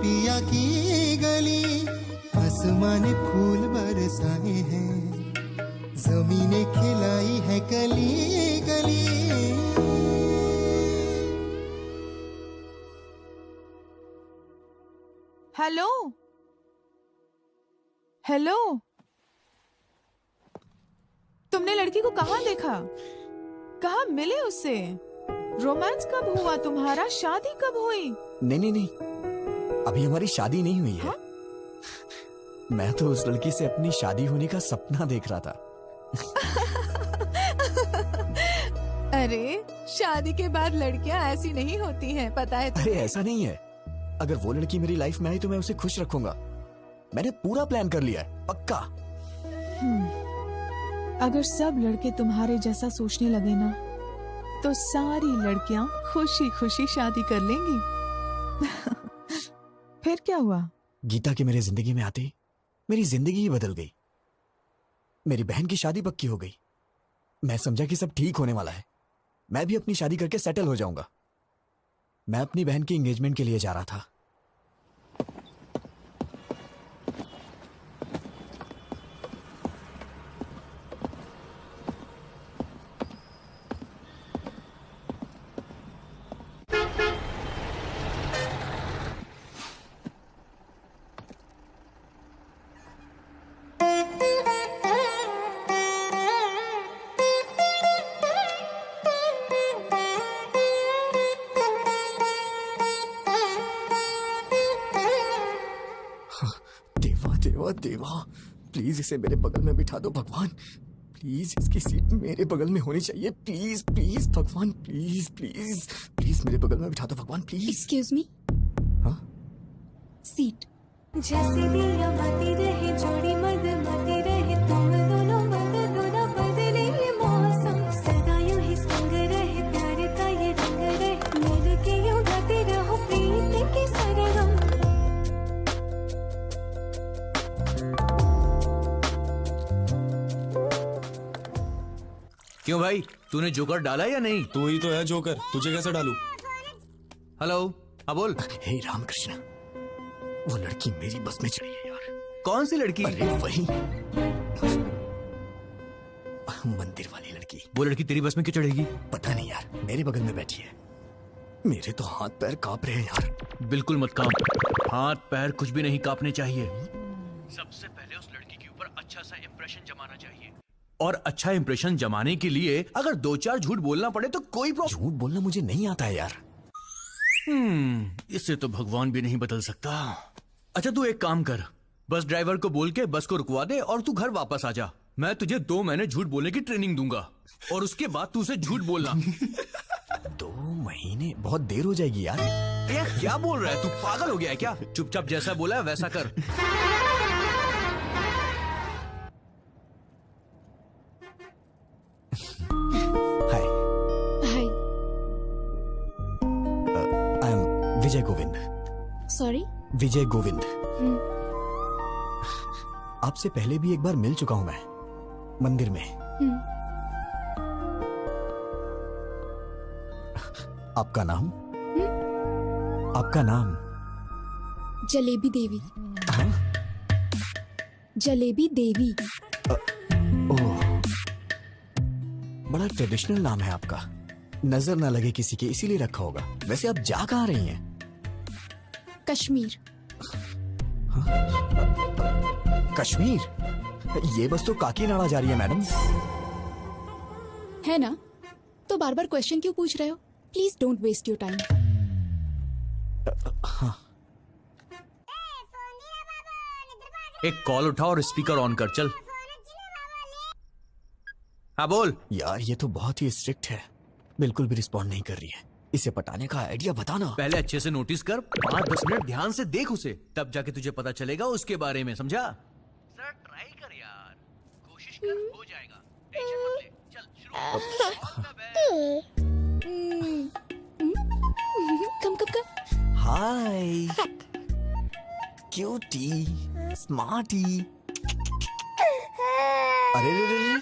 पिया की गली, आसमां ने फूल बरसाए हैं, जमीने खिलाई है गली गली। हेलो हेलो, तुमने लड़की को कहाँ देखा? कहाँ मिले उससे? रोमांस कब हुआ तुम्हारा? शादी कब हुई? नहीं, अभी हमारी शादी नहीं हुई है। हाँ? मैं तो उस लड़की से अपनी शादी होने का सपना देख रहा था। अरे शादी के बाद लड़कियां ऐसी नहीं होती हैं, पता है अरे ऐसा नहीं है, अगर वो लड़की मेरी लाइफ में आई तो मैं उसे खुश रखूंगा। मैंने पूरा प्लान कर लिया है, पक्का। अगर सब लड़के तुम्हारे जैसा सोचने लगे ना, तो सारी लड़कियां खुशी खुशी शादी कर लेंगी। फिर क्या हुआ? गीता के मेरे जिंदगी में आते ही मेरी जिंदगी ही बदल गई। मेरी बहन की शादी पक्की हो गई। मैं समझा कि सब ठीक होने वाला है, मैं भी अपनी शादी करके सेटल हो जाऊंगा। मैं अपनी बहन की एंगेजमेंट के लिए जा रहा था। देवा, प्लीज इसे मेरे बगल में बिठा दो भगवान। प्लीज इसकी सीट मेरे बगल में होनी चाहिए। प्लीज प्लीज भगवान, प्लीज प्लीज प्लीज मेरे बगल में बिठा दो भगवान, प्लीज। Excuse me. हाँ? सीट। जैसे दिया मती रहे जोड़ी मत मती रहे, तुम दोनों बदलो ना बदले ये मौसम, सदा यूं ही संग रहे प्यार का ये रंग रहे, मिल के यूं गाते रहो प्रीत के सरगम। क्यों भाई, तूने जोकर डाला या नहीं? तू ही तो है जोकर, तुझे कैसे डालूं? हेलो, हाँ बोल। हे रामकृष्ण, वो लड़की मेरी बस में चली है यार। कौन सी लड़की? अरे वही मंदिर वाली लड़की। वो लड़की तेरी बस में क्यों चढ़ेगी? पता नहीं यार, मेरे बगल में बैठी है। मेरे तो हाथ पैर कांप रहे हैं यार। बिल्कुल मत कांप, हाथ पैर कुछ भी नहीं कांपने चाहिए। सबसे पहले उस लड़की के ऊपर अच्छा सा इंप्रेशन जमाना चाहिए, और अच्छा इंप्रेशन जमाने के लिए अगर 2-4 झूठ बोलना पड़े तो कोई प्रॉब्लम। झूठ बोलना मुझे नहीं आता है यार। इससे तो भगवान भी नहीं बदल सकता। अच्छा तू एक काम कर, बस ड्राइवर को बोल के बस को रुकवा दे और तू घर वापस आ जा। मैं तुझे 2 महीने झूठ बोलने की ट्रेनिंग दूंगा, और उसके बाद तू उसे झूठ बोलना। 2 महीने बहुत देर हो जाएगी यार। यार क्या बोल रहा है तू, पागल हो गया है क्या? चुपचाप जैसा बोला है वैसा कर। विजय गोविंद। सॉरी? विजय गोविंद। आपसे पहले भी एक बार मिल चुका हूं मैं, मंदिर में। आपका नाम? आपका नाम? जलेबी देवी। हाँ? जलेबी देवी। ओह, बड़ा ट्रेडिशनल नाम है आपका। नजर ना लगे किसी के इसीलिए रखा होगा। वैसे आप जा कहाँ रही हैं? कश्मीर। कश्मीर? ये बस तो काकीनाडा जा रही है मैडम। है ना? तो बार बार क्वेश्चन क्यों पूछ रहे हो? Please don't waste your time. हाँ। एक कॉल उठा और स्पीकर ऑन कर, चल। हाँ बोल। यार ये तो बहुत ही स्ट्रिक्ट है, बिल्कुल भी रिस्पॉन्ड नहीं कर रही है। इसे पटाने का आइडिया बताना। पहले अच्छे से नोटिस कर, 5-10 मिनट ध्यान से देख उसे, तब जाके तुझे पता चलेगा उसके बारे में, समझा? सर ट्राई कर यार, कोशिश कर, हो जाएगा, टेंशन मत ले। चल शुरू। कम। हाय क्यूटी, स्मार्टी। अरे रे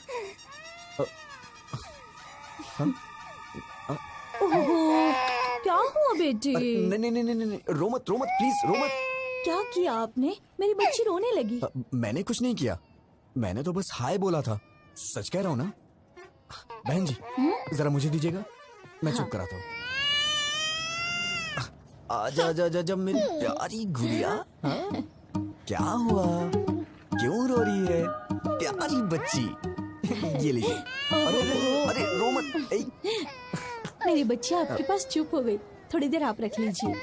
क्या हुआ बेटी? नहीं, रो मत प्लीज, रो मत। क्या किया आपने? मेरी बच्ची रोने लगी। मैंने कुछ नहीं किया, मैंने तो बस हाय बोला था। सच कह रहा हूँ ना। बहन जी जरा मुझे दीजिएगा, मैं चुप कराता हूँ। आजा आजा आजा आजा मेरी प्यारी गुड़िया। हाँ? क्या हुआ, क्यों रो रही है प्यारी बच्ची? ये लीजिए। अरे अरे अरे रो मत। मेरी बच्ची आपके पास चुप हो गई, थोड़ी देर आप रख लीजिए।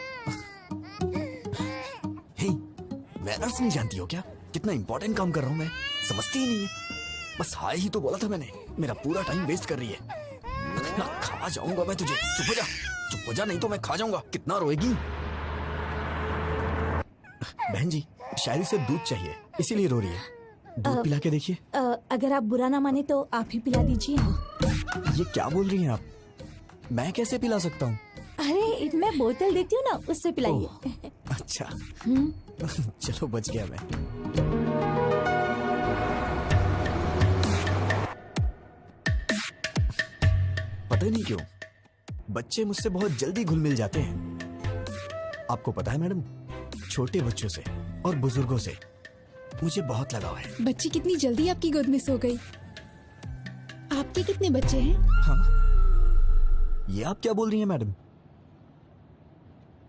मैनर्स नहीं जानती हो क्या? कितना इंपॉर्टेंट काम कर रहा हूँ मैं, समझती ही नहीं है। बस हाय ही तो बोला था मैंने, मेरा पूरा टाइम वेस्ट कर रही है। ना खा जाऊंगा मैं तुझे। चुप हो जा, चुप हो जा, नहीं तो मैं खा जाऊंगा। कितना रोएगी? बहन जी शायद इसे दूध चाहिए इसीलिए रो रही है। दूध पिला के देखिए। अगर आप बुरा ना माने तो आप ही पिला दीजिए। ये क्या बोल रही हैं आप? मैं कैसे पिला सकता हूँ? अरे मैं बोतल देती हूँ ना, उससे पिलाइए। अच्छा चलो बच गया मैं। पता नहीं क्यों बच्चे मुझसे बहुत जल्दी घुल मिल जाते हैं। आपको पता है मैडम, छोटे बच्चों से और बुजुर्गों से मुझे बहुत लगाव है। बच्ची कितनी जल्दी आपकी गोद में सो गई। आपके कितने बच्चे हैं? हाँ, ये आप क्या बोल रही हैं madam?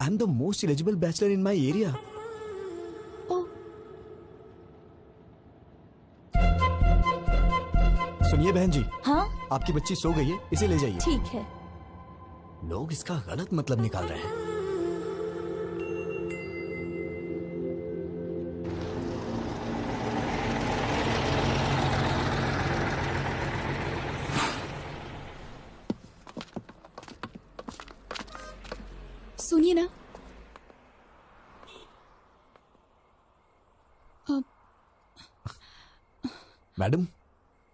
I am the most eligible bachelor in my area. सुनिए बहन जी। हाँ? आपकी बच्ची सो गई है, इसे ले जाइए। ठीक है। लोग इसका गलत मतलब निकाल रहे हैं। सुनिए ना, मैडम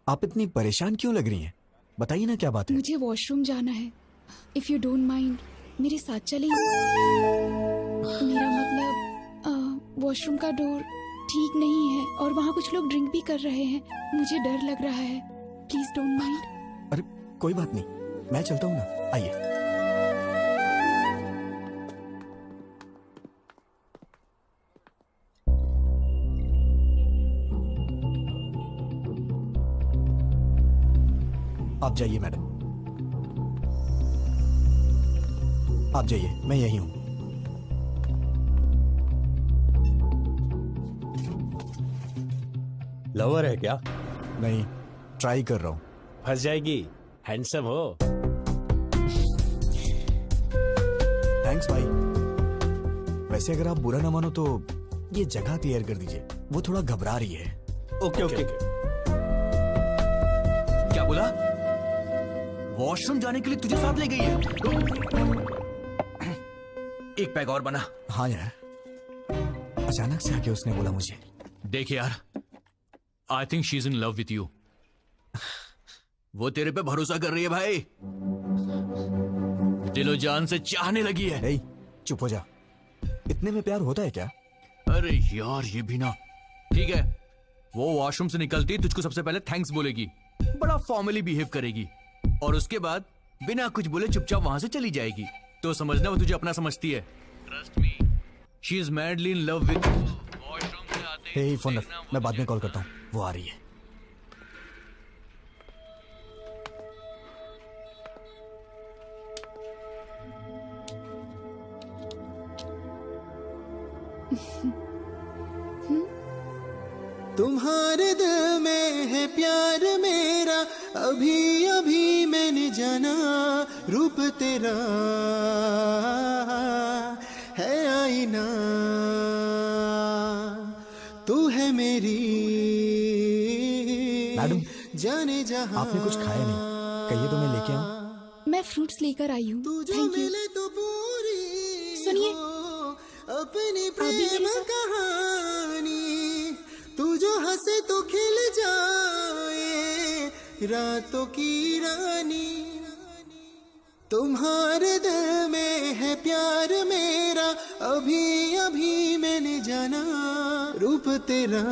आप इतनी परेशान क्यों लग रही हैं? बताइए ना क्या बात है। मुझे वॉशरूम जाना है। इफ यू डोंट माइंड मेरे साथ चलेंगे? मेरा मतलब वॉशरूम का डोर ठीक नहीं है और वहाँ कुछ लोग ड्रिंक भी कर रहे हैं। मुझे डर लग रहा है, प्लीज डोंट माइंड। अरे कोई बात नहीं, मैं चलता हूँ ना, आइए। आप जाइए मैडम, आप जाइए, मैं यही हूं। लवर है क्या? नहीं, ट्राई कर रहा हूं। फंस जाएगी, हैंडसम हो। थैंक्स भाई। वैसे अगर आप बुरा ना मानो तो ये जगह क्लियर कर दीजिए, वो थोड़ा घबरा रही है। Okay okay. क्या बोला? वॉशरूम जाने के लिए तुझे साथ ले गई है? एक पैग और बना। हाँ यार, अचानक से आके उसने बोला मुझे। देख यार, I think she is in love with you. वो तेरे पे भरोसा कर रही है भाई, दिलो जान से चाहने लगी है। नहीं, चुप हो जा। इतने में प्यार होता है क्या? अरे यार ये भी ना। ठीक है, वो वॉशरूम से निकलती तुझको सबसे पहले थैंक्स बोलेगी, बड़ा फॉर्मली बिहेव करेगी और उसके बाद बिना कुछ बोले चुपचाप वहां से चली जाएगी। तो समझना वो तुझे अपना समझती है। Trust me, she is madly in love with you. Washroom से आते हे फोन रख, मैं बाद में कॉल करता हूँ, वो आ रही है। तुम्हारे दिल में है प्यार मेरा, अभी अभी मैंने जाना। रूप तेरा है आईना, तू है मेरी मैडम, जाने जहां। आपने कुछ खाया नहीं, कहिए तो मैं लेके आऊं। मैं फ्रूट्स लेकर आई हूँ। तुझे थैंक यू। मिले तो पूरी सुनिए, हो अपनी आप भी प्रेम मेरे साथ? कहानी। तू जो हंसे तो खिल जाए रातों की रानी। तुम्हारे दिल में है प्यार मेरा, अभी अभी मैंने जाना। रूप तेरा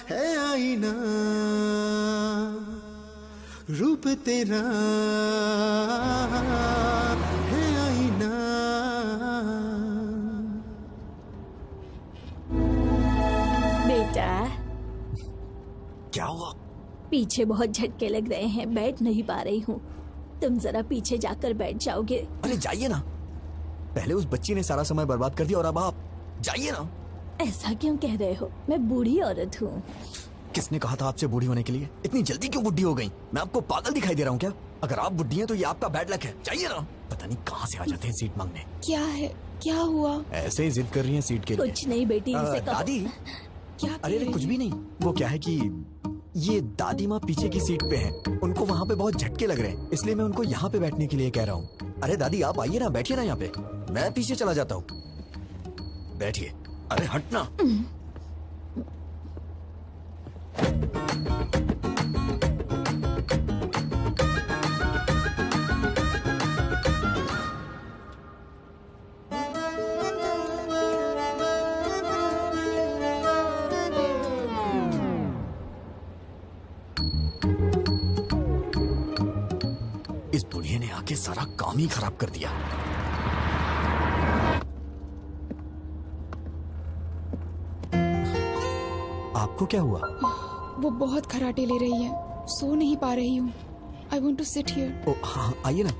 है आईना, रूप तेरा है आईना। पीछे बहुत झटके लग रहे हैं, बैठ नहीं पा रही हूँ। तुम जरा पीछे जाकर बैठ जाओगे? अरे जाइए ना, पहले उस बच्ची ने सारा समय बर्बाद कर दिया और अब आप जाइए ना। ऐसा क्यों कह रहे हो? मैं बूढ़ी औरत हूँ। किसने कहा था आपसे बूढ़ी होने के लिए? इतनी जल्दी क्यों बुढ़ी हो गई? मैं आपको पागल दिखाई दे रहा हूँ क्या? अगर आप बुढ़ी हैं तो ये आपका बैड लक है। जाइए ना। पता नहीं कहाँ से आ जाते हैं सीट मांगने। क्या है, क्या हुआ? ऐसे ही जिद कर रही हैं सीट के लिए। कुछ नहीं बेटी, इसे कहो। दादी, क्या अरे अरे कुछ भी नहीं। वो क्या है कि ये दादी माँ पीछे की सीट पे हैं। उनको वहाँ पे बहुत झटके लग रहे हैं, इसलिए मैं उनको यहाँ पे बैठने के लिए कह रहा हूँ। अरे दादी आप आइए ना, बैठिए ना यहाँ पे, मैं पीछे चला जाता हूँ। बैठिए। अरे हटना। इस बुढ़िया ने आके सारा काम ही खराब कर दिया। आपको क्या हुआ? वो बहुत खराटे ले रही है, सो नहीं पा रही हूँ। I want to sit here. Oh हाँ, आइए ना,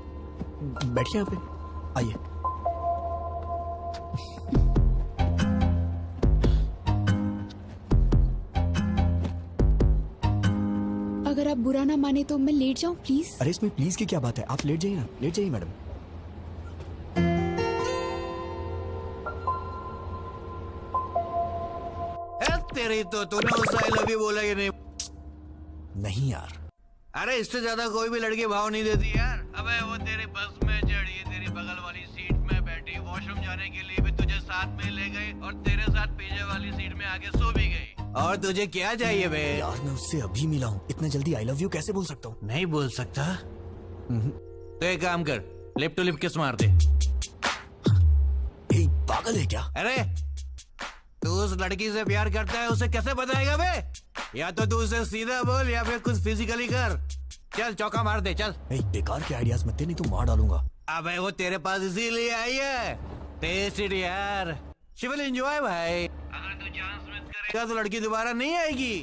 बैठिए यहाँ पे, आइए। अगर आप बुरा ना माने तो मैं लेट जाऊँ प्लीज? अरे इसमें प्लीज की क्या बात है, आप लेट जाइए ना, लेट जाइए मैडम। तेरी तो तूने उस आई लव यू बोला कि नहीं? नहीं यार। अरे इससे ज्यादा कोई भी लड़की भाव नहीं देती यार। अबे वो तेरी बस में चढ़ी, तेरी बगल वाली सीट में बैठी, वॉशरूम जाने के लिए भी तुझे साथ में ले गई और तेरे साथ पीछे वाली सीट में आके सो भी गई। और तुझे क्या चाहिए बे? यार मैं उससे अभी मिला हूँ, इतना जल्दी आई लव यू कैसे बोल सकता हूँ? नहीं बोल सकता? तो एक काम कर, लिप टू लिप किस मार दे। पागल है क्या? अरे तू उस लड़की से प्यार करता है, उसे कैसे बताएगा बे? या तो तू उसे सीधा बोल या फिर कुछ फिजिकली कर। चल चौका मार दे, चल। बेकार के आइडियाज मत दे, नहीं तो मार डालूंगा। अबे वो तेरे पास इसीलिए आई है। टेस्ट इट यार, शी विल एंजॉय भाई। अगर तू चांस मिस करेगा तो लड़की दोबारा नहीं आएगी।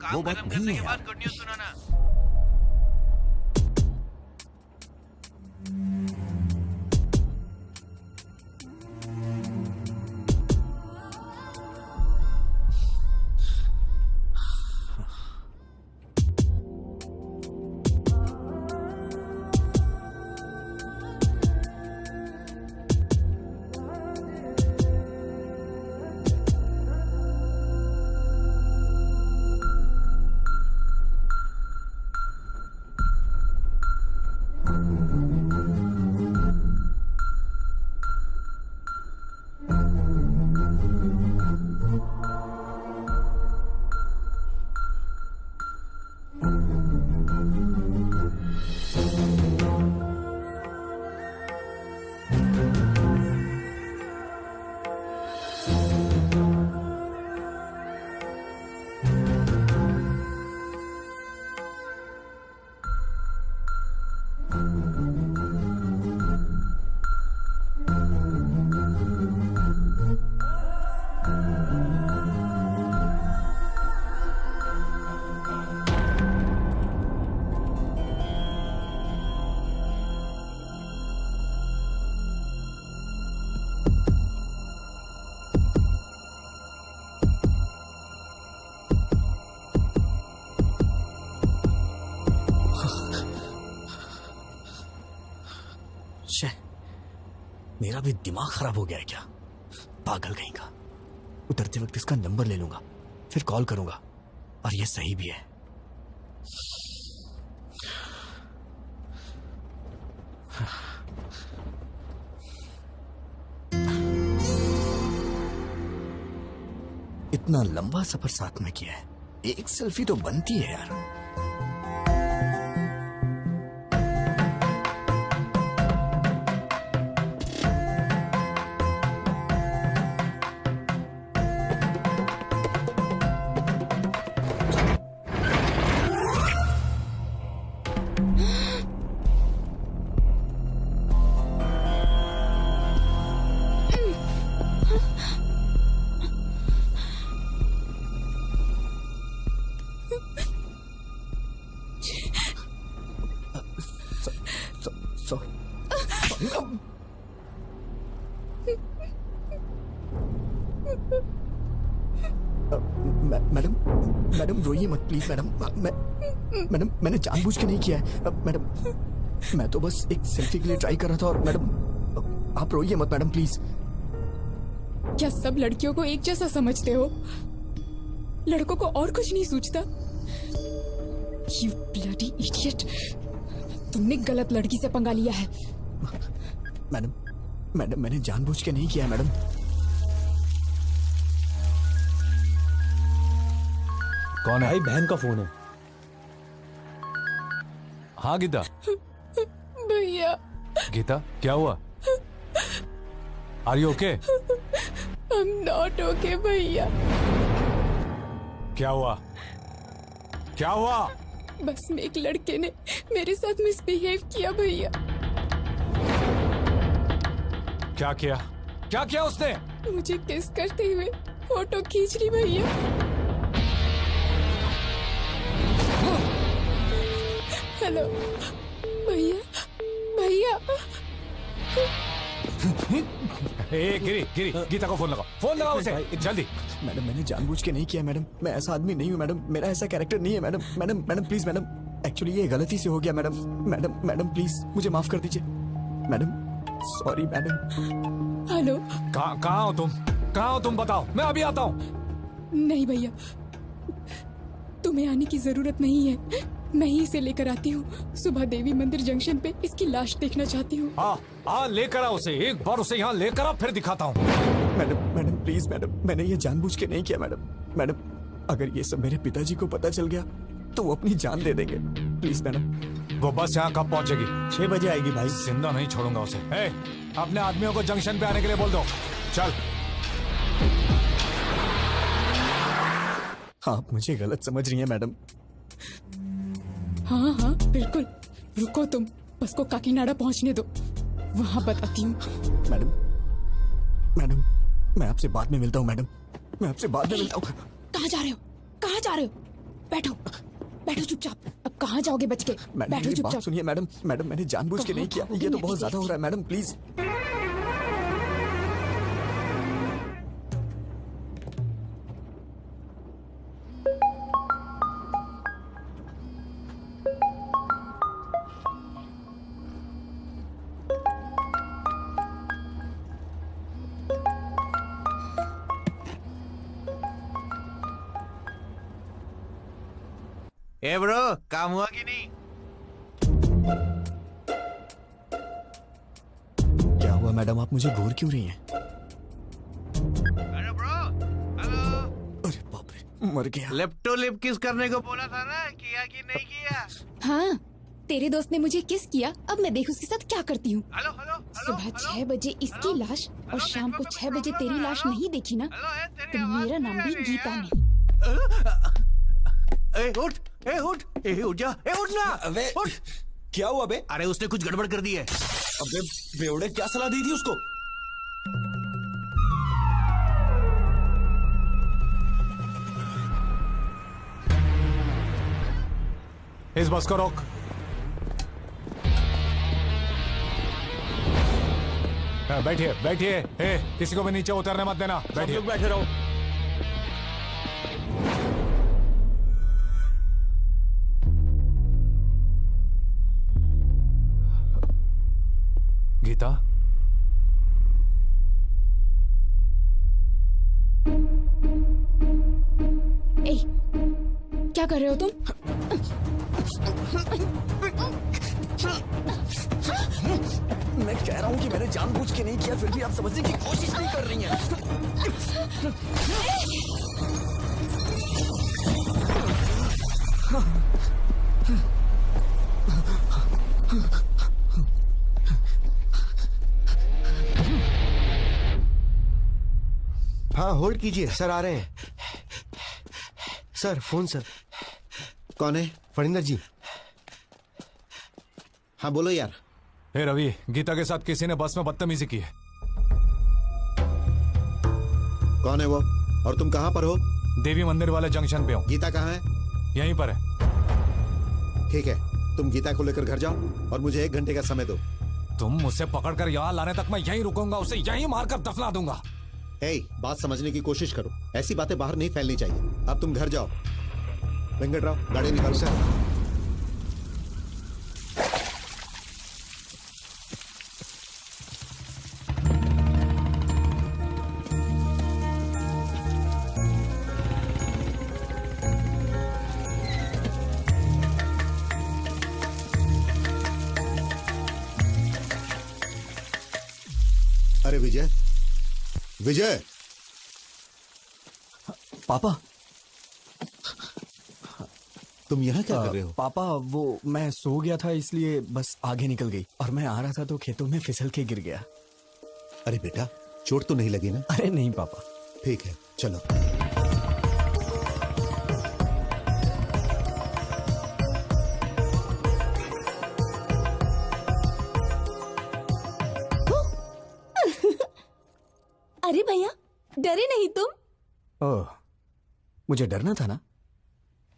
काम खत्म करने के बाद गुड न्यूज सुनाना। मेरा भी दिमाग खराब हो गया है क्या? पागल कहीं का। उतरते वक्त इसका नंबर ले लूंगा, फिर कॉल करूंगा, और ये सही भी है। इतना लंबा सफर साथ में किया है, एक सेल्फी तो बनती है यार। मैडम रोइए मत प्लीज मैडम। मैडम मैंने जानबूझ के नहीं किया है मैडम। मैं तो बस एक सेल्फी के लिए ट्राई कर रहा था। और मैडम आप रोइए मत मैडम प्लीज। क्या सब लड़कियों को एक जैसा समझते हो? लड़कों को और कुछ नहीं सूझता? You bloody idiot! तुमने गलत लड़की से पंगा लिया है। मैडम मैंने जानबूझ के नहीं किया है मैडम। कौन है? भाई बहन का फोन है। हाँ गीता। भैया। गीता क्या हुआ? Are you okay? I'm not okay भैया। क्या हुआ? क्या हुआ? बस में एक लड़के ने मेरे साथ मिसबिहेव किया भैया। क्या किया? क्या किया उसने? मुझे किस करते हुए फोटो खींच ली भैया। हेलो भैया। भैया गिरी गीता को फोन लगाओ उसे जल्दी। मैडम मैंने जानबूझ के नहीं किया मैडम। मैं ऐसा आदमी नहीं हूँ मैडम। मेरा ऐसा कैरेक्टर नहीं है madam. Madam please madam, actually ये गलती से हो गया मैडम। मैडम प्लीज मुझे माफ कर दीजिए मैडम। Sorry madam. हेलो कहाँ हो तुम बताओ, मैं अभी आता हूँ। नहीं भैया, तुम्हें आने की जरूरत नहीं है। मैं ही इसे लेकर आती हूँ। सुबह देवी मंदिर जंक्शन पे इसकी लाश देखना चाहती हूँ। हाँ लेकर आ उसे, एक बार उसे यहाँ लेकर आ, फिर दिखाता हूँ। मैडम प्लीज मैडम, मैंने ये जानबूझ के नहीं किया मैडम। अगर ये सब मेरे पिताजी को पता चल गया तो वो अपनी जान दे देंगे। Please madam. वो बस यहाँ कब पहुँचेगी? 6 बजे आएगी भाई। जिंदा नहीं छोड़ूंगा उसे। अपने आदमियों को जंक्शन पे आने के लिए बोल दो। चल। आप मुझे गलत समझ रही हैं मैडम। हाँ बिल्कुल। रुको तुम, बस को काकीनाडा पहुँचने दो, वहाँ बताती हूँ। मैडम मैं आपसे बाद में मिलता हूँ मैडम। मैं आपसे बाद में मिलता हूँ। कहाँ जा रहे हो? बैठो चुपचाप। अब कहाँ जाओगे बच के? बैठो चुपचाप। बात सुनिए मैडम। मैंने जानबूझ के नहीं किया। ये तो बहुत ज्यादा हो रहा है मैडम प्लीज। ब्रो काम हुआ कि नहीं? क्या हुआ मैडम, आप मुझे घूर क्यों रही हैं? अरे ब्रो, हेलो। अरे बाप रे, मर गया। लिप टू लिप किस करने को बोला था ना, किया कि नहीं किया? हाँ, तेरे दोस्त ने मुझे किस किया। अब मैं देख उसके साथ क्या करती हूँ। हेलो सुबह 6 बजे इसकी लाश और शाम को 6 बजे तेरी लाश नहीं देखी ना, तो मेरा नाम भी गीता नहीं। उठ ना। अबे उठ। क्या हुआ बे? अरे उसने कुछ गड़बड़ कर दी है। अबे बेवड़े, क्या सलाह दी थी उसको? इस बस को रोक। बैठिए। किसी को भी नीचे उतरने मत देना। बैठिए। बैठे रहो। गीता, क्या कर रहे हो तुम? मैं कह रहा हूँ कि मैंने जानबूझ के नहीं किया, फिर भी आप समझने की कोशिश नहीं कर रही हैं। हाँ होल्ड कीजिए, सर आ रहे हैं। Sir phone sir. कौन है? फणिंदर जी। हाँ बोलो यार। हे रवि, गीता के साथ किसी ने बस में बदतमीजी की है। कौन है वो और तुम कहाँ पर हो? देवी मंदिर वाले जंक्शन पे हूँ। गीता कहाँ है? यहीं पर है। ठीक है, तुम गीता को लेकर घर जाओ और मुझे 1 घंटे का समय दो। तुम मुझसे पकड़कर यहाँ लाने तक मैं यहीं रुकूंगा, उसे यहीं मारकर दफना दूंगा। बात समझने की कोशिश करो, ऐसी बातें बाहर नहीं फैलनी चाहिए। अब तुम घर जाओ। वेंकटराव गाड़ी निकाल सर। अरे विजय, विजय। पापा, तुम यहाँ क्या कर रहे हो? पापा वो मैं सो गया था इसलिए बस आगे निकल गई और मैं आ रहा था तो खेतों में फिसल के गिर गया। अरे बेटा, चोट तो नहीं लगी ना? अरे नहीं पापा। ठीक है, चलो। अरे भैया, डरे नहीं तुम? ओह, मुझे डरना था ना।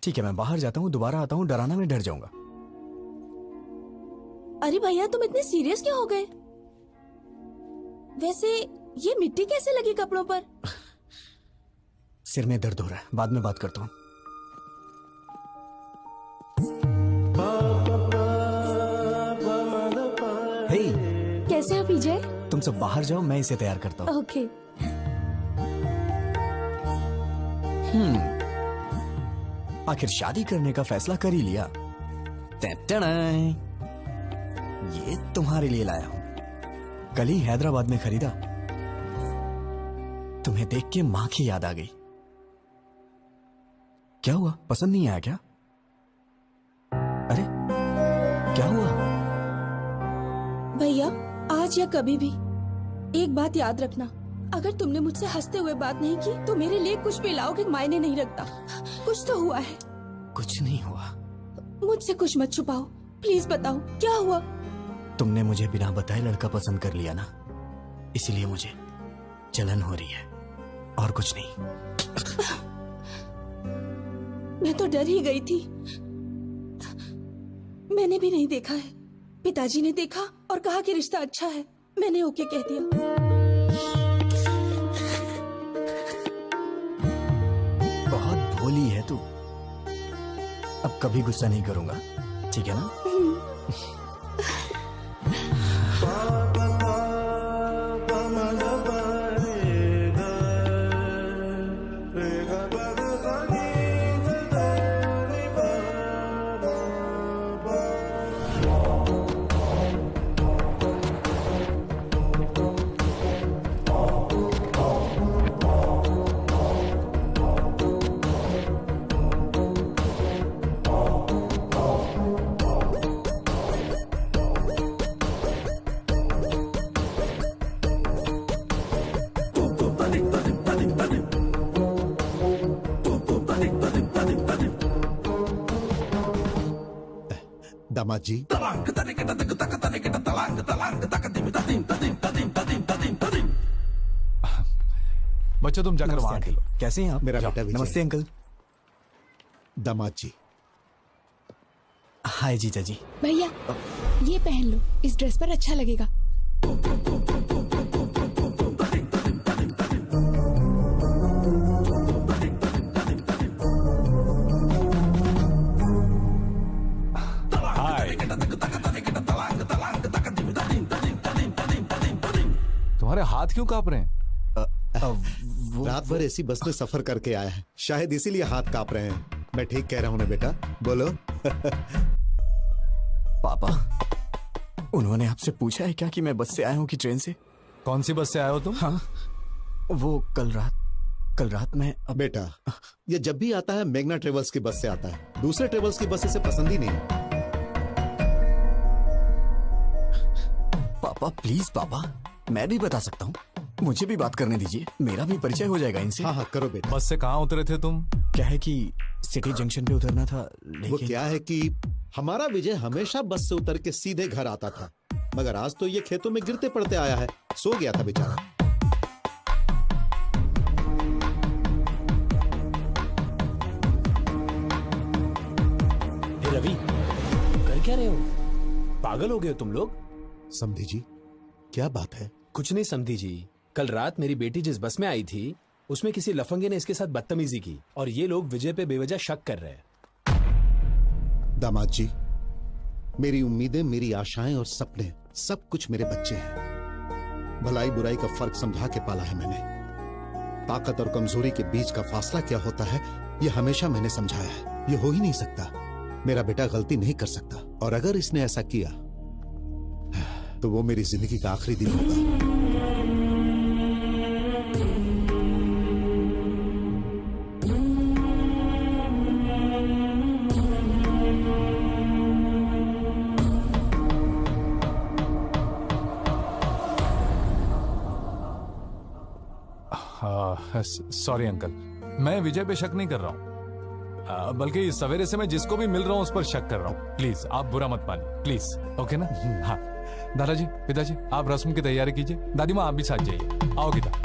ठीक है, मैं बाहर जाता हूँ, दोबारा आता हूँ, डराना मैं डर जाऊंगा। अरे भैया, तुम इतने सीरियस क्यों हो गए? वैसे ये मिट्टी कैसे लगी कपड़ों पर? सिर में दर्द हो रहा है, बाद में बात करता हूँ। हे, कैसे हो विजय? तुम सब बाहर जाओ, मैं इसे तैयार करता हूँ। ओके। आखिर शादी करने का फैसला कर ही लिया। ये तुम्हारे लिए लाया हूं। कल ही हैदराबाद में खरीदा। तुम्हें देख के मां की याद आ गई। क्या हुआ, पसंद नहीं आया क्या? अरे क्या हुआ? भैया, आज या कभी भी एक बात याद रखना, अगर तुमने मुझसे हंसते हुए बात नहीं की तो मेरे लिए कुछ भी लाओगे मायने नहीं रखता। कुछ तो हुआ है। कुछ नहीं हुआ। मुझसे कुछ मत छुपाओ, प्लीज बताओ क्या हुआ। तुमने मुझे बिना बताए लड़का पसंद कर लिया ना, इसलिए मुझे जलन हो रही है और कुछ नहीं। मैं तो डर ही गई थी। मैंने भी नहीं देखा है, पिताजी ने देखा और कहा कि रिश्ता अच्छा है। मैंने ओके कह दिया। बहुत भोली है तू। अब कभी गुस्सा नहीं करूंगा, ठीक है ना? दामाद जी, बच्चों तुम जाकर वहां खेलो। कैसे हैं आप? मेरा बेटा विजय। नमस्ते अंकल। दामाद जी। हाय जीजा जी। भैया ये पहन लो, इस ड्रेस पर अच्छा लगेगा। तुम्हारे हाथ क्यों कांप रहे हैं? रात भर ऐसी बस में सफर करके आया है, शायद इसीलिए हाथ कांप रहे हैं। मैं ठीक कह रहा हूं ना बेटा? बोलो। पापा, उन्होंने आपसे पूछा है क्या कि मैं बस से आया हूँ कि ट्रेन से? कौन सी बस से आए हो तुम? हाँ, वो कल रात में। बेटा, ये जब भी आता है मेघना ट्रेवल्स की बस से आता है, दूसरे ट्रेवल्स की बस इसे पसंद ही नहीं। पापा प्लीज पापा, मैं भी बता सकता हूँ, मुझे भी बात करने दीजिए, मेरा भी परिचय हो जाएगा इनसे। हाँ हाँ करो बेटा। बस से कहाँ उतरे थे तुम? क्या है कि सिटी जंक्शन पे उतरना था, लेकिन वो क्या है कि हमारा विजय हमेशा बस से उतर के सीधे घर आता था, मगर आज तो ये खेतों में गिरते पड़ते आया है। सो गया था बेचारा। हे रवि, कर क्या रहे हो? पागल हो गए हो तुम लोग? समधी जी, क्या बात है? कुछ नहीं समधी जी, कल रात मेरी बेटी जिस बस में आई थी उसमें किसी लफंगे ने इसके साथ बदतमीजी की और ये लोग विजय पे बेवजह शक कर रहे हैं। दामाद जी, मेरी उम्मीदें, मेरी आशाएं और सपने सब कुछ मेरे बच्चे हैं। भलाई बुराई का फर्क समझा के पाला है मैंने। ताकत और कमजोरी के बीच का फासला क्या होता है यह हमेशा मैंने समझाया है। यह हो ही नहीं सकता। मेरा बेटा गलती नहीं कर सकता, और अगर इसने ऐसा किया तो वो मेरी जिंदगी का आखिरी दिन होगा। सॉरी अंकल, मैं विजय पे शक नहीं कर रहा हूँ, बल्कि सवेरे से मैं जिसको भी मिल रहा हूँ उस पर शक कर रहा हूँ। प्लीज आप बुरा मत मानिए, प्लीज। ओके ना? हाँ दादाजी, पिताजी, आप रस्म की तैयारी कीजिए। दादी माँ आप भी साथ जाइए। आओ गीता।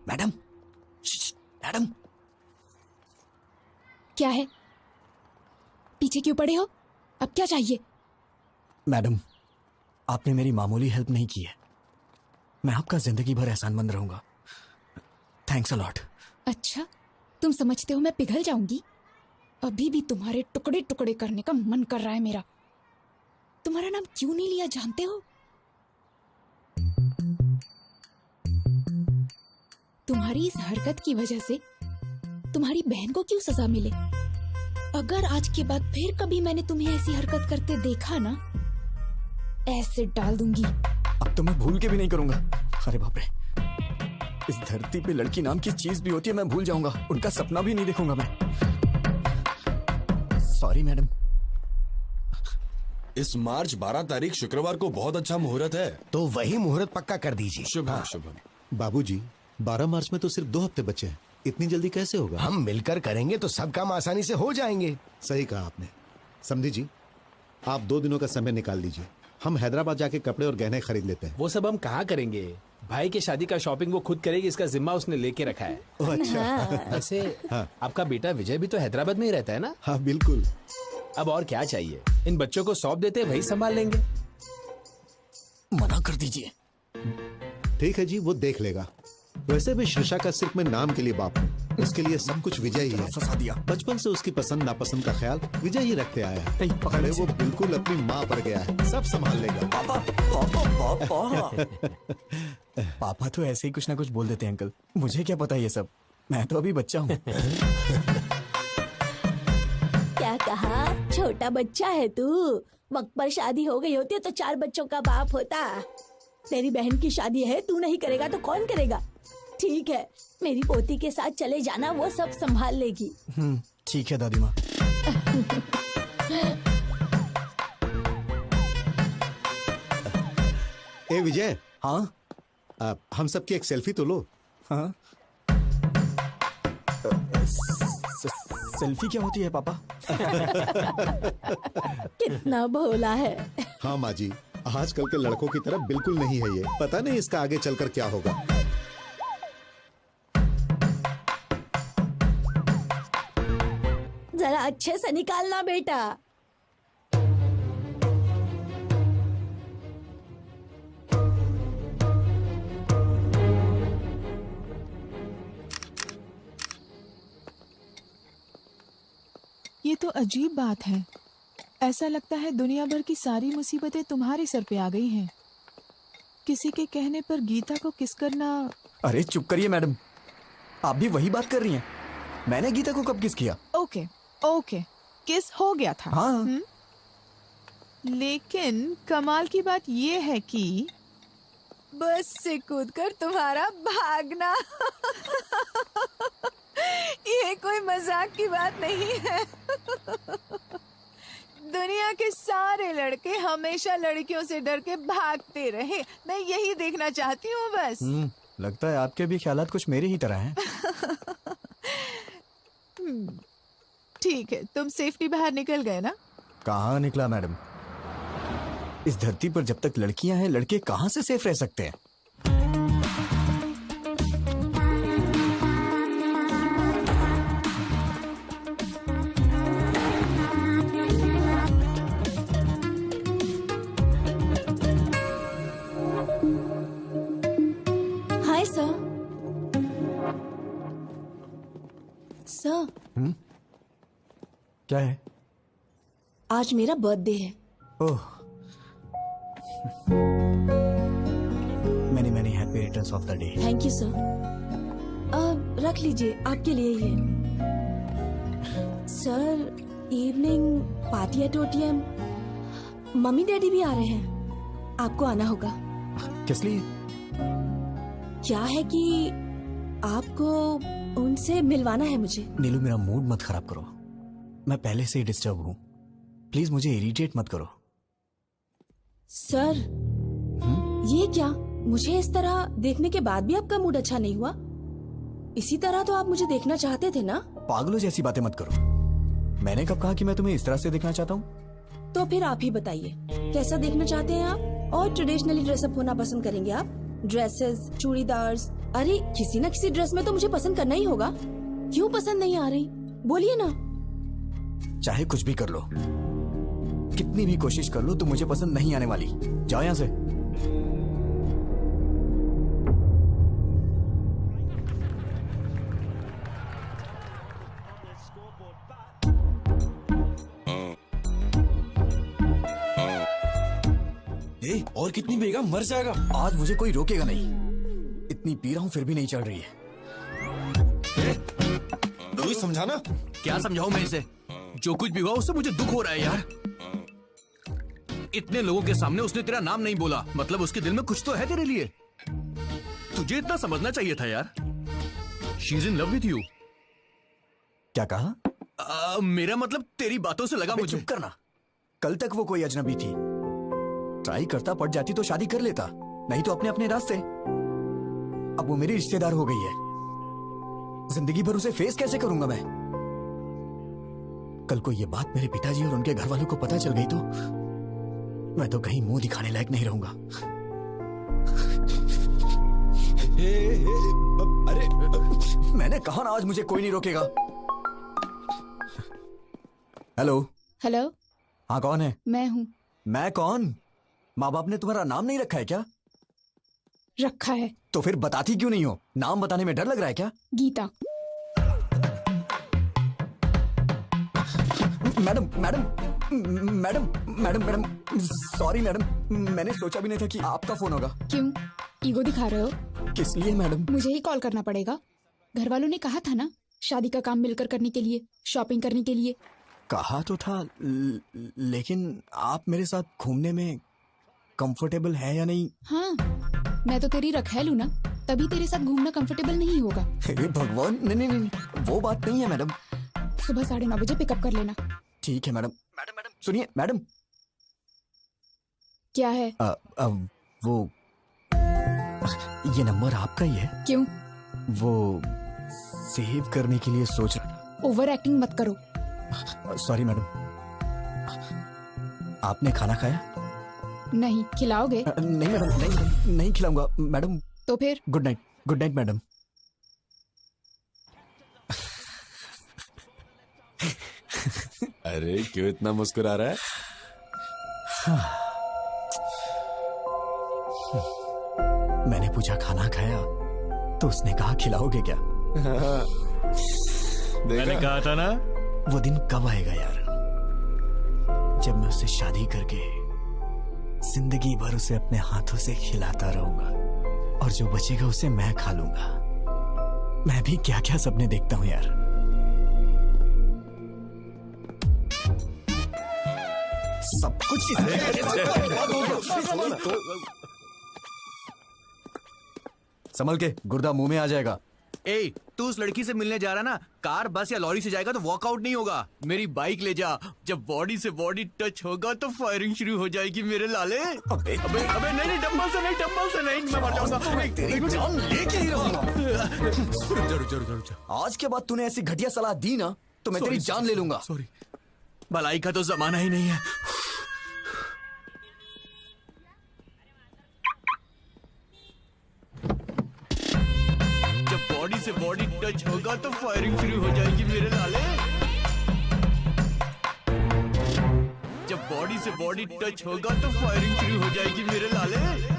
मैडम, क्या है? पीछे क्यों पड़े हो? अब क्या चाहिए? मैडम, आपने मेरी मामूली हेल्प नहीं की है। मैं आपका जिंदगी भर एहसानमंद रहूंगा। Thanks a lot. अच्छा, तुम समझते हो मैं पिघल जाऊंगी? अभी भी तुम्हारे टुकड़े टुकड़े करने का मन कर रहा है मेरा। तुम्हारा नाम क्यों नहीं लिया जानते हो? तुम्हारी इस हरकत की वजह से तुम्हारी बहन को क्यों सजा मिले? अगर आज के बाद फिर कभी मैंने तुम्हें ऐसी हरकत करते देखा ना, ऐसे डाल दूंगी। अब तो मैं भूल के भी नहीं करूंगा। अरे बाप रे, इस धरती पे लड़की नाम की चीज भी होती है, मैं भूल जाऊंगा। उनका सपना भी नहीं देखूंगा मैं। Sorry madam. इस मार्च 12 तारीख शुक्रवार को बहुत अच्छा मुहूर्त है, तो वही मुहूर्त पक्का कर दीजिए। शुभ शुभ। बाबूजी, 12 मार्च में तो सिर्फ 2 हफ्ते बचे हैं। इतनी जल्दी कैसे होगा? हम मिलकर करेंगे तो सब काम आसानी से हो जाएंगे। सही कहा आपने। समधी जी, आप 2 दिनों का समय निकाल लीजिए। हम हैदराबाद जाके कपड़े और गहने खरीद लेते हैं। वो सब हम कहाँ करेंगे? भाई की शादी का शॉपिंग वो खुद करेगी, इसका जिम्मा उसने लेके रखा है। अच्छा। वैसे हाँ। आपका बेटा विजय भी तो हैदराबाद में ही रहता है ना? हाँ बिल्कुल। अब और क्या चाहिए? इन बच्चों को सौंप देते, वही संभाल लेंगे। मना कर दीजिए। ठीक है जी, वो देख लेगा। वैसे भी श्रिशा का सिर्फ मैं नाम के लिए बाप हूँ, उसके लिए सब कुछ विजय ही है। फंसा दिया। बचपन से उसकी पसंद नापसंद का ख्याल विजय ही रखते आया है। नहीं, पकड़े वो बिल्कुल अपनी माँ पर गया है, सब संभाल लेगा। पापा, पापा, पापा। पापा तो ऐसे ही कुछ ना कुछ बोल देते हैं अंकल, मुझे क्या पता ये सब। मैं तो अभी बच्चा हूँ। क्या कहा? छोटा बच्चा है तू? वक्त पर शादी हो गई होती तो 4 बच्चों का बाप होता। तेरी बहन की शादी है, तू नहीं करेगा तो कौन करेगा? ठीक है, मेरी पोती के साथ चले जाना, वो सब संभाल लेगी। ठीक है दादी माँ। ए विजय। हाँ। हम सबकी एक सेल्फी तो लो। हाँ। सेल्फी क्या होती है पापा? कितना भोला है। हाँ माँ जी, आजकल के लड़कों की तरह बिल्कुल नहीं है ये। पता नहीं इसका आगे चलकर क्या होगा। जरा अच्छे से निकालना बेटा। ये तो अजीब बात है। ऐसा लगता है दुनिया भर की सारी मुसीबतें तुम्हारे सर पे आ गई हैं। किसी के कहने पर गीता को किस करना। अरे चुप करिए मैडम, आप भी वही बात कर रही हैं। मैंने गीता को कब किस किया? ओके ओके, किस हो गया था। हाँ। लेकिन कमाल की बात ये है कि बस से कूदकर तुम्हारा भागना। ये कोई मजाक की बात नहीं है। दुनिया के सारे लड़के हमेशा लड़कियों से डर के भागते रहे। मैं यही देखना चाहती हूँ बस। लगता है आपके भी ख्यालात कुछ मेरे ही तरह हैं। ठीक है, तुम सेफ्टी बाहर निकल गए ना? कहाँ निकला मैडम? इस धरती पर जब तक लड़कियां हैं, लड़के कहाँ से सेफ रह सकते हैं? Hi sir. सर, क्या है? आज मेरा बर्थडे है। Oh, many many happy returns of the day. Thank you sir. रख लीजिए, आपके लिए ही है। Sir, evening party at OTM। Mummy daddy भी आ रहे हैं, आपको आना होगा। किस लिए? क्या है कि आपको उनसे मिलवाना है मुझे। नीलू, मेरा मूड मत खराब करो। मैं पहले से ही डिस्टर्ब हूँ। प्लीज मुझे इरिटेट मत करो। सर, ये क्या? मुझे इस तरह देखने के बाद भी आपका मूड अच्छा नहीं हुआ? इसी तरह तो आप मुझे देखना चाहते थे ना? पागलों जैसी बातें मत करो। मैंने कब कहा कि मैं तुम्हें इस तरह से देखना चाहता हूँ? तो फिर आप ही बताइए, कैसा देखना चाहते हैं आप? और ट्रेडिशनली ड्रेसअप होना पसंद करेंगे आप? ड्रेसेस, चूड़ीदार्स, अरे किसी ना किसी ड्रेस में तो मुझे पसंद करना ही होगा। क्यों पसंद नहीं आ रही? बोलिए ना। चाहे कुछ भी कर लो, कितनी भी कोशिश कर लो, तो मुझे पसंद नहीं आने वाली। जाओ यहाँ से। और कितनी पिएगा? मर जाएगा। आज मुझे कोई रोकेगा नहीं। इतनी पी रहा हूँ फिर भी नहीं चढ़ रही है। रोहित, समझाना। क्या समझाऊं मैं इसे? जो कुछ भी हुआ उससे मुझे दुख हो रहा है यार। इतने लोगों के सामने उसने तेरा नाम नहीं बोला, मतलब उसके दिल में कुछ तो है तेरे लिए। तुझे इतना समझना चाहिए था यार। She is in love with you. क्या कहा? मेरा मतलब तेरी बातों से लगा मुझे। चुप करना। कल तक वो कोई अजनबी थी। ट्राई करता, पड़ जाती तो शादी कर लेता, नहीं तो अपने अपने रास्ते। अब वो मेरी रिश्तेदार हो गई है। जिंदगी भर उसे फेस कैसे करूंगा मैं? कल को ये बात मेरे पिताजी और उनके घर वालों को पता चल गई तो मैं तो कहीं मुंह दिखाने लायक नहीं रहूंगा। अरे मैंने कहा ना, आज मुझे कोई नहीं रोकेगा। हेलो। हेलो। हाँ, कौन है? मैं हूँ। मैं कौन? माँ बाप ने तुम्हारा नाम नहीं रखा है क्या? रखा है। तो फिर बताती क्यों नहीं हो? नाम बताने में डर लग रहा है क्या? Geeta. Madam madam madam madam madam sorry madam, मैंने सोचा भी नहीं था कि आपका फोन होगा। क्यों ईगो दिखा रहे हो? किस लिए मैडम? मुझे ही कॉल करना पड़ेगा। घर वालों ने कहा था ना, शादी का काम मिलकर करने के लिए, शॉपिंग करने के लिए। कहा तो था, लेकिन आप मेरे साथ घूमने में कंफर्टेबल है या नहीं? हाँ, मैं तो तेरी रखैल हूँ ना, तभी तेरे साथ घूमना कंफर्टेबल नहीं होगा। हे भगवान, नहीं नहीं नहीं, वो बात नहीं है मैडम। सुबह 9:30 बजे पिकअप कर लेना। ठीक है मैडम। मैडम मैडम सुनिए मैडम। क्या है? वो ये नंबर आपका ही है? क्यों? वो सेव करने के लिए सोच। ओवर एक्टिंग मत करो। Sorry madam. आपने खाना खाया? नहीं। खिलाओगे? नहीं मैडम, नहीं नहीं खिलाऊंगा मैडम। तो फिर? Good night. Good night madam. अरे क्यों इतना मुस्कुरा रहा है? मैंने पूछा खाना खाया तो उसने कहा खिलाओगे क्या? मैंने कहा था ना। वो दिन कब आएगा यार, जब मैं उससे शादी करके जिंदगी भर उसे अपने हाथों से खिलाता रहूंगा और जो बचेगा उसे मैं खा लूंगा। मैं भी क्या क्या सपने देखता हूं यार। सब कुछ संभल के, गुर्दा मुंह में आ जाएगा। ए, तू उस लड़की से मिलने जा रहा ना, कार, बस या लॉरी से जाएगा तो वॉकआउट नहीं होगा। मेरी बाइक ले जा, जब बॉडी से बॉडी टच होगा तो फायरिंग शुरू हो जाएगी मेरे लाले। अबे अबे अबे नहीं, डंबल से नहीं, मैं मर जाऊंगा। तेरी जान लेके ही रहूंगा। जरूर। आज के बाद तूने ऐसी घटिया सलाह दी ना तो मैं तेरी जान ले लूंगा। सॉरी। भलाई का तो जमाना ही नहीं है। जब बॉडी से बॉडी टच होगा तो फायरिंग शुरू हो जाएगी मेरे लाले। जब बॉडी से बॉडी टच होगा तो फायरिंग शुरू हो जाएगी मेरे लाले।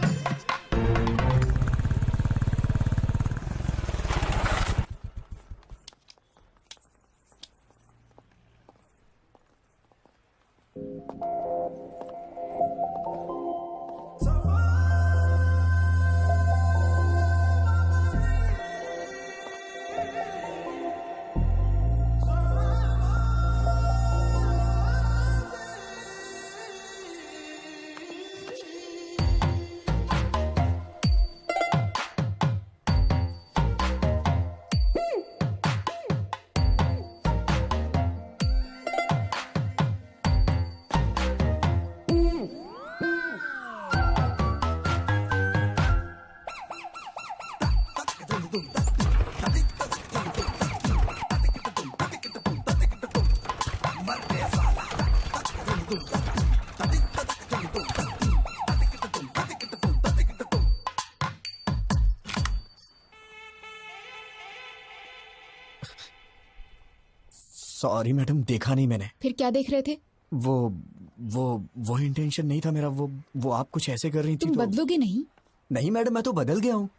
सॉरी मैडम, देखा नहीं मैंने। फिर क्या देख रहे थे? वो इंटेंशन नहीं था मेरा। वो आप कुछ ऐसे कर रही थी। तुम बदलोगे नहीं? नहीं मैडम, मैं तो बदल गया हूँ।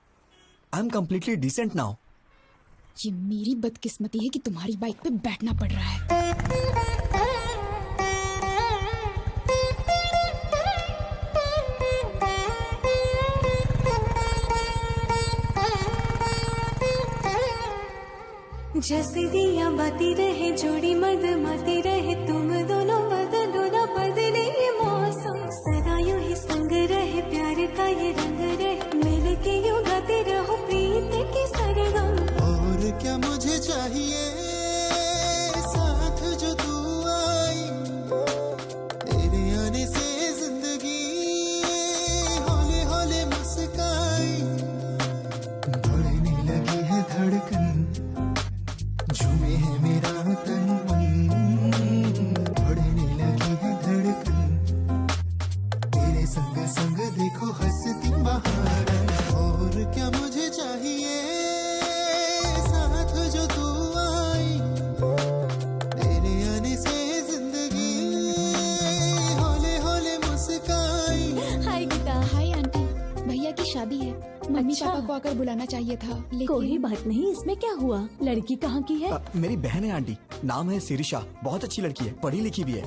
I am completely decent now. ये मेरी बदकिस्मती है कि तुम्हारी बाइक पे बैठना पड़ रहा है। जैसे दिया बाती रहे जोड़ी मद माती रहे तुम दोनों बदलो ना बदले ये मौसम सदा यूं ही संग रहे प्यार का ये रंग रहे मिल के यूं गाते रहो प्रीत की सरगम। और क्या मुझे चाहिए साथ जो तू आई, तेरे आने से जिंदगी हौले हौले मुस्काई। बढ़ने लगी है धड़कन, झूमे है मेरा तन, बढ़ने लगी है धड़कन, तेरे संग संग देखो हंसती बहार। और क्या मुझे चाहिए साथ जो तू आई, तेरे आने से जिंदगी हौले हौले मुस्काई। हाय गीता। हाय आंटी, भैया की शादी है। मम्मी पापा को आकर बुलाना चाहिए था लेकिन कोई बात नहीं, इसमें क्या हुआ? लड़की कहाँ की है? मेरी बहन है आंटी, नाम है सिरिशा। बहुत अच्छी लड़की है, पढ़ी लिखी भी है।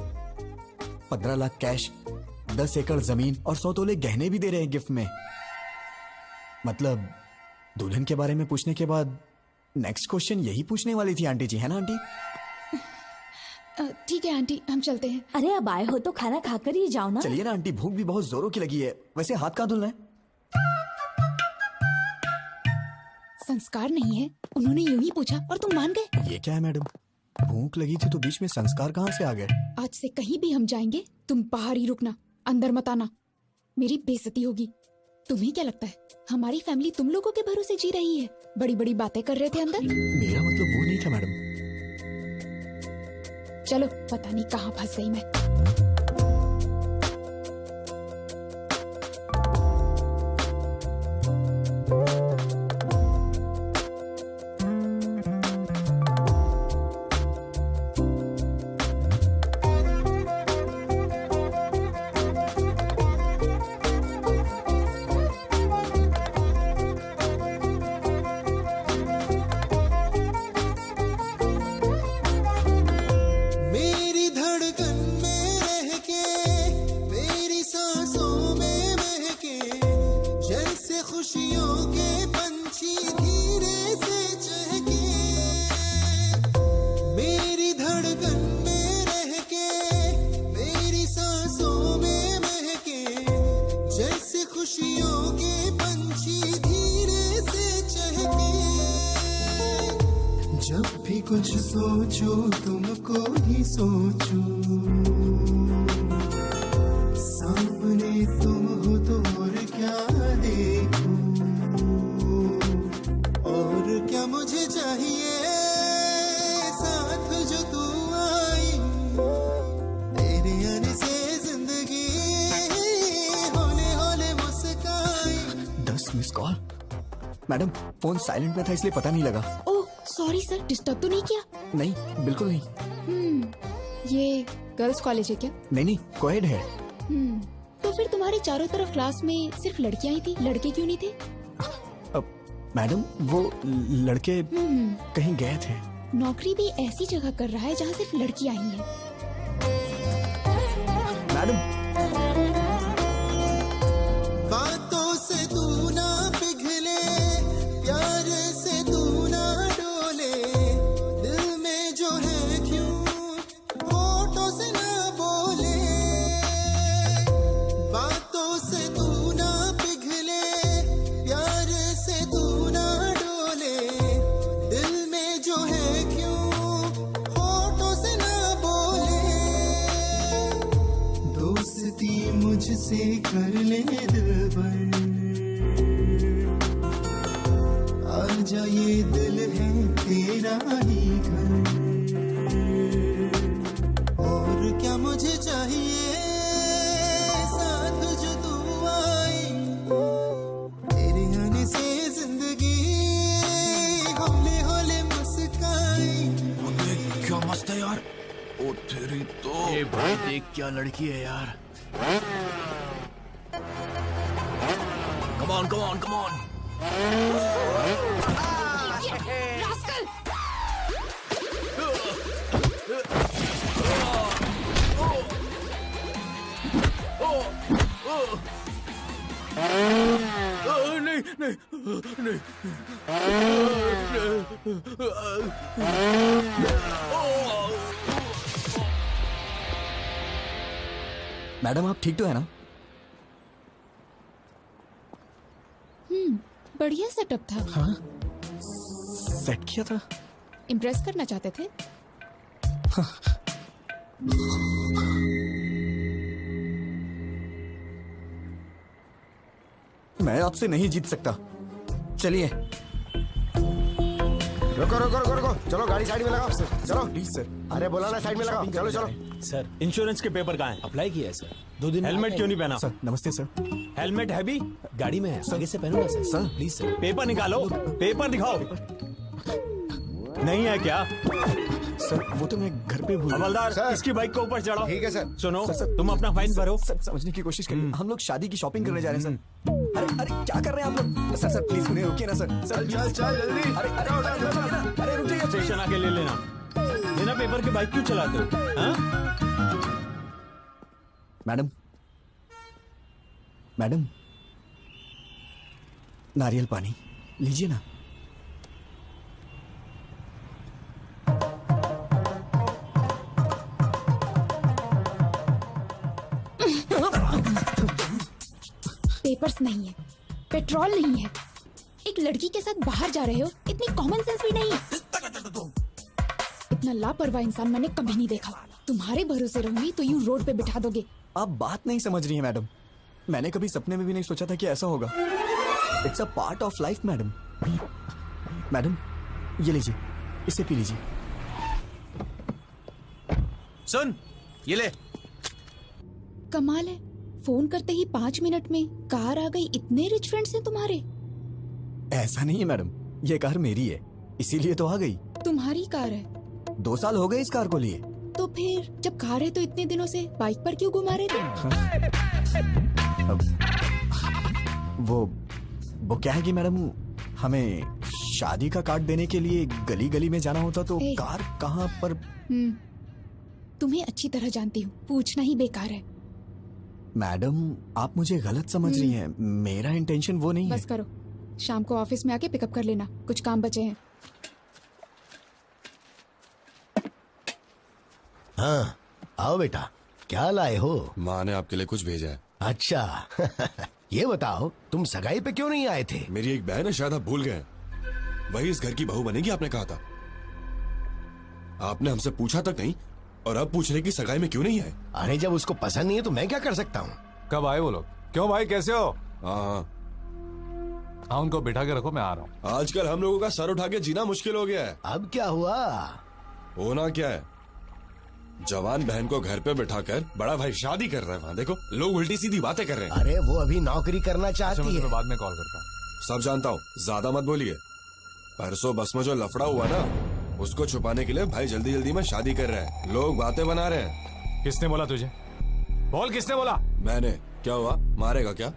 15 लाख कैश, 10 एकड़ जमीन और 100 तोले गहने भी दे रहे हैं गिफ्ट में। मतलब दुल्हन के बारे में पूछने के बाद नेक्स्ट क्वेश्चन यही पूछने वाली थी आंटी जी, है ना आंटी? ठीक है आंटी, हम चलते हैं। अरे अब आए हो तो खाना खाकर ही जाओ ना। चलिए ना आंटी, भूख भी बहुत जोरों की लगी है। वैसे हाथ कहाँ धुलना है? संस्कार नहीं है, उन्होंने यूं ही पूछा और तुम मान गए। ये क्या है मैडम, भूख लगी थी तो बीच में संस्कार कहाँ से आ गए? आज से कहीं भी हम जाएंगे तुम बाहर ही रुकना, अंदर मत आना, मेरी बेइज्जती होगी। तुम्हें क्या लगता है हमारी फैमिली तुम लोगों के भरोसे जी रही है? बड़ी बड़ी बातें कर रहे थे अंदर। मेरा मतलब वो नहीं था मैडम। चलो, पता नहीं कहाँ फंस गई मैं। मेरी धड़कन में रह के, मेरी सांसों में महके, जैसे खुशियों के पंछी धीरे से चहके। मेरी धड़कन में रह के, मेरी सांसों में महके, जैसे खुशियों के पंछी धीरे से चहके। जब भी कुछ सोचो तुमको ही सोचो, सामने तुम हो तो और क्या देखो। और क्या मुझे चाहिए साथ जो तू आई, मैडम फोन साइलेंट में था इसलिए पता नहीं लगा। ओह सॉरी सर, डिस्टर्ब तो नहीं किया? नहीं बिल्कुल नहीं। ये गर्ल्स कॉलेज है क्या? नहीं कोएड है। तो फिर तुम्हारे चारों तरफ क्लास में सिर्फ लड़कियां ही थी, लड़के क्यों नहीं थे? मैडम वो लड़के कहीं गए थे। नौकरी भी ऐसी जगह कर रहा है जहाँ सिर्फ लड़कियां ही हैं। मैडम बातों से तू ना पिघले, प्यार से तू ना डोले, दिल में जो है क्यों होठों से ना बोले। बातों से तू ना पिघले, प्यार से तू ना डोले, दिल में जो है क्यों होठों से ना बोले। दोस्ती मुझसे कर ले दिलबर, आजा ये दिल है तेरा ही घर। और क्या मुझे चाहिए, साथ जो तू आई, तेरे आने से जिंदगी होले होले मुस्काई। क्या मस्त है यार। ओ तेरी तो। ए भाई देख क्या लड़की है यार। Come on, come on, come on. Rascal! नहीं नहीं नहीं। मैडम आप ठीक तो है ना? बढ़िया सेटअप था। हाँ सेट किया था। इम्प्रेस करना चाहते थे? मैं आपसे नहीं जीत सकता। चलिए। रुको रुको रुको रुको, चलो गाड़ी साइड में लगाओ। चलो प्लीज सर। अरे बोला ना साइड में लगाओ। चलो चलो। सर इंश्योरेंस के पेपर कहाँ हैं? अप्लाई किया है सर। 2 दिन हेलमेट क्यों नहीं पहना? सर नमस्ते सर। हेलमेट है भी गाड़ी में है, आगे से पहनूंगा sir. Sir please sir. Paper निकालो, पेपर दिखाओ। नहीं है क्या? सर वो तो मैं घर पे भूल। हवलदार इसकी बाइक को ऊपर चढ़ाओ। ठीक है सर। सुनो सर, तुम अपना फाइन भरो। सर समझने की कोशिश करिए, हम लोग शादी की शॉपिंग करने जा रहे हैं सर। अरे क्या कर रहे हैं आप लोग? सर प्लीज उन्हें रोकिए ना सर। चल जल्दी। अरे रुक जाइए। स्टेशन आके ले लेना। बिना पेपर के बाइक क्यों चलाते हो? हाँ? मैडम नारियल पानी लीजिए ना। पेपर्स नहीं है, पेट्रोल नहीं है, एक लड़की के साथ बाहर जा रहे हो, इतनी कॉमन सेंस भी नहीं है। इतना लापरवाह इंसान मैंने कभी नहीं देखा। तुम्हारे भरोसे रहूंगी तो यूं रोड पे बिठा दोगे। आप बात नहीं समझ रही हैं मैडम। मैंने कभी सपने में भी नहीं सोचा था कि ऐसा होगा। It's a part of life madam. Madam ये लीजिए, इसे पी लीजिए। सुन ये ले। कमाल है, फोन करते ही 5 मिनट में कार आ गई। इतने रिच फ्रेंड्स हैं तुम्हारे? ऐसा नहीं है मैडम, ये कार मेरी है इसीलिए तो आ गई। तुम्हारी कार है? 2 साल हो गए इस कार को लिए। तो फिर जब कार है तो इतने दिनों से बाइक पर क्यों घुमा रहे थे? वो क्या है कि मैडम हमें शादी का कार्ड देने के लिए गली गली में जाना होता तो कार कहाँ पर। तुम्हें अच्छी तरह जानती हूँ, पूछना ही बेकार है। मैडम आप मुझे गलत समझ रही हैं, मेरा इंटेंशन वो नहीं है। बस करो, शाम को ऑफिस में आके पिकअप कर लेना, कुछ काम बचे हैं। हाँ आओ बेटा, क्या लाए हो? माँ ने आपके लिए कुछ भेजा है। अच्छा ये बताओ तुम सगाई पे क्यों नहीं आए थे? मेरी एक बहन है, शायद आप भूल गए। वही इस घर की बहू बनेगी, आपने कहा था। आपने हमसे पूछा तक नहीं और अब पूछ रहे कि सगाई में क्यों नहीं आए। अरे जब उसको पसंद नहीं है तो मैं क्या कर सकता हूँ? कब आए वो लोग? क्यों भाई कैसे हो? हाँ उनको बिठा के रखो, मैं आ रहा हूँ। आजकल हम लोगों का सर उठा के जीना मुश्किल हो गया है। अब क्या हुआ? होना क्या है, जवान बहन को घर पे बिठाकर बड़ा भाई शादी कर रहा है। वहाँ देखो लोग उल्टी सीधी बातें कर रहे हैं। अरे वो अभी नौकरी करना चाहती है। मैं बाद में कॉल करता हूँ। सब जानता हूँ, ज्यादा मत बोलिए। परसों बस में जो लफड़ा हुआ ना, उसको छुपाने के लिए भाई जल्दी जल्दी में शादी कर रहे हैं। लोग बातें बना रहे हैं। किसने बोला तुझे? बोल, किसने बोला? मैंने। क्या हुआ, मारेगा क्या?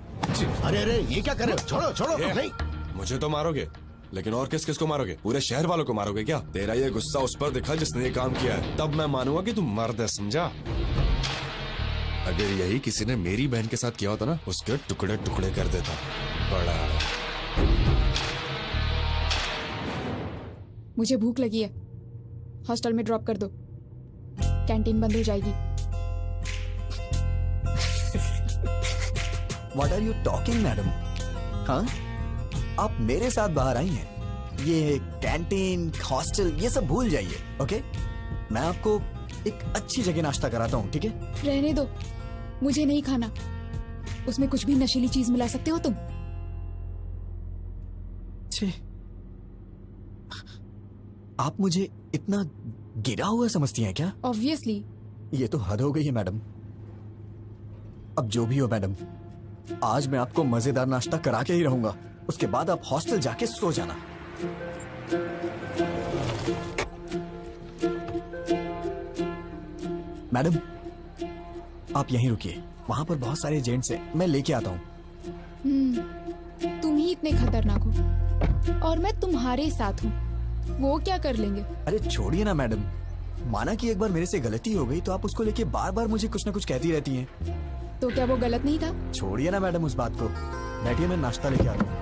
अरे अरे, ये क्या कर रहे हो? छोड़ो छोड़ो। नहीं, मुझे तो मारोगे, लेकिन और किस किस को मारोगे? पूरे शहर वालों को मारोगे क्या? तेरा ये गुस्सा उस पर दिखा जिसने ये काम किया है, तब मैं मानूंगा कि तू मर्द है, समझा? अगर यही किसी ने मेरी बहन के साथ किया होता ना, उसके टुकड़े टुकड़े कर देता। बड़ा मुझे भूख लगी है, हॉस्टल में ड्रॉप कर दो, कैंटीन बंद हो जाएगी। What are you talking, madam? हाँ, आप मेरे साथ बाहर आई हैं। ये कैंटीन, हॉस्टल, ये सब भूल जाइए, ओके? मैं आपको एक अच्छी जगह नाश्ता कराता हूँ, ठीक है? रहने दो, मुझे नहीं खाना। उसमें कुछ भी नशीली चीज मिला सकते हो तुम। छे, आप मुझे इतना गिरा हुआ समझती हैं क्या? ऑब्वियसली। ये तो हद हो गई है मैडम। अब जो भी हो मैडम, आज मैं आपको मजेदार नाश्ता करा के ही रहूंगा। उसके बाद आप हॉस्टल जाके सो जाना। मैडम, आप यहीं रुकिए, वहां पर बहुत सारे एजेंट्स हैं, मैं लेके आता हूँ। तुम ही इतने खतरनाक हो और मैं तुम्हारे साथ हूँ, वो क्या कर लेंगे? अरे छोड़िए ना मैडम, माना कि एक बार मेरे से गलती हो गई तो आप उसको लेके बार बार मुझे कुछ ना कुछ कहती रहती हैं। तो क्या वो गलत नहीं था? छोड़िए ना मैडम उस बात को, बैठिए, मैं नाश्ता लेके आता हूँ।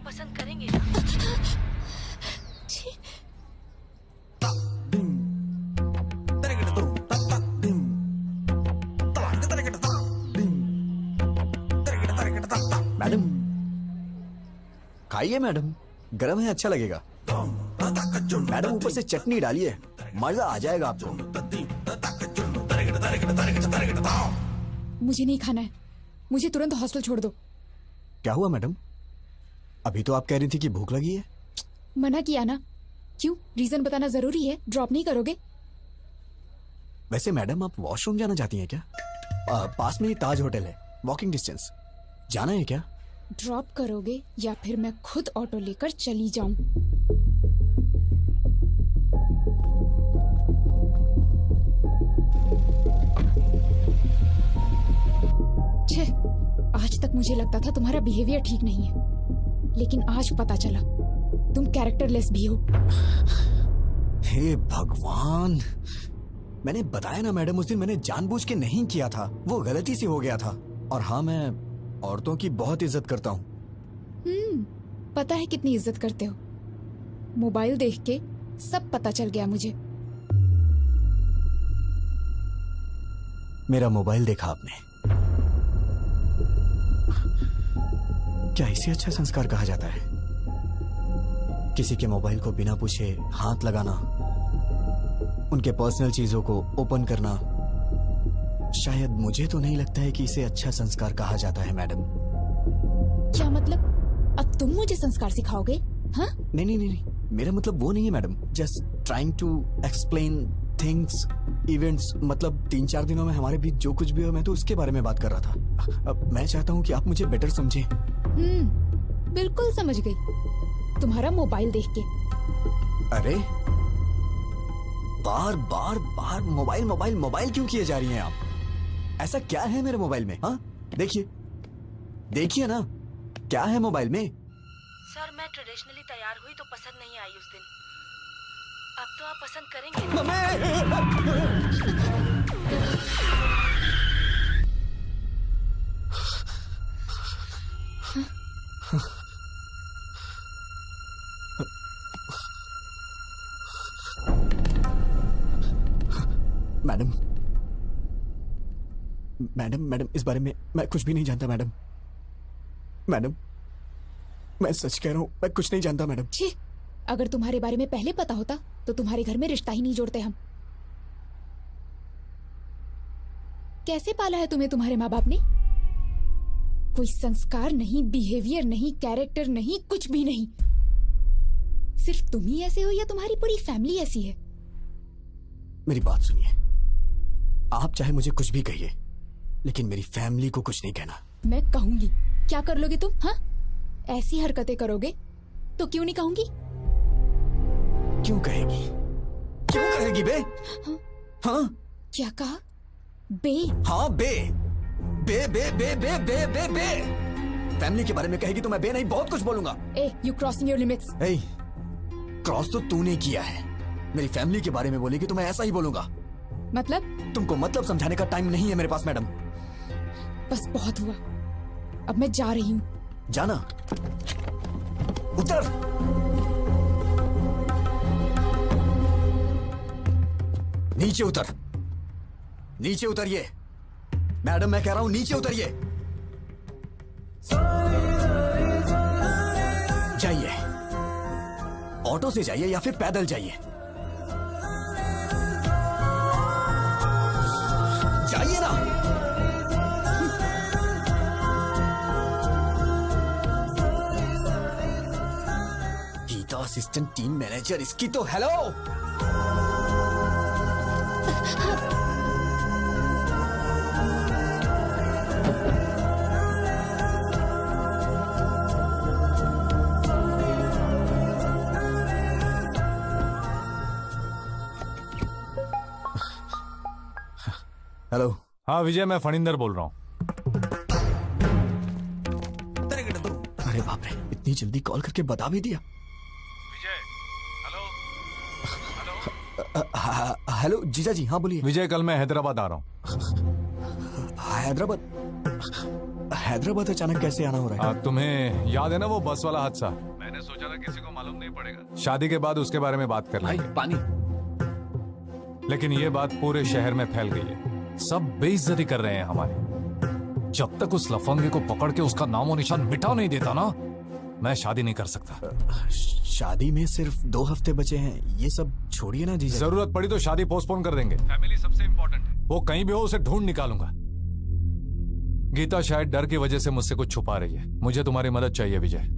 पसंद करेंगे ना? मैडम खाइए मैडम, गरम है, अच्छा लगेगा। मैडम ऊपर से चटनी डालिए, मजा आ जाएगा आपको। मुझे नहीं खाना है, मुझे तुरंत हॉस्टल छोड़ दो। क्या हुआ मैडम? अभी तो आप कह रही थी कि भूख लगी है। मना किया ना। क्यों, रीजन बताना जरूरी है? ड्रॉप नहीं करोगे? वैसे मैडम आप वॉशरूम जाना चाहती हैं क्या? पास में ही ताज होटल है, वॉकिंग डिस्टेंस। जाना है क्या? ड्रॉप करोगे या फिर मैं खुद ऑटो लेकर चली जाऊं? छे, आज तक मुझे लगता था तुम्हारा बिहेवियर ठीक नहीं है, लेकिन आज पता चला तुम कैरेक्टरलेस भी हो। हे भगवान, मैंने बताया ना मैडम, उस दिन मैंने जानबूझ के नहीं किया था, वो गलती से हो गया था। और हाँ, मैं औरतों की बहुत इज्जत करता हूँ। पता है कितनी इज्जत करते हो। मोबाइल देख के सब पता चल गया मुझे। मेरा मोबाइल देखा आपने? क्या इसे अच्छा संस्कार कहा जाता है? किसी के मोबाइल को बिना पूछे हाथ लगाना, उनके पर्सनल चीजों को ओपन करना, शायद मुझे तो नहीं लगता है कि इसे अच्छा संस्कार कहा जाता है मैडम। क्या मतलब? अब तुम मुझे संस्कार सिखाओगे? हाँ? नहीं नहीं नहीं, मेरा मतलब वो नहीं है madam. Just trying to explain things, events. मतलब 3-4 दिनों में हमारे बीच जो कुछ भी हो, मैं तो उसके बारे में बात कर रहा था। अब मैं चाहता हूँ कि आप मुझे बेटर समझें। बिल्कुल समझ गई, तुम्हारा मोबाइल देख के। अरे बार बार बार मोबाइल मोबाइल मोबाइल क्यों किए जा रही हैं आप? ऐसा क्या है मेरे मोबाइल में? हाँ देखिए, देखिए ना, क्या है मोबाइल में? सर, मैं ट्रेडिशनली तैयार हुई तो पसंद नहीं आई उस दिन। अब तो आप पसंद करेंगे। मैडम मैडम मैडम, इस बारे में मैं कुछ भी नहीं जानता मैडम। मैडम मैं सच कह रहा हूँ, मैं कुछ नहीं जानता मैडम। छी, अगर तुम्हारे बारे में पहले पता होता तो तुम्हारे घर में रिश्ता ही नहीं जोड़ते हम। कैसे पाला है तुम्हें तुम्हारे माँ बाप ने? कोई संस्कार नहीं, बिहेवियर नहीं, कैरेक्टर नहीं, कुछ भी नहीं। सिर्फ तुम ही ऐसे हो या तुम्हारी पूरी फैमिली ऐसी है? मेरी बात सुनिए, आप चाहे मुझे कुछ भी कहिए, लेकिन मेरी फैमिली को कुछ नहीं कहना। मैं कहूंगी। क्या कर लोगे तुम? हाँ, ऐसी हरकतें करोगे तो क्यों नहीं कहूंगी? क्यों कहेगी? क्यों कहेगी बे? हाँ? क्या कहा? बे? हाँ बे। बे बे बे बे बे बे बे। फैमिली के बारे में कहेगी तो मैं बे नहीं बहुत कुछ बोलूंगा। Hey, you crossing your limits. Hey, cross तो तूने किया है। मेरी फैमिली के बारे में बोलेगी तो मैं ऐसा ही बोलूंगा। मतलब? तुमको मतलब समझाने का टाइम नहीं है मेरे पास मैडम। बस बहुत हुआ, अब मैं जा रही हूँ। जाना? उतर। नीचे उतर, नीचे उतरिए मैडम, मैं कह रहा हूं नीचे उतरिए। जाइए, ऑटो से जाइए या फिर पैदल जाइए। जाइए ना। गीता असिस्टेंट टीम मैनेजर, इसकी तो हेलो। हेलो। हाँ विजय, मैं फणिंदर बोल रहा हूँ। अरे बाप रे, इतनी जल्दी कॉल करके बता भी दिया। विजय, हेलो जीजा जी। हाँ बोलिए। विजय, कल मैं हैदराबाद आ रहा हूँ। हैदराबाद? हैदराबाद अचानक कैसे आना हो रहा है? तुम्हें याद है ना वो बस वाला हादसा? मैंने सोचा था किसी को मालूम नहीं पड़ेगा, शादी के बाद उसके बारे में बात कर लेंगे। पानी। लेकिन ये बात पूरे शहर में फैल गई है, सब बेइज्जती कर रहे हैं हमारी। जब तक उस लफंगे को पकड़ के उसका नामो निशान मिटा नहीं देता ना, मैं शादी नहीं कर सकता। शादी में सिर्फ 2 हफ्ते बचे हैं, ये सब छोड़िए ना जीजा। जरूरत पड़ी तो शादी पोस्टपोन कर देंगे। फैमिली सबसे इम्पोर्टेंट है। वो कहीं भी हो उसे ढूंढ निकालूंगा। गीता शायद डर की वजह से मुझसे कुछ छुपा रही है। मुझे तुम्हारी मदद चाहिए विजय।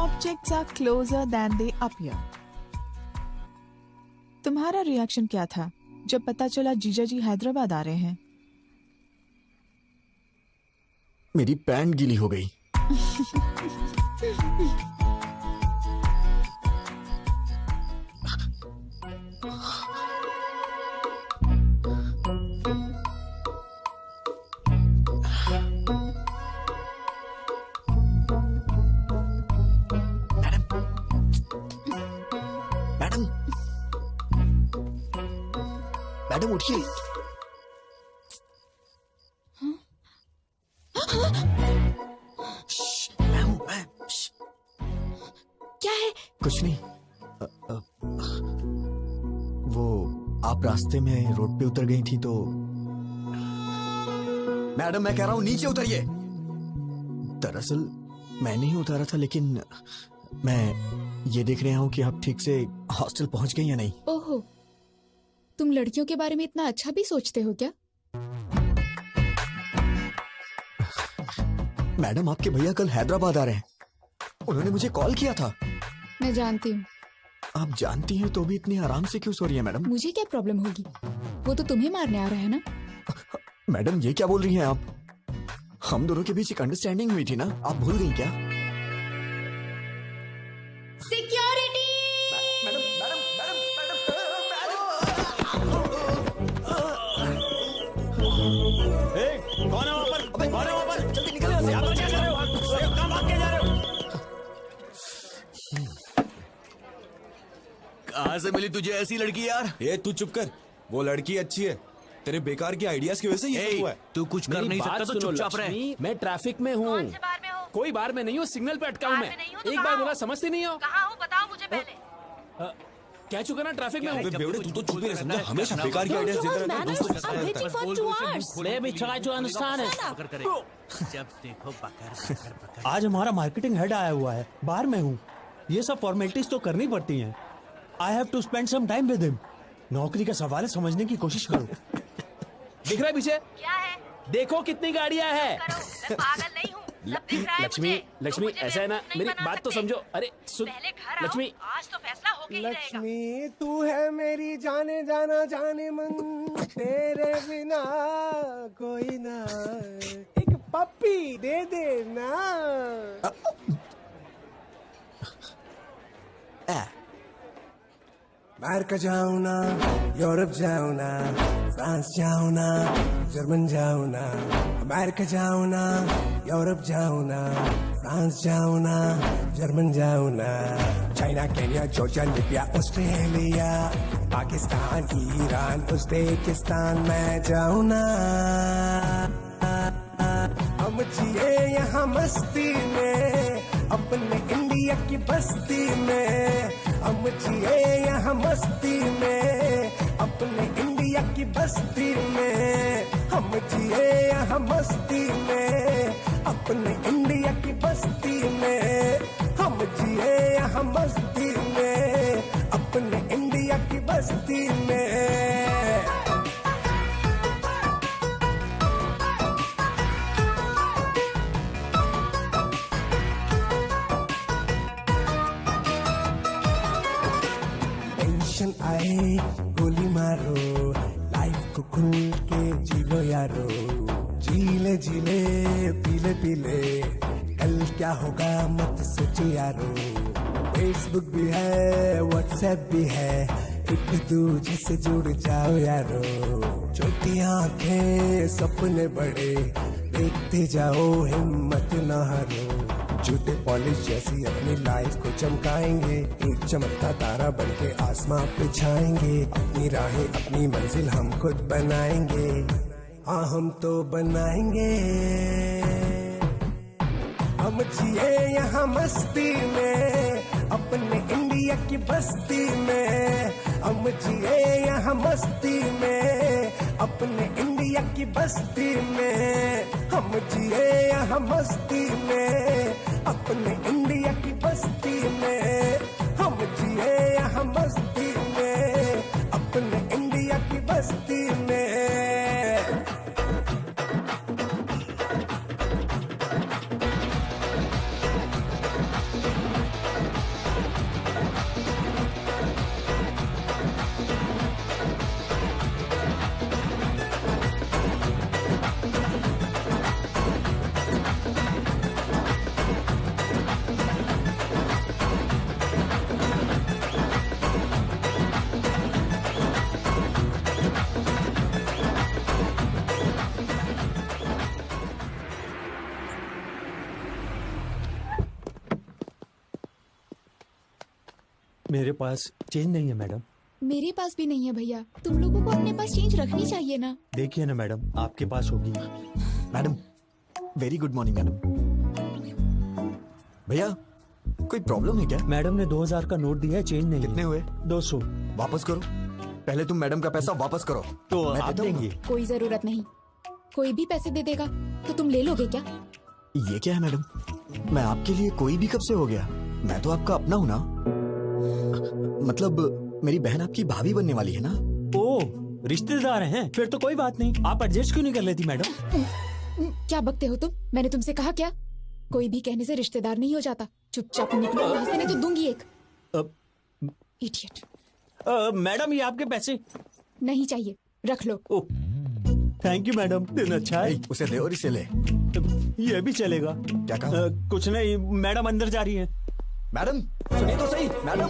Objects are closer than they appear. तुम्हारा रिएक्शन क्या था जब पता चला जीजा जी हैदराबाद आ रहे हैं? मेरी पैंट गीली हो गई। मैडम उठिए। क्या है? कुछ नहीं। वो आप रास्ते में रोड पे उतर गई थी तो। मैडम मैं कह रहा हूं नीचे उतरिए। दरअसल मैं नहीं उतारा था, लेकिन मैं ये देख रहा हूं कि आप ठीक से हॉस्टल पहुंच गई या नहीं। ओहो, तुम लड़कियों के बारे में इतना अच्छा भी सोचते हो क्या? मैडम आपके भैया कल हैदराबाद आ रहे हैं, उन्होंने मुझे कॉल किया था। मैं जानती हूँ। आप जानती हैं तो भी इतनी आराम से क्यों सो रही है मैडम? मुझे क्या प्रॉब्लम होगी, वो तो तुम्हें मारने आ रहा है ना। मैडम ये क्या बोल रही हैं आप? हम दोनों के बीच एक अंडरस्टैंडिंग हुई थी ना, आप भूल गई क्या? सिक्योरिटी! कौन है वहाँ पर? कौन है वहाँ पर? जल्दी निकलो यहाँ से। आप क्या कर रहे हो? काम कहाँ से मिली तुझे ऐसी लड़की यार? ये तू चुप कर, वो लड़की अच्छी है, तेरे बेकार के आइडियाज की वजह से ये सब हुआ है। तू कुछ कर नहीं सकता तो चुपचाप रहे। मैं ट्रैफिक में हूँ। कोई बार में नहीं हूँ, सिग्नल पे अटका हूँ मैं। एक बार बोला समझते नहीं हो। कहाँ हो बताओ मुझे पहले। कह चुका ना ट्रैफिक में हूँ। बेवड़े तू तो चुप ही नहीं समझा, हमेशा बेकार के आइडियाज देते रहता है, दोस्तों के साथ रहता है। Baby, try to understand it. जब देखो बकर। आज हमारा मार्केटिंग हेड आया हुआ है, बाहर में हूँ। ये सब फॉर्मेलिटीज तो करनी पड़ती हैं। I have to spend some time with him. नौकरी का सवाल है, समझने की कोशिश करो। दिख रहा है पीछे? क्या है? देखो कितनी गाड़ियाँ हैं। मैं पागल नहीं हूँ। सब दिख रहा है लक्ष्मी, मुझे। लक्ष्मी मुझे ऐसा है ना, नहीं मेरी बना बात तो सकते। समझो। अरे सुन पहले घर आओ, लक्ष्मी, आज तो फैसला होके ही रहेगा। लक्ष्मी तू है मेरी जाने जाना जाने मन, तेरे बिना कोई ना, एक पप्पी दे दे ना। अमेरिका जाऊँ ना, यूरोप जाऊँ ना, फ्रांस जाऊँ ना, जर्मन जाऊँ ना, अमेरिका जाऊँ ना, यूरोप जाऊँ ना, फ्रांस जाऊँ ना, जर्मन जाऊँ ना, China, Kenya, Georgia, Libya, Australia, Pakistan, Iran, Uzbekistan में जाऊँ ना। हम जिए यहाँ मस्ती में, अपने इंडिया की बस्ती में। हम जिए यहाँ मस्ती में, अपने इंडिया की बस्ती में। हम जिए यहाँ मस्ती में, अपने इंडिया की बस्ती में। हम जिए यहाँ मस्ती में, अपने इंडिया की बस्ती में। टेंशन आए गोली मारो, लाइफ को खुल के जी लो यारो। जीले जीले पीले पीले, कल क्या होगा मत सोचो यारो। फेसबुक भी है, व्हाट्सएप भी है, एक दूजे से जुड़ जाओ यारो। छोटी आंखें सपने बड़े, देखते जाओ हिम्मत न हारो। झूठे पॉलिश जैसी अपनी लाइफ को चमकाएंगे, एक चमकता तारा बनके आसमां पे छाएंगे। अपनी राहें अपनी मंजिल हम खुद बनाएंगे, हाँ हम तो बनाएंगे। हम जिए यहाँ मस्ती में, अपने इंडिया की बस्ती में। हम जिए यहाँ मस्ती में, अपने इंडिया की बस्ती में। हम जिए यहाँ मस्ती में, अपने इंडिया की बस्ती में। हम जिए यहाँ मस्ती में, अपने इंडिया की बस्ती में। मेरे पास चेंज नहीं है मैडम। मेरे पास भी नहीं है भैया। तुम लोगों को अपने पास चेंज रखनी चाहिए ना। देखिए ना मैडम, आपके पास होगी। Madam, very good morning madam. भैया, कोई प्रॉब्लम है क्या? मैडम ने 2000 का नोट दिया है, चेंज नहीं। कितने हुए? 200। वापस करो, पहले तुम मैडम का पैसा वापस करो। तो मैं आप देता हूँ। देंगे? कोई जरूरत नहीं, कोई भी पैसे दे देगा तो तुम ले लोगे क्या? ये क्या है मैडम, मैं आपके लिए कोई भी कब से हो गया? मैं तो आपका अपना हूँ ना। मतलब मेरी बहन आपकी भाभी बनने वाली है ना। ओ, रिश्तेदार हैं? फिर तो कोई बात नहीं, आप एडजस्ट क्यों नहीं कर लेती मैडम? क्या बकते हो तुम? मैंने तुमसे कहा क्या? कोई भी कहने से रिश्तेदार नहीं हो जाता। चुपचाप निकलो यहाँ से, नहीं तो दूंगी एक। इडियट। मैडम, ये आपके पैसे। नहीं चाहिए, रख लो। थैंक यू मैडम, दिन अच्छा है। उसे दे और इसे ले। ये भी चलेगा। क्या कहा? कुछ नहीं, मैडम अंदर जा रही है। मैडम सुनिए तो सही। मैडम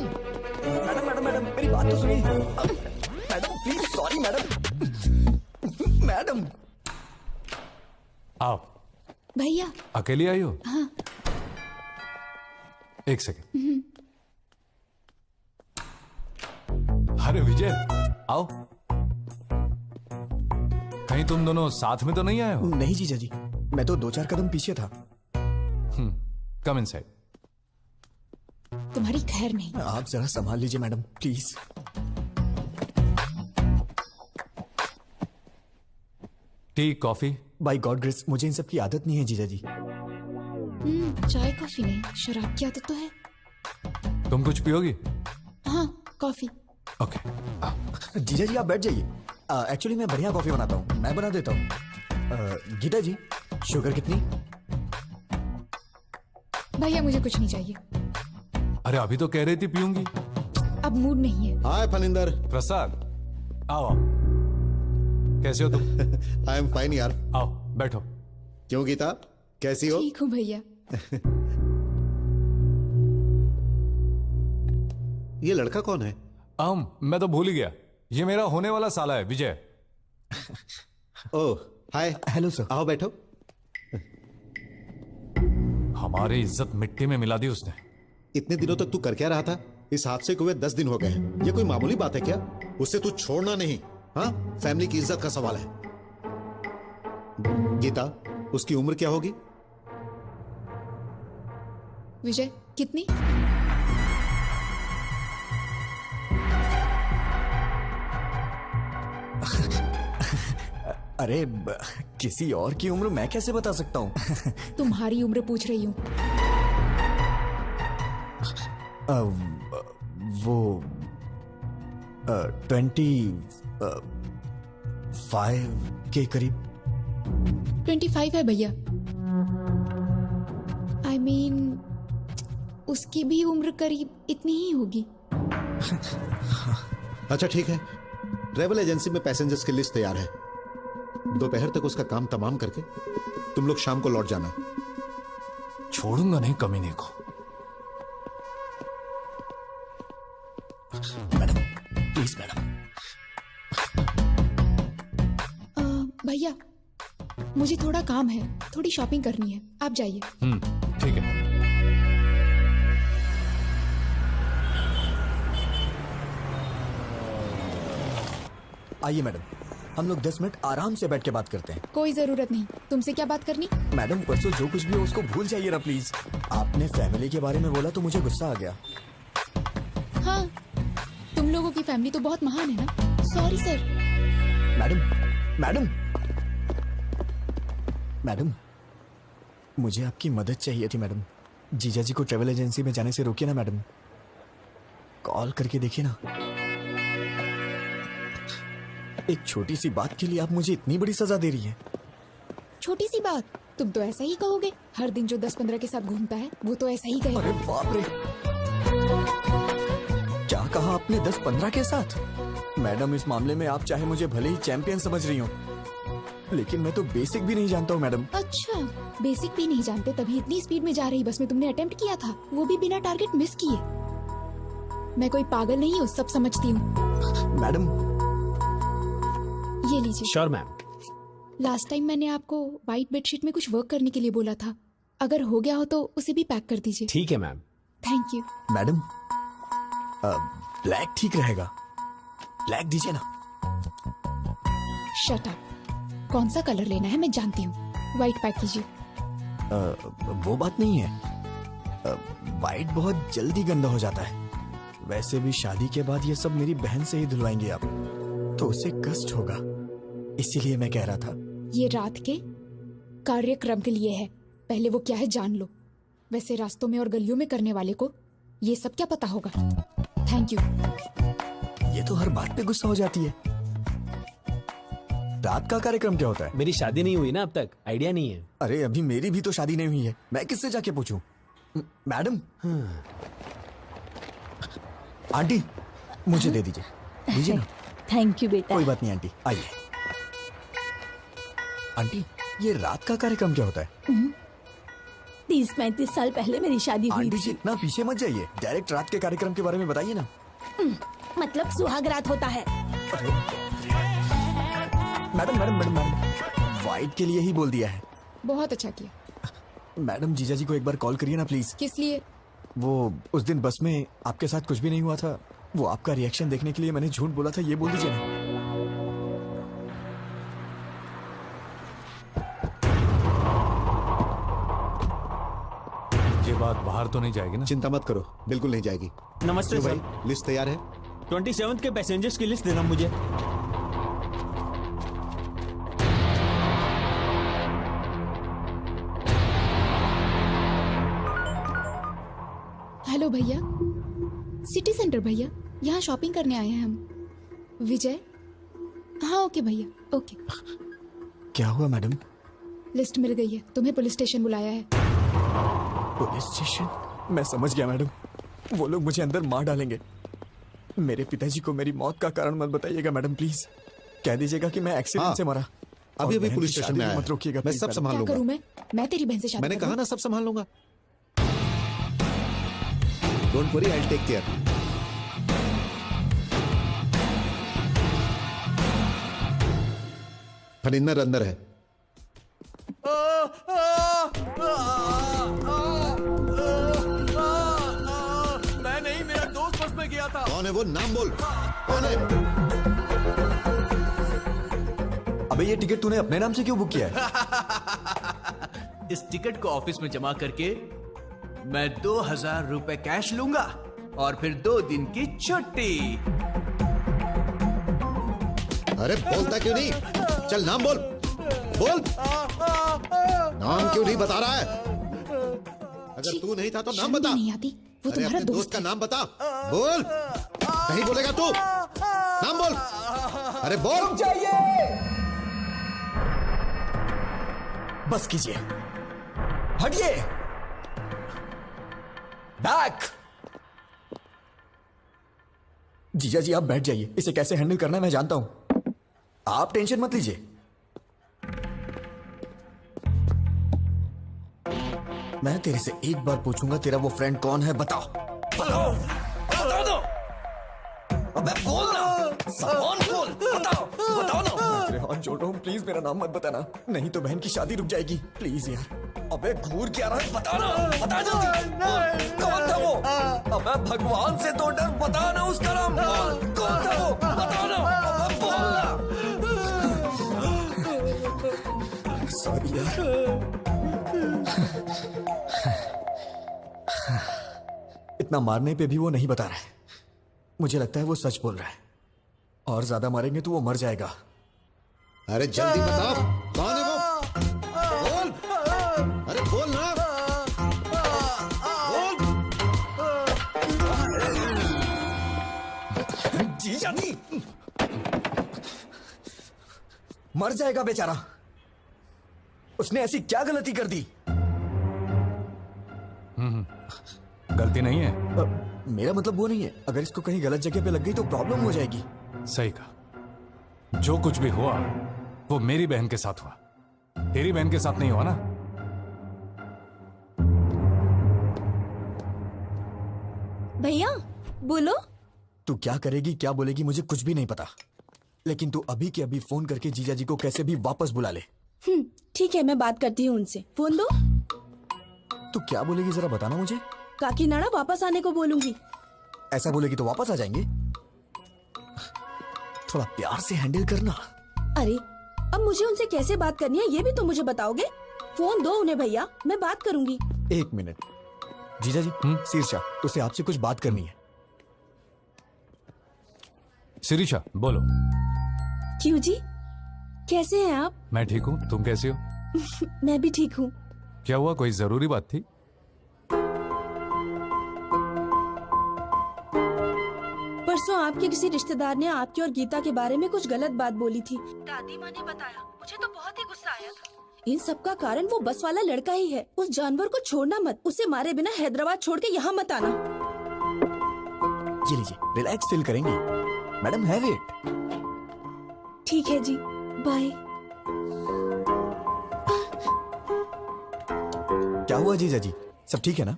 मैडम मैडम मैडम मेरी बात तो सुनिए। Madam please, sorry madam. Madam आओ। भैया अकेली आई हो? हाँ। एक सेकंड। अरे विजय, आओ। कहीं तुम दोनों साथ में तो नहीं आए हो? नहीं जीजा जी, मैं तो 2-4 कदम पीछे था। Come inside. तुम्हारी खैर नहीं। आप जरा संभाल लीजिए madam, please. Tea, coffee? By God grace, मुझे इन सब की आदत नहीं है जीजा जी। चाय कॉफी नहीं, शराब की आदत तो है। तुम कुछ पियोगी? हाँ, कॉफी। ओके। जीजा जी आप बैठ जाइए। एक्चुअली मैं बढ़िया कॉफी बनाता हूँ, मैं बना देता हूँ। गीता जी, शुगर कितनी? भैया मुझे कुछ नहीं चाहिए। अरे अभी तो कह रही थी पीऊंगी। अब मूड नहीं है। हाय फनिंदर। प्रसाद, आओ आओ। कैसे हो तुम? आई एम फाइन यार। आओ बैठो। क्यों गीता, कैसी हो? ठीक हूँ भैया। ये लड़का कौन है? मैं तो भूल ही गया, ये मेरा होने वाला साला है विजय। ओह हाय। Hello sir. आओ बैठो। हमारी इज्जत मिट्टी में मिला दी उसने। इतने दिनों तक तू कर क्या रहा था? इस हादसे को हुए 10 दिन हो गए हैं। ये कोई मामूली बात है क्या? उससे तू छोड़ना नहीं। हाँ, फैमिली की इज्जत का सवाल है। गीता, उसकी उम्र क्या होगी? विजय, कितनी? अरे किसी और की उम्र मैं कैसे बता सकता हूँ? तुम्हारी उम्र पूछ रही हूँ। वो 25 के करीब। 25 है भैया। I mean, उसकी भी उम्र करीब इतनी ही होगी। अच्छा ठीक है, ट्रेवल एजेंसी में पैसेंजर्स की लिस्ट तैयार है। दोपहर तक उसका काम तमाम करके तुम लोग शाम को लौट जाना। छोड़ूंगा नहीं कमीने को। Madam please madam. भैया मुझे थोड़ा काम है, थोड़ी शॉपिंग करनी है, आप जाइए। ठीक है। आइए मैडम, हम लोग 10 मिनट आराम से बैठ के बात करते हैं। कोई जरूरत नहीं। तुमसे क्या बात करनी? मैडम परसों जो कुछ भी हो उसको भूल जाइए ना प्लीज। आपने फैमिली के बारे में बोला तो मुझे गुस्सा आ गया। हाँ, तुम लोगों की फैमिली तो बहुत महान है ना। Sorry sir. मैडम मुझे आपकी मदद चाहिए थी मैडम। जीजा जी को ट्रेवल एजेंसी में जाने से रोकिए ना मैडम। कॉल करके देखिए ना। एक छोटी सी बात के लिए आप मुझे इतनी बड़ी सजा दे रही है। छोटी सी बात? तुम तो ऐसा ही कहोगे। हर दिन जो 10-15 के साथ घूमता है वो तो ऐसा ही कहेगा। अरे बाप रे, क्या कहा आपने? 10-15 के साथ? मैडम इस मामले में आप चाहे मुझे भले ही चैंपियन समझ रही हो, लेकिन मैं तो बेसिक भी नहीं जानता हूँ मैडम। अच्छा, बेसिक भी नहीं जानते तभी इतनी स्पीड में जा रही बस में तुमने अटेम्प्ट किया था, वो भी बिना टारगेट मिस किए। मैं कोई पागल नहीं हूँ, सब समझती हूँ। मैडम ये लीजिए। Sure ma'am. लास्ट टाइम मैंने आपको व्हाइट बेडशीट में कुछ वर्क करने के लिए बोला था, अगर हो गया हो तो उसे भी पैक कर दीजिए। ठीक है ma'am. Thank you. Madam black ठीक रहेगा, ब्लैक दीजिए ना। Shut up. कौन सा कलर लेना है मैं जानती हूँ, व्हाइट पैक कीजिए। वो बात नहीं है, व्हाइट बहुत जल्दी गंदा हो जाता है। वैसे भी शादी के बाद ये सब मेरी बहन से ही धुलवाएंगे आप, तो उसे कष्ट होगा, इसीलिए मैं कह रहा था। ये रात के कार्यक्रम के लिए है, पहले वो क्या है जान लो। वैसे रास्तों में और गलियों में करने वाले को ये सब क्या पता होगा। Thank you. ये तो हर बात पे गुस्सा हो जाती है। रात का कार्यक्रम क्या होता है? मेरी शादी नहीं हुई ना अब तक, आइडिया नहीं है। अरे अभी मेरी भी तो शादी नहीं हुई है, मैं किससे जाके पूछूं? मैडम आंटी मुझे दे दीजिए, दीजिए ना। थैंक यू बेटा। कोई बात नहीं आंटी, आइए। आंटी ये रात का कार्यक्रम क्या होता है? 30-35 साल पहले मेरी शादी हुई आंटी थी। जी इतना पीछे मत जाइए, डायरेक्ट रात के कार्यक्रम के बारे में बताइए ना। मतलब सुहाग रात होता है। मैडम व्हाइट के लिए ही बोल दिया है। बहुत अच्छा किया। मैडम जीजा जी को एक बार कॉल करिए ना प्लीज। किस लिए? वो उस दिन बस में आपके साथ कुछ भी नहीं हुआ था, वो आपका रिएक्शन देखने के लिए मैंने झूठ बोला था, ये बोल दीजिए ना। ये बात बाहर तो नहीं जाएगी ना? चिंता मत करो, बिल्कुल नहीं जाएगी। नमस्ते भाई, सर। लिस्ट तैयार है? 27 के पैसेंजर्स की लिस्ट देना मुझे। हेलो भैया, सिटी सेंटर भैया, यहाँ शॉपिंग करने आए हैं हम। विजय? हाँ ओके भैया, ओके। क्या हुआ मैडम? लिस्ट मिल गई है, तुम्हें पुलिस स्टेशन बुलाया है। Police station? मैं समझ गया मैडम, वो लोग मुझे अंदर मार डालेंगे। मेरे पिताजी को मेरी मौत का कारण मत बताइएगा मैडम, प्लीज। कह दीजिएगा कि मैं एक्सीडेंट से मरा। अभी अभी पुलिस स्टेशन में आया। मत रोकिएगा, मैं सब संभाल क्या लूंगा। करूँ मैं तेरी बहन से शादी मैंने करूं? कहा ना सब संभाल लूंगा। Don't worry, I will take care. Phanindar अंदर है। मैं नहीं, मेरा दोस्त बस में गया था। कौन है वो? नाम बोल, कौन है? अबे ये टिकट तूने अपने नाम से क्यों बुक किया है? इस टिकट को ऑफिस में जमा करके मैं 2000 रुपए कैश लूंगा और फिर 2 दिन की छुट्टी। अरे बोलता क्यों नहीं? चल नाम बोल, बोल। नाम क्यों नहीं बता रहा है? अगर तू नहीं था तो नाम बता। नहीं आती, वो अरे तुम्हारा अपने दोस्त का नाम बता, बोल। नहीं बोलेगा तू? नाम बोल। अरे बोल। बस कीजिए, हटिए, बैक। जीजा जी आप बैठ जाइए, इसे कैसे हैंडल करना है मैं जानता हूं, आप टेंशन मत लीजिए। मैं तेरे से एक बार पूछूंगा, तेरा वो फ्रेंड कौन है? बताओ बताओ बताओ दो। अबे बोल ना, सामान बोल, बताओ बताओ ना। मैं तेरे हाथ जोड़ रहा हूँ, प्लीज मेरा नाम मत बताना, नहीं तो बहन की शादी रुक जाएगी, प्लीज यार। अबे घूर क्या रहा है? बता ना, बता जल्दी। कौन था वो? अबे भगवान से तो डर, बता ना उसका नाम। कौन था वो? बताओ ना, अबे बोल ना। सॉरी यार। इतना मारने पे भी वो नहीं बता रहा है। मुझे लगता है वो सच बोल रहा है, और ज्यादा मारेंगे तो वो मर जाएगा। अरे जल्दी बताओ, कौन है वो? बोल। अरे बोल ना, बोल। जीजा जी मर जाएगा बेचारा, उसने ऐसी क्या गलती कर दी? गलती नहीं है। मेरा मतलब वो नहीं है, अगर इसको कहीं गलत जगह पे लग गई तो प्रॉब्लम हो जाएगी। सही कहा, जो कुछ भी हुआ वो मेरी बहन के साथ हुआ, तेरी बहन के साथ नहीं हुआ ना। भैया बोलो। तू क्या करेगी क्या बोलेगी मुझे कुछ भी नहीं पता, लेकिन तू अभी के अभी फोन करके जीजा जी को कैसे भी वापस बुला ले। ठीक है, मैं बात करती हूँ उनसे। फोन दो। तू क्या बोलेगी जरा बताना मुझे। काकीनाडा वापस आने को बोलूंगी। ऐसा बोलेगी तो वापस आ जाएंगे। थोड़ा प्यार से हैंडल करना। अरे अब मुझे उनसे कैसे बात करनी है ये भी तो मुझे बताओगे। फोन दो उन्हें भैया, मैं बात करूंगी। 1 मिनट। जीजा जी, शीर्षा तुझसे आपसे कुछ बात करनी है। शिरीषा बोलो। क्यों जी, कैसे हैं आप? मैं ठीक हूँ, तुम कैसे हो? मैं भी ठीक हूँ। क्या हुआ, कोई जरूरी बात थी? परसों आपके किसी रिश्तेदार ने आपकी और गीता के बारे में कुछ गलत बात बोली थी। दादी माँ ने बताया, मुझे तो बहुत ही गुस्सा आया था। इन सब का कारण वो बस वाला लड़का ही है। उस जानवर को छोड़ना मत, उसे मारे बिना हैदराबाद छोड़ के यहाँ मत आना। ये लीजिए, रिलैक्स फील करेंगी मैडम, हैव इट। ठीक है जी, बाय। क्या हुआ जीजा जी, सब ठीक है ना?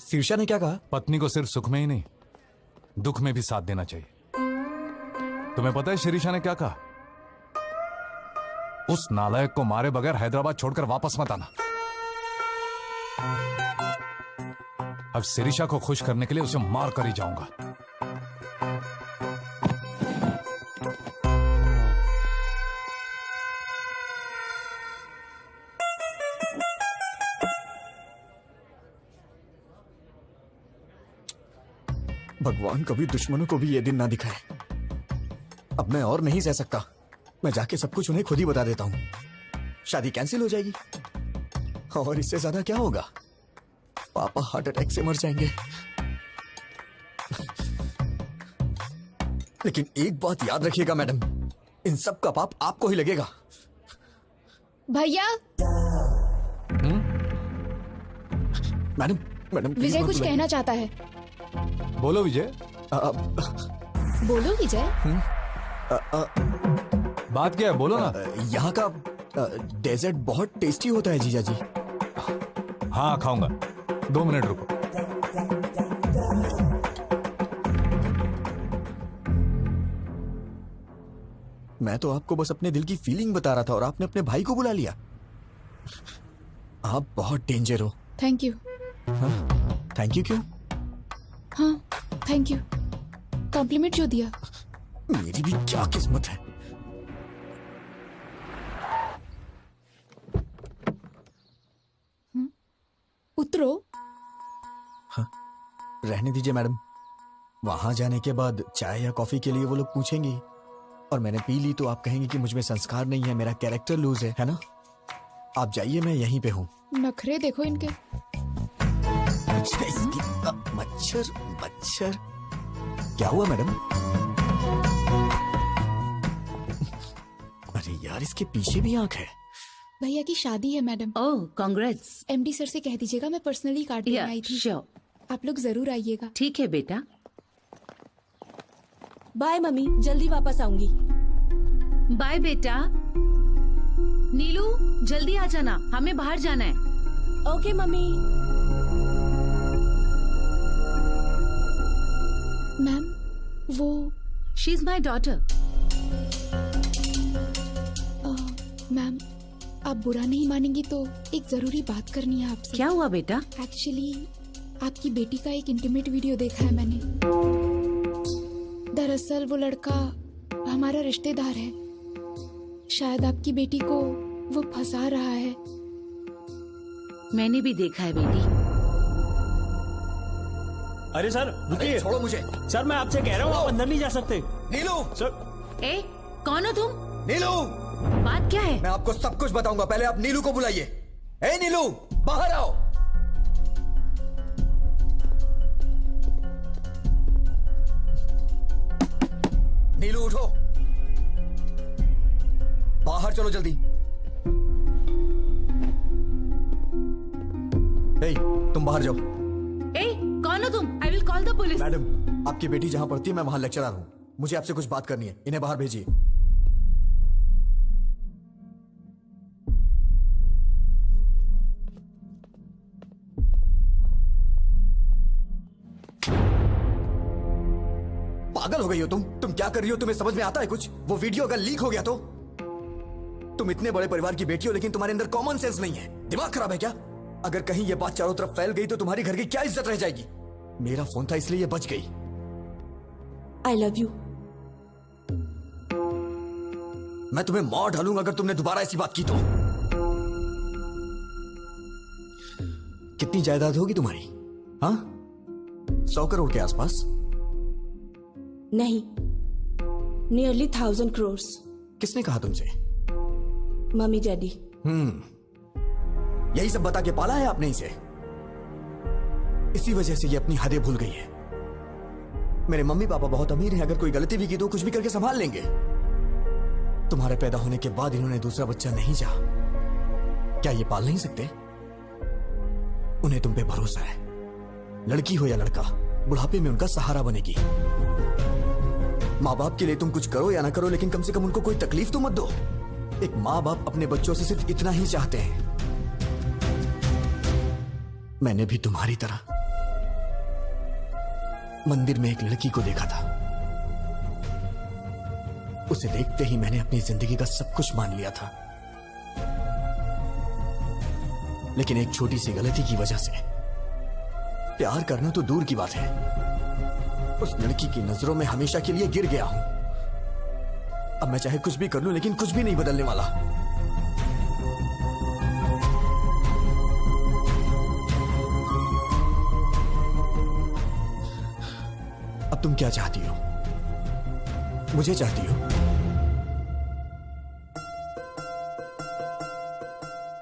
शीर्षा ने क्या कहा? पत्नी को सिर्फ सुख में ही नहीं दुख में भी साथ देना चाहिए। तुम्हें पता है शिरीषा ने क्या कहा? उस नालायक को मारे बगैर हैदराबाद छोड़कर वापस मत आना। अब सिरिशा को खुश करने के लिए उसे मार कर ही जाऊंगा। भगवान कभी दुश्मनों को भी ये दिन ना दिखाए। अब मैं और नहीं सह सकता। मैं जाके सब कुछ उन्हें खुद ही बता देता हूँ। शादी कैंसिल हो जाएगी और इससे ज्यादा क्या होगा? पापा हार्ट अटैक से मर जाएंगे। लेकिन एक बात याद रखिएगा मैडम, इन सब का पाप आपको ही लगेगा। भैया। मैडम मैडम विजय कुछ कहना चाहता है। बोलो विजय। बोलो विजय। बात क्या है, बोलो ना। यहाँ का डेजर्ट बहुत टेस्टी होता है जीजा जी। हाँ खाऊंगा, 2 मिनट रुको। मैं तो आपको बस अपने दिल की फीलिंग बता रहा था और आपने अपने भाई को बुला लिया। आप बहुत डेंजर हो। Thank you. थैंक यू क्यों? हाँ थैंक यू, कॉम्प्लीमेंट जो दिया। मेरी भी क्या किस्मत है। उतरो। हाँ, रहने दीजिए मैडम। वहां जाने के बाद चाय या कॉफी के लिए वो लोग पूछेंगे और मैंने पी ली तो आप कहेंगे कि मुझ में संस्कार नहीं है, मेरा कैरेक्टर लूज है ना? आप जाइए, मैं यहीं पे हूँ। नखरे देखो इनके। मच्छर मच्छर क्या हुआ मैडम? अरे यार, इसके पीछे भी आंख है। भैया की शादी है मैडम। ओह कांग्रेट्स। एमडी सर से कह दीजिएगा मैं पर्सनली कार्ड देने आई थी। श्योर। आप लोग जरूर आइएगा। ठीक है बेटा। बाय मम्मी, जल्दी वापस आऊंगी। बाय बेटा। नीलू जल्दी आ जाना, हमें बाहर जाना है। Okay mummy. मैम वो she is my daughter. Ma'am आप बुरा नहीं मानेंगी तो एक जरूरी बात करनी है आपसे। क्या हुआ बेटा? एक्चुअली आपकी बेटी का एक इंटीमेट वीडियो देखा है मैंने। दरअसल वो लड़का हमारा रिश्तेदार है। शायद आपकी बेटी को वो फंसा रहा है। मैंने भी देखा है बेटी। अरे सर रुकिए। छोड़ो मुझे। सर मैं आपसे कह रहा हूँ, आप अंदर नहीं जा सकते। नीलू। सर। ए कौन हो तुम? नीलू। बात क्या है? मैं आपको सब कुछ बताऊंगा, पहले आप नीलू को बुलाइए। ए नीलू, बाहर आओ। नीलू उठो, बाहर चलो जल्दी। ए, तुम बाहर जाओ। ए कौन हो तुम? I will call the police. Madam, आपकी बेटी जहां पढ़ती है मैं वहां लेक्चरर हूं। मुझे आपसे कुछ बात करनी है, इन्हें बाहर भेजिए। पागल हो गई हो तुम क्या कर रही हो? तुम्हें समझ में आता है कुछ? वो वीडियो अगर लीक हो गया तो? तुम इतने बड़े परिवार की बेटी हो लेकिन तुम्हारे अंदर कॉमन सेंस नहीं है। दिमाग खराब है क्या? अगर कहीं ये बात चारों तरफ फैल गई तो तुम्हारी घर की क्या इज्जत रह जाएगी? मेरा फोन था इसलिए ये बच गई। I love you. मैं तुम्हें मार डालूंगा अगर तुमने दोबारा ऐसी बात की तो। कितनी जायदाद होगी तुम्हारी? हाँ, 100 करोड़ के आसपास? नहीं, नियरली 1000 crores। किसने कहा तुमसे? Mummy daddy. यही सब बता के पाला है आपने इसे। इसी वजह से ये अपनी हदें भूल गई है। मेरे मम्मी पापा बहुत अमीर हैं, अगर कोई गलती भी की तो कुछ भी करके संभाल लेंगे। तुम्हारे पैदा होने के बाद इन्होंने दूसरा बच्चा नहीं चाहा। क्या ये पाल नहीं सकते? उन्हें तुम पे भरोसा है। लड़की हो या लड़का, बुढ़ापे में उनका सहारा बनेगी। माँ बाप के लिए तुम कुछ करो या ना करो, लेकिन कम से कम उनको कोई तकलीफ तो मत दो। एक माँ बाप अपने बच्चों से सिर्फ इतना ही चाहते हैं। मैंने भी तुम्हारी तरह मंदिर में एक लड़की को देखा था। उसे देखते ही मैंने अपनी जिंदगी का सब कुछ मान लिया था, लेकिन एक छोटी सी गलती की वजह से प्यार करना तो दूर की बात है, उस लड़की की नजरों में हमेशा के लिए गिर गया हूं। अब मैं चाहे कुछ भी कर लूं, लेकिन कुछ भी नहीं बदलने वाला। अब तुम क्या चाहती हो? मुझे चाहती हो?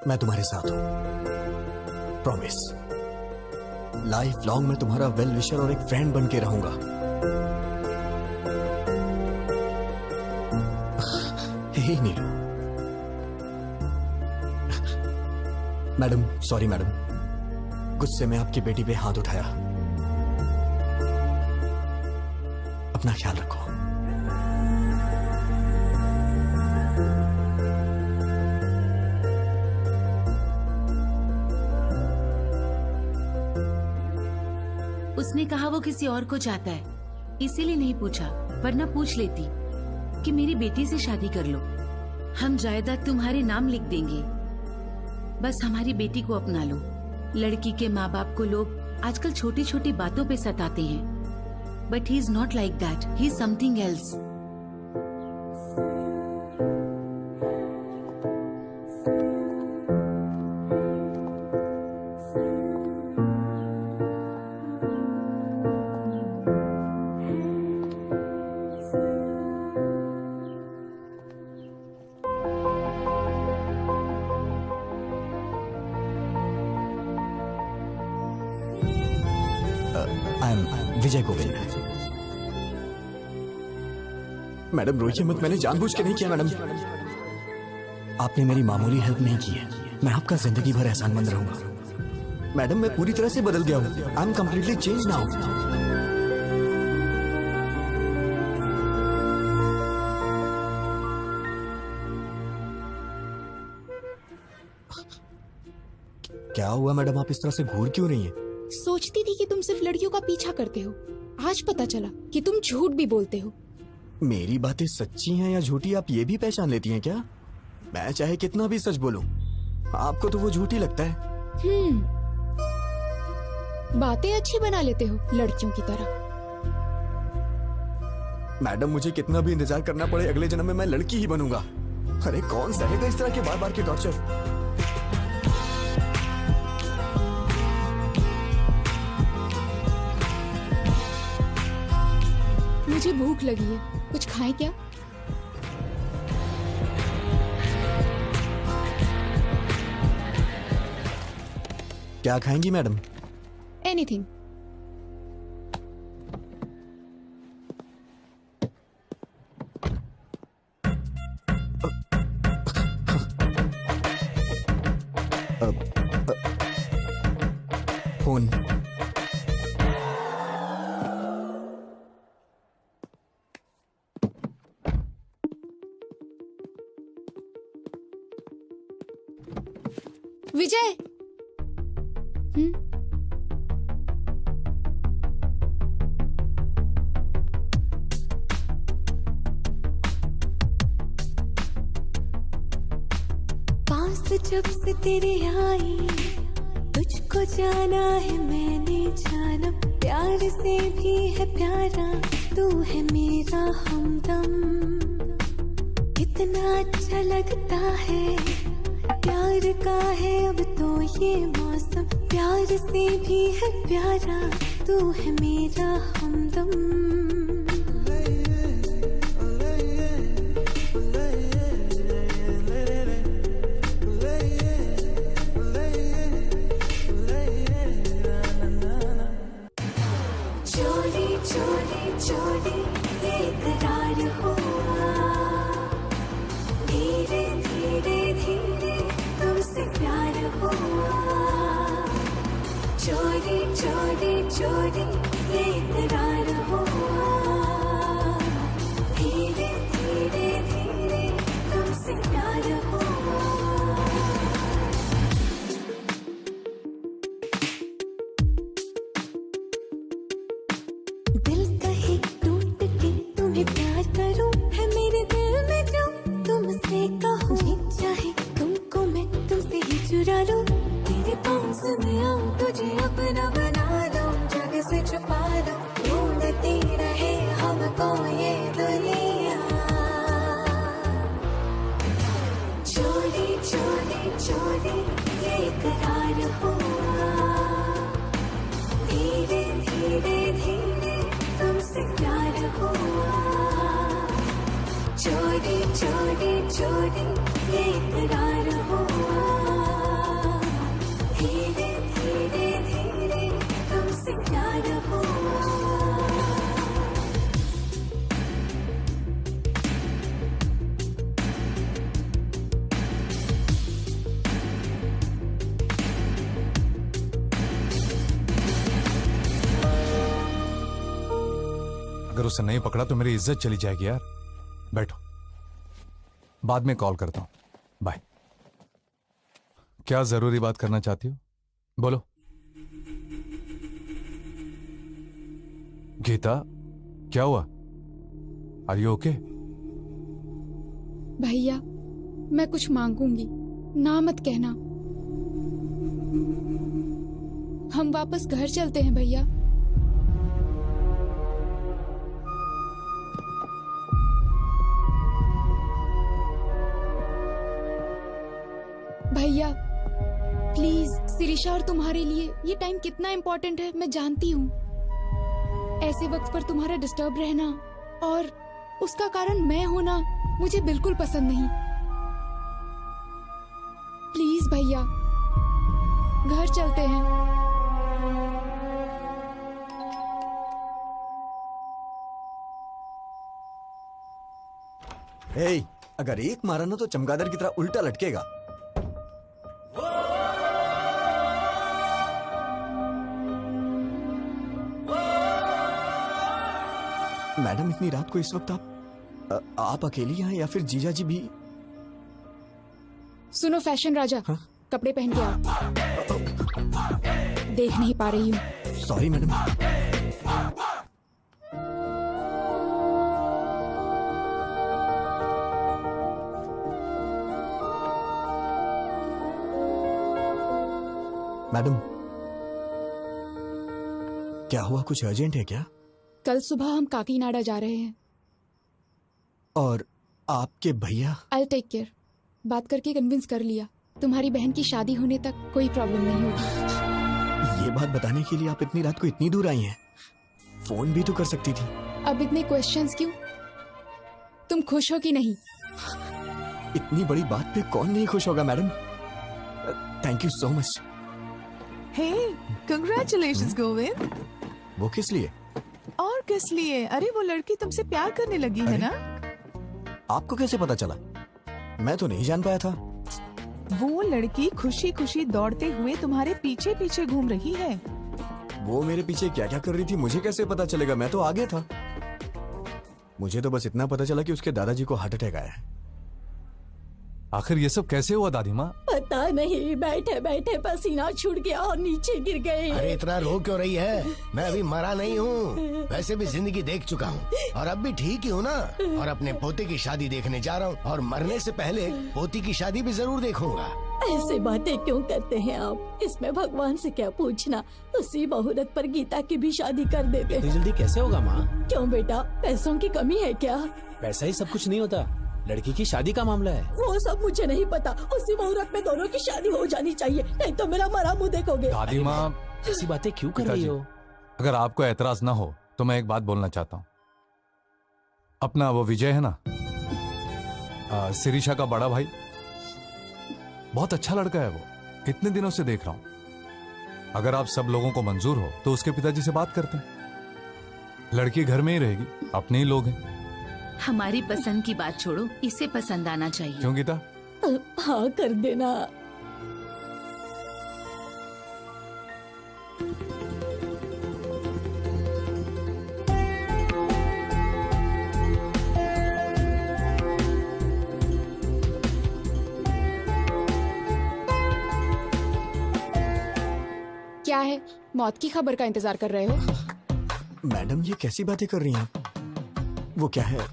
मैं तुम्हारे साथ हूं, प्रॉमिस। लाइफ लॉन्ग मैं तुम्हारा वेल विशर और एक फ्रेंड बन के रहूंगा। हे नीलू। मैडम, सॉरी मैडम, गुस्से में आपकी बेटी पे हाथ उठाया। अपना ख्याल रखो। उसने कहा वो किसी और को चाहता है, इसीलिए नहीं पूछा, वरना पूछ लेती कि मेरी बेटी से शादी कर लो, हम जायदाद तुम्हारे नाम लिख देंगे, बस हमारी बेटी को अपना लो। लड़की के माँ बाप को लोग आजकल छोटी छोटी बातों पे सताते हैं, but he is not like that, he is something else. Vijay Govind. Madam रोइए मत, मैंने जानबूझ के नहीं किया मैडम। आपने मेरी मामूली हेल्प नहीं की है, मैं आपका जिंदगी भर एहसानमंद रहूंगा। मैडम मैं पूरी तरह से बदल गया हूं, I am completely change now. क्या हुआ मैडम, आप इस तरह से घूर क्यों रही हैं? सोचती थी कि तुम सिर्फ लड़कियों का पीछा करते हो, आज पता चला कि तुम झूठ भी बोलते हो। मेरी बातें सच्ची हैं या झूठी आप ये भी पहचान लेती हैं क्या? मैं चाहे कितना भी सच बोलूं, आपको तो वो झूठी लगता है। बातें अच्छी बना लेते हो लड़कियों की तरह। मैडम मुझे कितना भी इंतजार करना पड़े, अगले जन्म में मैं लड़की ही बनूंगा। अरे कौन सहेगा इस तरह के बार बार के टॉर्चर? मुझे भूख लगी है, कुछ खाएं क्या? क्या खाएंगी मैडम? एनीथिंग। फोन। विजय। पास जब से तेरे आई, तुझको जाना है मैंने जाना, प्यार से भी है प्यारा, तू है मेरा हमदम। कितना अच्छा लगता है, प्यार का है अब तो ये मौसम, प्यार से भी है प्यारा, तू है मेरा हमदम। चोरी चोरी चोरी ये करार हुआ, धीरे धीरे धीरे तुमसे प्यार हुआ। चोरी चोरी चोरी ये करार हुआ, धीरे धीरे धीरे तुमसे प्यार हुआ। दिल कहे टूट के तुम्हें प्यार करूं, है मेरे दिल में जो तुमसे कहूं, चाहे तुमको मैं तुमसे ही चुरा लूं, तेरे पास में आऊं तुझे अपना बना लूं। चोरी ये इकरार हुआ, धीरे धीरे धीरे तुमसे प्यार हुआ, चोरी चोरी चोरी ये इकरार हुआ, धीरे धीरे धीरे तुमसे प्यार हुआ। अगर उसे नहीं पकड़ा तो मेरी इज्जत चली जाएगी यार। बैठो, बाद में कॉल करता हूं। बाय। क्या जरूरी बात करना चाहती हो? बोलो। गीता, क्या हुआ? Are you okay? भैया, मैं कुछ मांगूंगी, ना मत कहना। हम वापस घर चलते हैं भैया। भैया प्लीज, सिरिशा और तुम्हारे लिए ये टाइम कितना इम्पोर्टेंट है मैं जानती हूँ। ऐसे वक्त पर तुम्हारा डिस्टर्ब रहना और उसका कारण मैं होना मुझे बिल्कुल पसंद नहीं। प्लीज भैया, घर चलते हैं। हे, अगर एक मारा ना तो चमगादड़ की तरह उल्टा लटकेगा। मैडम, इतनी रात को इस वक्त आप अकेली हैं या फिर जीजा जी भी? सुनो फैशन राजा, हाँ? कपड़े पहन के आओ। देख नहीं पा रही हूँ। Sorry madam. मैडम, क्या हुआ? कुछ अर्जेंट है क्या? कल सुबह हम काकीनाडा जा रहे हैं। और आपके भैया? I'll take care। बात करके कन्विंस कर लिया। तुम्हारी बहन की शादी होने तक कोई प्रॉब्लम नहीं होगी। ये बात बताने के लिए आप इतनी रात को इतनी दूर आई हैं? फोन भी तो कर सकती थी। अब इतने क्वेश्चंस क्यों? तुम खुश हो कि नहीं? इतनी बड़ी बात पे कौन नहीं खुश होगा madam. Thank you so much. Hey, congratulations Govind. वो किस लिए? और किस लिए? अरे वो लड़की तुमसे प्यार करने लगी है ना? आपको कैसे पता चला? मैं तो नहीं जान पाया था। वो लड़की खुशी खुशी दौड़ते हुए तुम्हारे पीछे पीछे घूम रही है। वो मेरे पीछे क्या क्या कर रही थी मुझे कैसे पता चलेगा? मैं तो आगे था। मुझे तो बस इतना पता चला कि उसके दादाजी को हार्ट अटैक आया है। आखिर ये सब कैसे हुआ दादी माँ? पता नहीं, बैठे बैठे पसीना छूट गया और नीचे गिर गए। अरे इतना रो क्यों रही है? मैं अभी मरा नहीं हूँ, वैसे भी जिंदगी देख चुका हूँ और अब भी ठीक ही हूँ ना। और अपने पोते की शादी देखने जा रहा हूँ और मरने से पहले पोती की शादी भी जरूर देखूंगा। ऐसे बातें क्यों करते हैं आप? इसमें भगवान से क्या पूछना? उसी मुहूर्त पर गीता की भी शादी कर देते। इतनी जल्दी कैसे होगा माँ? क्यों बेटा, पैसों की कमी है क्या? पैसा ही सब कुछ नहीं होता, लड़की की शादी का मामला है। वो सब मुझे नहीं पता। उसी मुहूर्त में दोनों की शादी हो जानी चाहिए, नहीं तो मेरा मरा मुंह देखोगे। दादी माँ, ऐसी बातें क्यों कर रही हो? अगर आपको एतराज ना हो तो मैं एक बात बोलना चाहता हूँ। अपना वो विजय है ना, सिरिशा का बड़ा भाई, बहुत अच्छा लड़का है वो। इतने दिनों से देख रहा हूँ। अगर आप सब लोगों को मंजूर हो तो उसके पिताजी से बात करते हैं। लड़की घर में ही रहेगी, अपने ही लोग हैं। हमारी पसंद की बात छोड़ो, इसे पसंद आना चाहिए। क्यों गीता? हाँ कर देना। क्या है, मौत की खबर का इंतजार कर रहे हो? मैडम, ये कैसी बातें कर रही हैं आप? वो क्या है,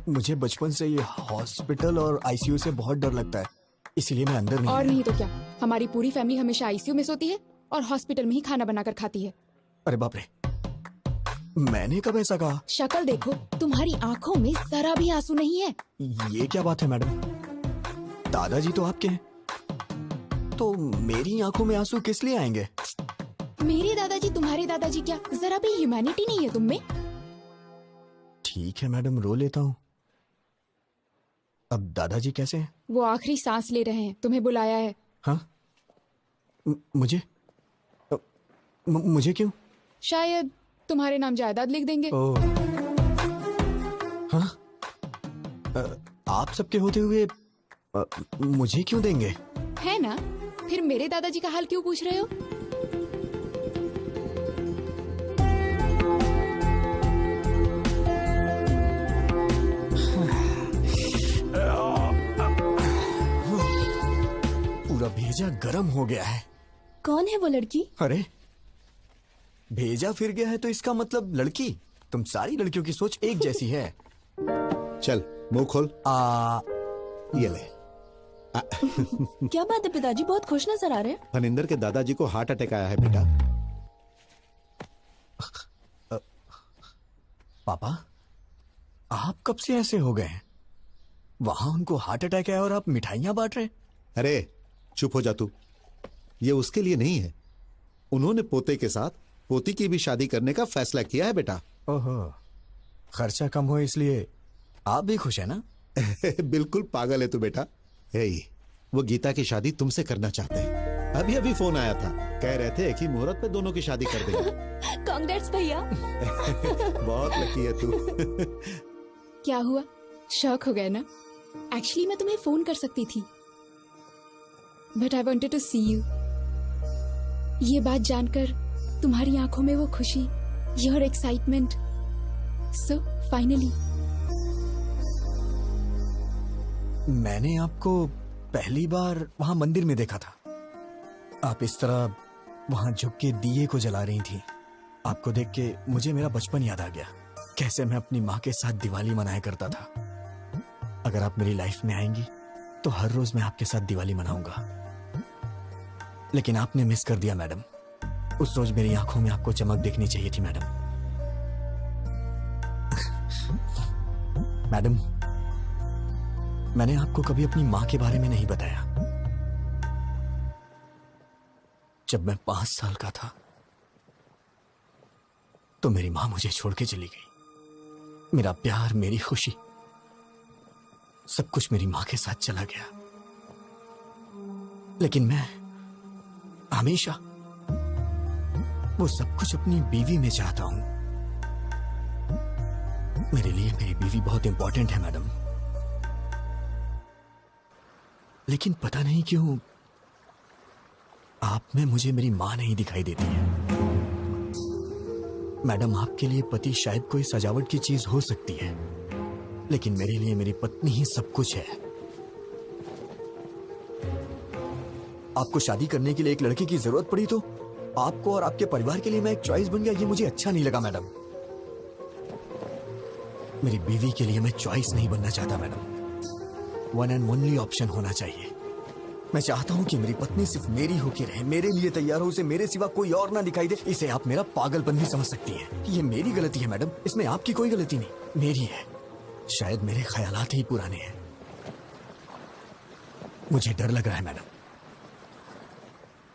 मुझे बचपन से ये हॉस्पिटल और आईसीयू से बहुत डर लगता है, इसलिए मैं अंदर नहीं और आया। नहीं तो क्या, हमारी पूरी फैमिली हमेशा आईसीयू में सोती है और हॉस्पिटल में ही खाना बनाकर खाती है। अरे बाप रे, मैंने कब ऐसा कहा? शक्ल देखो, तुम्हारी आंखों में जरा भी आंसू नहीं है। ये क्या बात है मैडम? दादाजी तो आपके हैं। तो मेरी आंखों में आंसू किस लिए आएंगे? मेरे दादाजी तुम्हारे दादाजी क्या, जरा भी ह्यूमैनिटी नहीं है तुम में? ठीक है मैडम, रो लेता हूँ। अब दादाजी कैसे हैं? वो आखिरी सांस ले रहे हैं, तुम्हें बुलाया है। हाँ? मुझे मुझे क्यों? शायद तुम्हारे नाम जायदाद लिख देंगे। ओह। हाँ? आप सबके होते हुए मुझे क्यों देंगे? है ना? फिर मेरे दादाजी का हाल क्यों पूछ रहे हो? पूरा भेजा गरम हो गया है। कौन है वो लड़की? अरे भेजा फिर गया है तो इसका मतलब लड़की। तुम सारी लड़कियों की सोच एक जैसी है। चल मुंह खोल। ये ले। क्या बात है पिताजी, बहुत खुश नजर आ रहे हैं। फनिंदर के दादाजी को हार्ट अटैक आया है बेटा। पापा, आप कब से ऐसे हो गए हैं? वहां उनको हार्ट अटैक है और आप मिठाइयां बांट रहे? अरे चुप हो जा तू। ये उसके लिए नहीं है, उन्होंने पोते के साथ पोती की भी शादी करने का फैसला किया है बेटा। ओहो, खर्चा कम हो इसलिए आप भी खुश है ना? बिल्कुल पागल है तू बेटा। वो गीता की शादी तुमसे करना चाहते हैं। अभी अभी फोन आया था, कह रहे थे एक ही मुहूर्त पे दोनों की शादी कर देंगे। कांग्रेट्स भैया। बहुत लकी है तू। क्या हुआ, शॉक हो गए ना? एक्चुअली मैं तुम्हें फोन कर सकती थी, but I wanted to see you. ये बात जानकर तुम्हारी आंखों में वो खुशी, योर एक्साइटमेंट, सो फाइनली। मैंने आपको पहली बार वहां मंदिर में देखा था। आप इस तरह वहां झुक के दिए को जला रही थी। आपको देख के मुझे मेरा बचपन याद आ गया, कैसे मैं अपनी माँ के साथ दिवाली मनाया करता था। अगर आप मेरी लाइफ में आएंगी तो हर रोज मैं आपके साथ दिवाली मनाऊंगा। लेकिन आपने मिस कर दिया मैडम। उस रोज मेरी आंखों में आपको चमक देखनी चाहिए थी मैडम। मैडम, मैंने आपको कभी अपनी मां के बारे में नहीं बताया। जब मैं 5 साल का था तो मेरी मां मुझे छोड़ के चली गई। मेरा प्यार, मेरी खुशी, सब कुछ मेरी मां के साथ चला गया। लेकिन मैं हमेशा वो सब कुछ अपनी बीवी में चाहता हूं। मेरे लिए मेरी बीवी बहुत इंपॉर्टेंट है मैडम। लेकिन पता नहीं क्यों आप में मुझे मेरी मां नहीं दिखाई देती है। मैडम, आपके लिए पति शायद कोई सजावट की चीज हो सकती है, लेकिन मेरे लिए मेरी पत्नी ही सब कुछ है। आपको शादी करने के लिए एक लड़के की जरूरत पड़ी तो आपको और आपके परिवार के लिए मैं एक चॉइस बन गया। ये मुझे अच्छा नहीं लगा मैडम। मेरी बीवी के लिए मैं चॉइस नहीं बनना चाहता madam. One and only option होना चाहिए। मैं चाहता हूं कि मेरी पत्नी सिर्फ मेरी होके रहे, मेरे लिए तैयार हो, उसे मेरे सिवा कोई और ना दिखाई दे। इसे आप मेरा पागलपन भी समझ सकती हैं। ये मेरी गलती है मैडम, इसमें आपकी कोई गलती नहीं, मेरी है। शायद मेरे ख्यालात ही पुराने हैं। मुझे डर लग रहा है मैडम,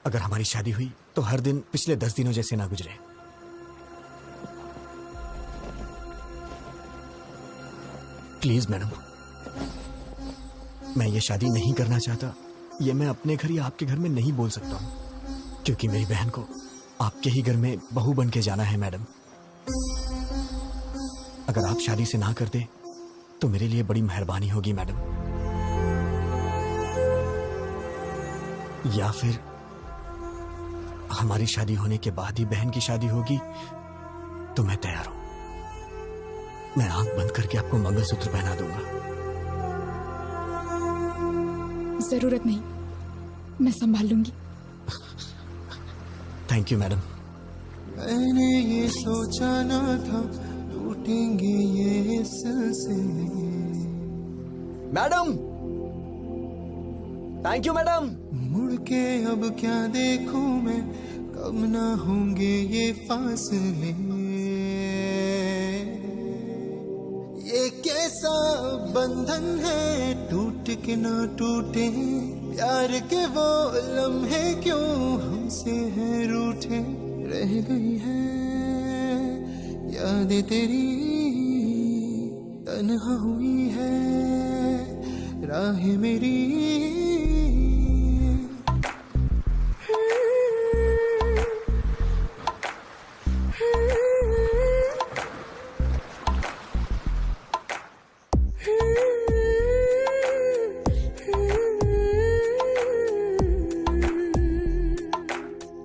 अगर हमारी शादी हुई तो हर दिन पिछले 10 दिनों जैसे ना गुजरे। प्लीज मैडम, मैं ये शादी नहीं करना चाहता। ये मैं अपने घर या आपके घर में नहीं बोल सकता हूं, क्योंकि मेरी बहन को आपके ही घर में बहू बन के जाना है मैडम। अगर आप शादी से ना कर दे तो मेरे लिए बड़ी मेहरबानी होगी मैडम। या फिर हमारी शादी होने के बाद ही बहन की शादी होगी तो मैं तैयार हूं। मैं आंख बंद करके आपको मंगलसूत्र पहना दूंगा। जरूरत नहीं, मैं संभाल लूंगी। Thank you madam. मैंने ये सोचा ना था टूटेंगे ये सिलसिले। Madam, thank you madam. मुड़ के अब क्या देखूं मैं, कब ना होंगे ये फासले। ये कैसा बंधन है, टूट के ना टूटे, प्यार के वो लम्हे क्यों हमसे हैं रूठे रह गई है यादें तेरी तन्हा हुई है राह मेरी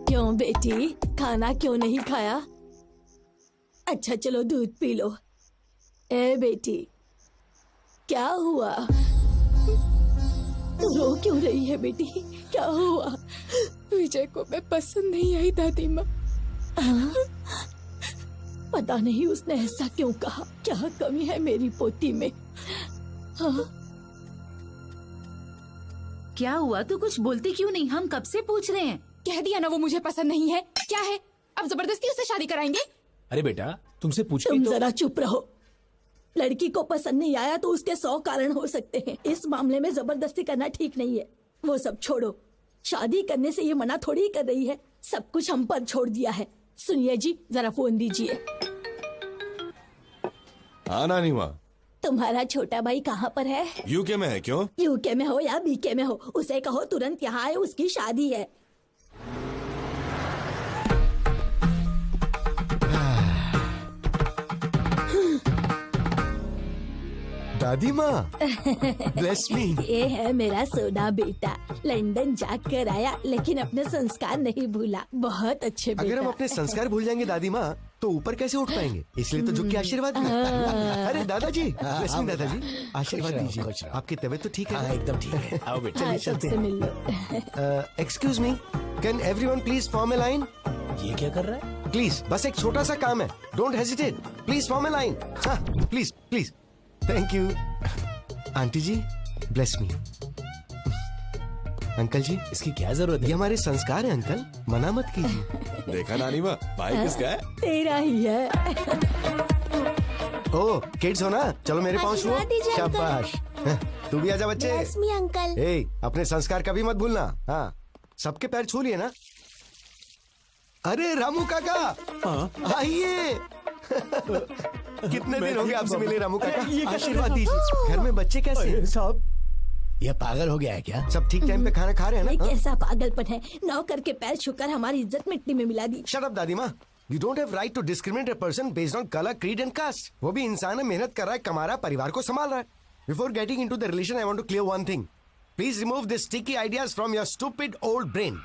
क्यों बेटी, खाना क्यों नहीं खाया? अच्छा चलो दूध पी लो। ए बेटी, क्या हुआ? तू रो क्यों रही है बेटी? क्या हुआ? विजय को मैं पसंद नहीं आई दादी माँ। पता नहीं उसने ऐसा क्यों कहा। क्या कमी है मेरी पोती में? हाँ? क्या हुआ? तू कुछ बोलती क्यों नहीं? हम कब से पूछ रहे हैं। कह दिया ना वो मुझे पसंद नहीं है। क्या है, अब जबरदस्ती उससे शादी कराएंगे? अरे बेटा, तुमसे पूछ तुम तो... जरा चुप रहो। लड़की को पसंद नहीं आया तो उसके 100 कारण हो सकते हैं। इस मामले में जबरदस्ती करना ठीक नहीं है। वो सब छोड़ो, शादी करने से ये मना थोड़ी कर रही है। सब कुछ हम पर छोड़ दिया है। सुनिए जी, जरा फोन दीजिए। हाँ नानी माँ। तुम्हारा छोटा भाई कहाँ पर है? यूके में है। क्यों? यूके में हो या बीके में हो, उसे कहो तुरंत यहाँ आए, उसकी शादी है। दादी माँ, ब्लेस मी। ये है मेरा सोना बेटा, लंदन जाकर आया लेकिन अपने संस्कार नहीं भूला। बहुत अच्छे बेटा। अगर हम अपने संस्कार भूल जाएंगे दादी माँ तो ऊपर कैसे उठ पाएंगे? इसलिए तो झुक के आशीर्वाद दो। अरे दादाजी, ब्लेस मी दादाजी, आशीर्वाद दीजिए। आपकी तबीयत तो ठीक है? एकदम ठीक है। आओ बेटा, सबसे मिल लो। Excuse me, can everyone please form a line? ये क्या कर रहा है? प्लीज, बस एक छोटा सा काम है। Don't hesitate, please form a line. हाँ please please, thank you. Aunty ji, bless me. Uncle ji, इसकी क्या जरूरत है? ये हमारे संस्कार है अंकल, मना मत कीजिए। देखा नानी माँ, भाई किसका है? तेरा ही है। ओ किड्स हो ना, चलो मेरे पाँव छुओ। शाबाश। तू भी आजा बच्चे। Bless me, uncle. ए, अपने संस्कार कभी मत भूलना। हाँ, सबके पैर छू लिए ना? अरे रामू काका, आइए। कितने दिन हो गए आपसे मिले रामू काका? आशीर्वाद दीजिए। घर में बच्चे कैसे? साहब, ये पागल हो गया है क्या? सब ठीक टाइम पे खाना खा रहे हैं ना? ये कैसा पागलपन है? नौकर के पैर छूकर हमारी इज्जत मिट्टी में मिला दी। शट अप दादी माँ। You don't have right to discriminate a person based on color, creed and caste. वो भी इंसान है, मेहनत कर रहा है, कमा रहा है, परिवार को संभाल रहा है। Before getting into the relation, I want to clear one thing. Please remove these sticky ideas from your stupid old brain.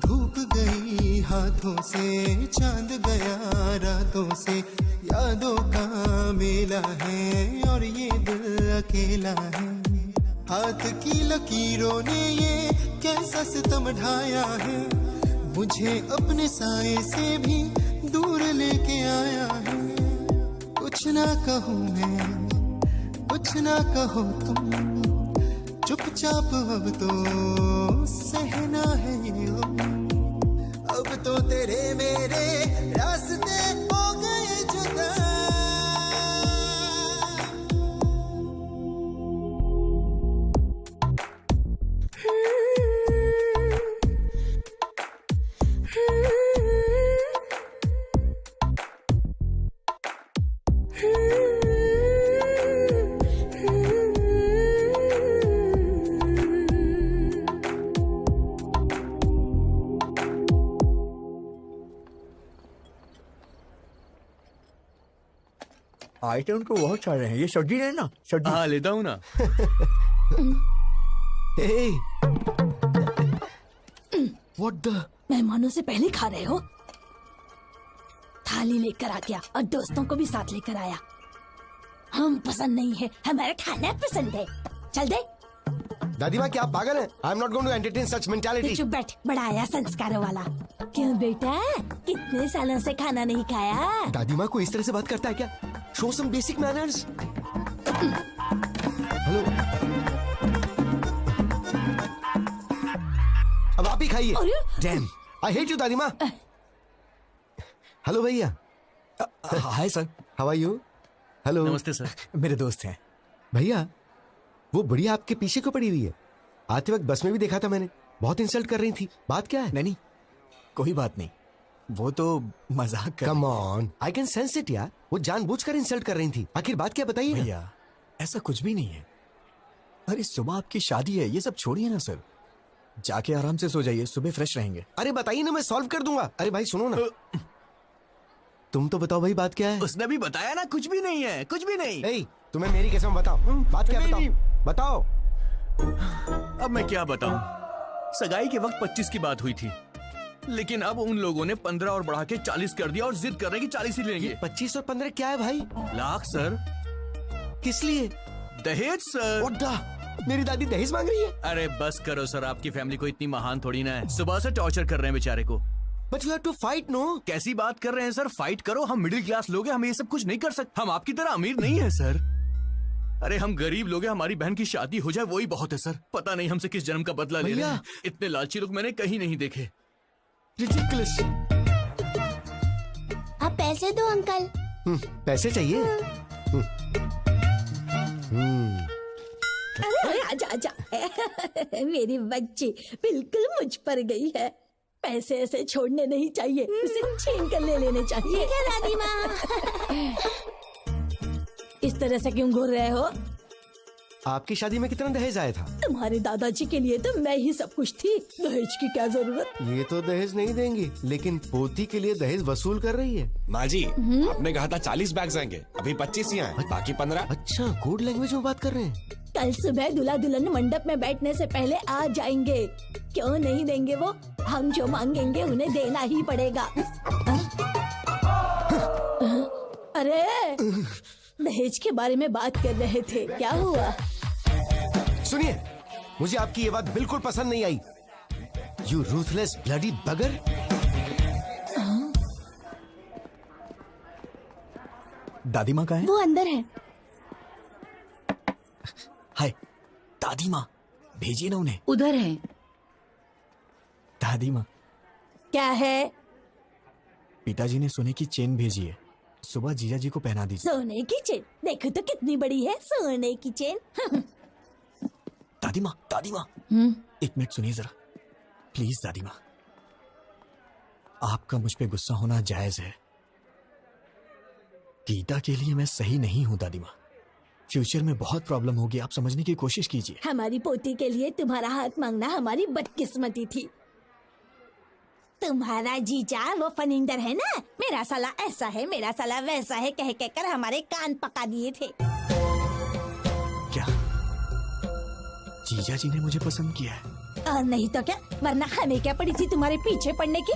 धूप गई हाथों से, चांद गया रातों से, यादों का मेला है और ये दिल अकेला है। हाथ की लकीरों ने ये कैसा सितम ढाया है, मुझे अपने साए से भी दूर लेके आया है। कुछ ना कहूँ मैं, कुछ ना कहो तुम, चुपचाप अब तो सहना है ये गम। अब तो तेरे मेरे रास्ते हो गए जुदा। आइटम तो बहुत सारे हैं। ये सब्जी है ना? सब्जी। हाँ लेता हूँ ना। What the? मेहमानों से पहले खा रहे हो? थाली लेकर आ गया और दोस्तों को भी साथ लेकर आया। हम पसंद नहीं है, हमारा खाना पसंद है। चल दे। दादी माँ, क्या आप पागल हैं? I am not going to entertain such mentality. चुप बैठ, बड़ा आया संस्कारों वाला। क्यों बेटा, कितने सालों से खाना नहीं खाया? दादी माँ को इस तरह से बात करता है क्या? Show some basic manners. Hello, अब आप ही खाइए। Damn, I hate you दादी माँ। हेलो भैया। Hi sir. How are you? Hello. नमस्ते सर। मेरे दोस्त हैं। भैया वो बुढ़िया आपके पीछे क्यों पड़ी हुई है? आते वक्त बस में भी देखा था मैंने, बहुत इंसल्ट कर रही थी। बात क्या है? नहीं कोई बात नहीं, वो तो मजाक कर। Come on, I can sense it यार। वो जानबूझकर इंसल्ट कर रही थी। आखिर बात क्या बताइए? भैया ऐसा कुछ भी नहीं है। अरे सुबह आपकी शादी है, ये सब छोड़िए ना सर, जाके आराम से सो जाइए, सुबह फ्रेश रहेंगे। अरे बताइए ना, मैं सॉल्व कर दूंगा। अरे भाई सुनो ना, तुम तो बताओ भाई बात क्या है? उसने भी बताया ना, कुछ भी नहीं है, कुछ भी नहीं। ए, तुम्हें मेरी कसम बताओ, बात क्या? बताओ। अब मैं क्या बताऊं? सगाई के वक्त 25 की बात हुई थी, लेकिन अब उन लोगों ने 15 और बढ़ा के 40 कर दिया और जिद कर रहे हैं कि 40 ही लेंगे। 25 और 15 क्या है भाई? लाख सर। किस लिए? दहेज सर। मेरी दादी दहेज मांग रही है? अरे बस करो सर, आपकी फैमिली को इतनी महान थोड़ी ना है। सुबह से टॉर्चर कर रहे हैं बेचारे को। But you have to fight, no? कैसी बात कर रहे हैं सर? फाइट करो, हम मिडिल क्लास लोग हैं, हम ये सब कुछ नहीं कर सकते। हम आपकी तरह अमीर नहीं है सर। अरे हम गरीब लोग हैं, हमारी बहन की शादी हो जाए वही बहुत है सर। पता नहीं हमसे किस जन्म का बदला ले रहे हैं। इतने लालची लोग मैंने कहीं नहीं देखे। Ridiculous. आप पैसे दो अंकल। पैसे चाहिए? अरे आजा आजा। मेरी बच्ची बिल्कुल मुझ पर गई है। पैसे ऐसे छोड़ने नहीं चाहिए, उसे छीन कर ले लेने चाहिए। क्या दादी माँ? इस तरह से क्यों घूर रहे हो? आपकी शादी में कितना दहेज आया था? तुम्हारे दादाजी के लिए तो मैं ही सब कुछ थी, दहेज की क्या जरूरत? ये तो दहेज नहीं देंगी, लेकिन पोती के लिए दहेज वसूल कर रही है। माँ जी, आपने कहा था 40 बैग्स आएंगे, अभी 25 ही आए, बाकी 15। अच्छा, कोड लैंग्वेज में बात कर रहे हैं। कल सुबह दूल्हा दुल्हन मंडप में बैठने से पहले आ जाएंगे। क्यों नहीं देंगे वो? हम जो मांगेंगे उन्हें देना ही पड़ेगा। अरे दहेज के बारे में बात कर रहे थे, क्या हुआ? सुनिए, मुझे आपकी ये बात बिल्कुल पसंद नहीं आई। यू रूथलेस ब्लडी बगर। दादी माँ कहाँ है? वो अंदर है। हाय दादी माँ, भेजिए ना उन्हें। उधर है। दादी माँ। क्या है? पिताजी ने सोने की चेन भेजी है, सुबह जीजा जी को पहना दीजिए। सोने की चेन? देखो तो कितनी बड़ी है सोने की चेन। दादी माँ, दादी माँ, एक मिनट सुनिए जरा प्लीज। दादी माँ, आपका मुझ पे गुस्सा होना जायज है। गीता के लिए मैं सही नहीं हूँ दादी माँ। फ्यूचर में बहुत प्रॉब्लम होगी, आप समझने की कोशिश कीजिए। हमारी पोती के लिए तुम्हारा हाथ मांगना हमारी बदकिस्मती थी। तुम्हारा जीजा वो फनिंदर है ना, मेरा साला ऐसा है, मेरा साला वैसा है कह कर हमारे कान पका दिए थे। क्या जीजा जी ने मुझे पसंद किया है? और नहीं तो क्या, वरना हमें क्या पड़ी थी तुम्हारे पीछे पड़ने की?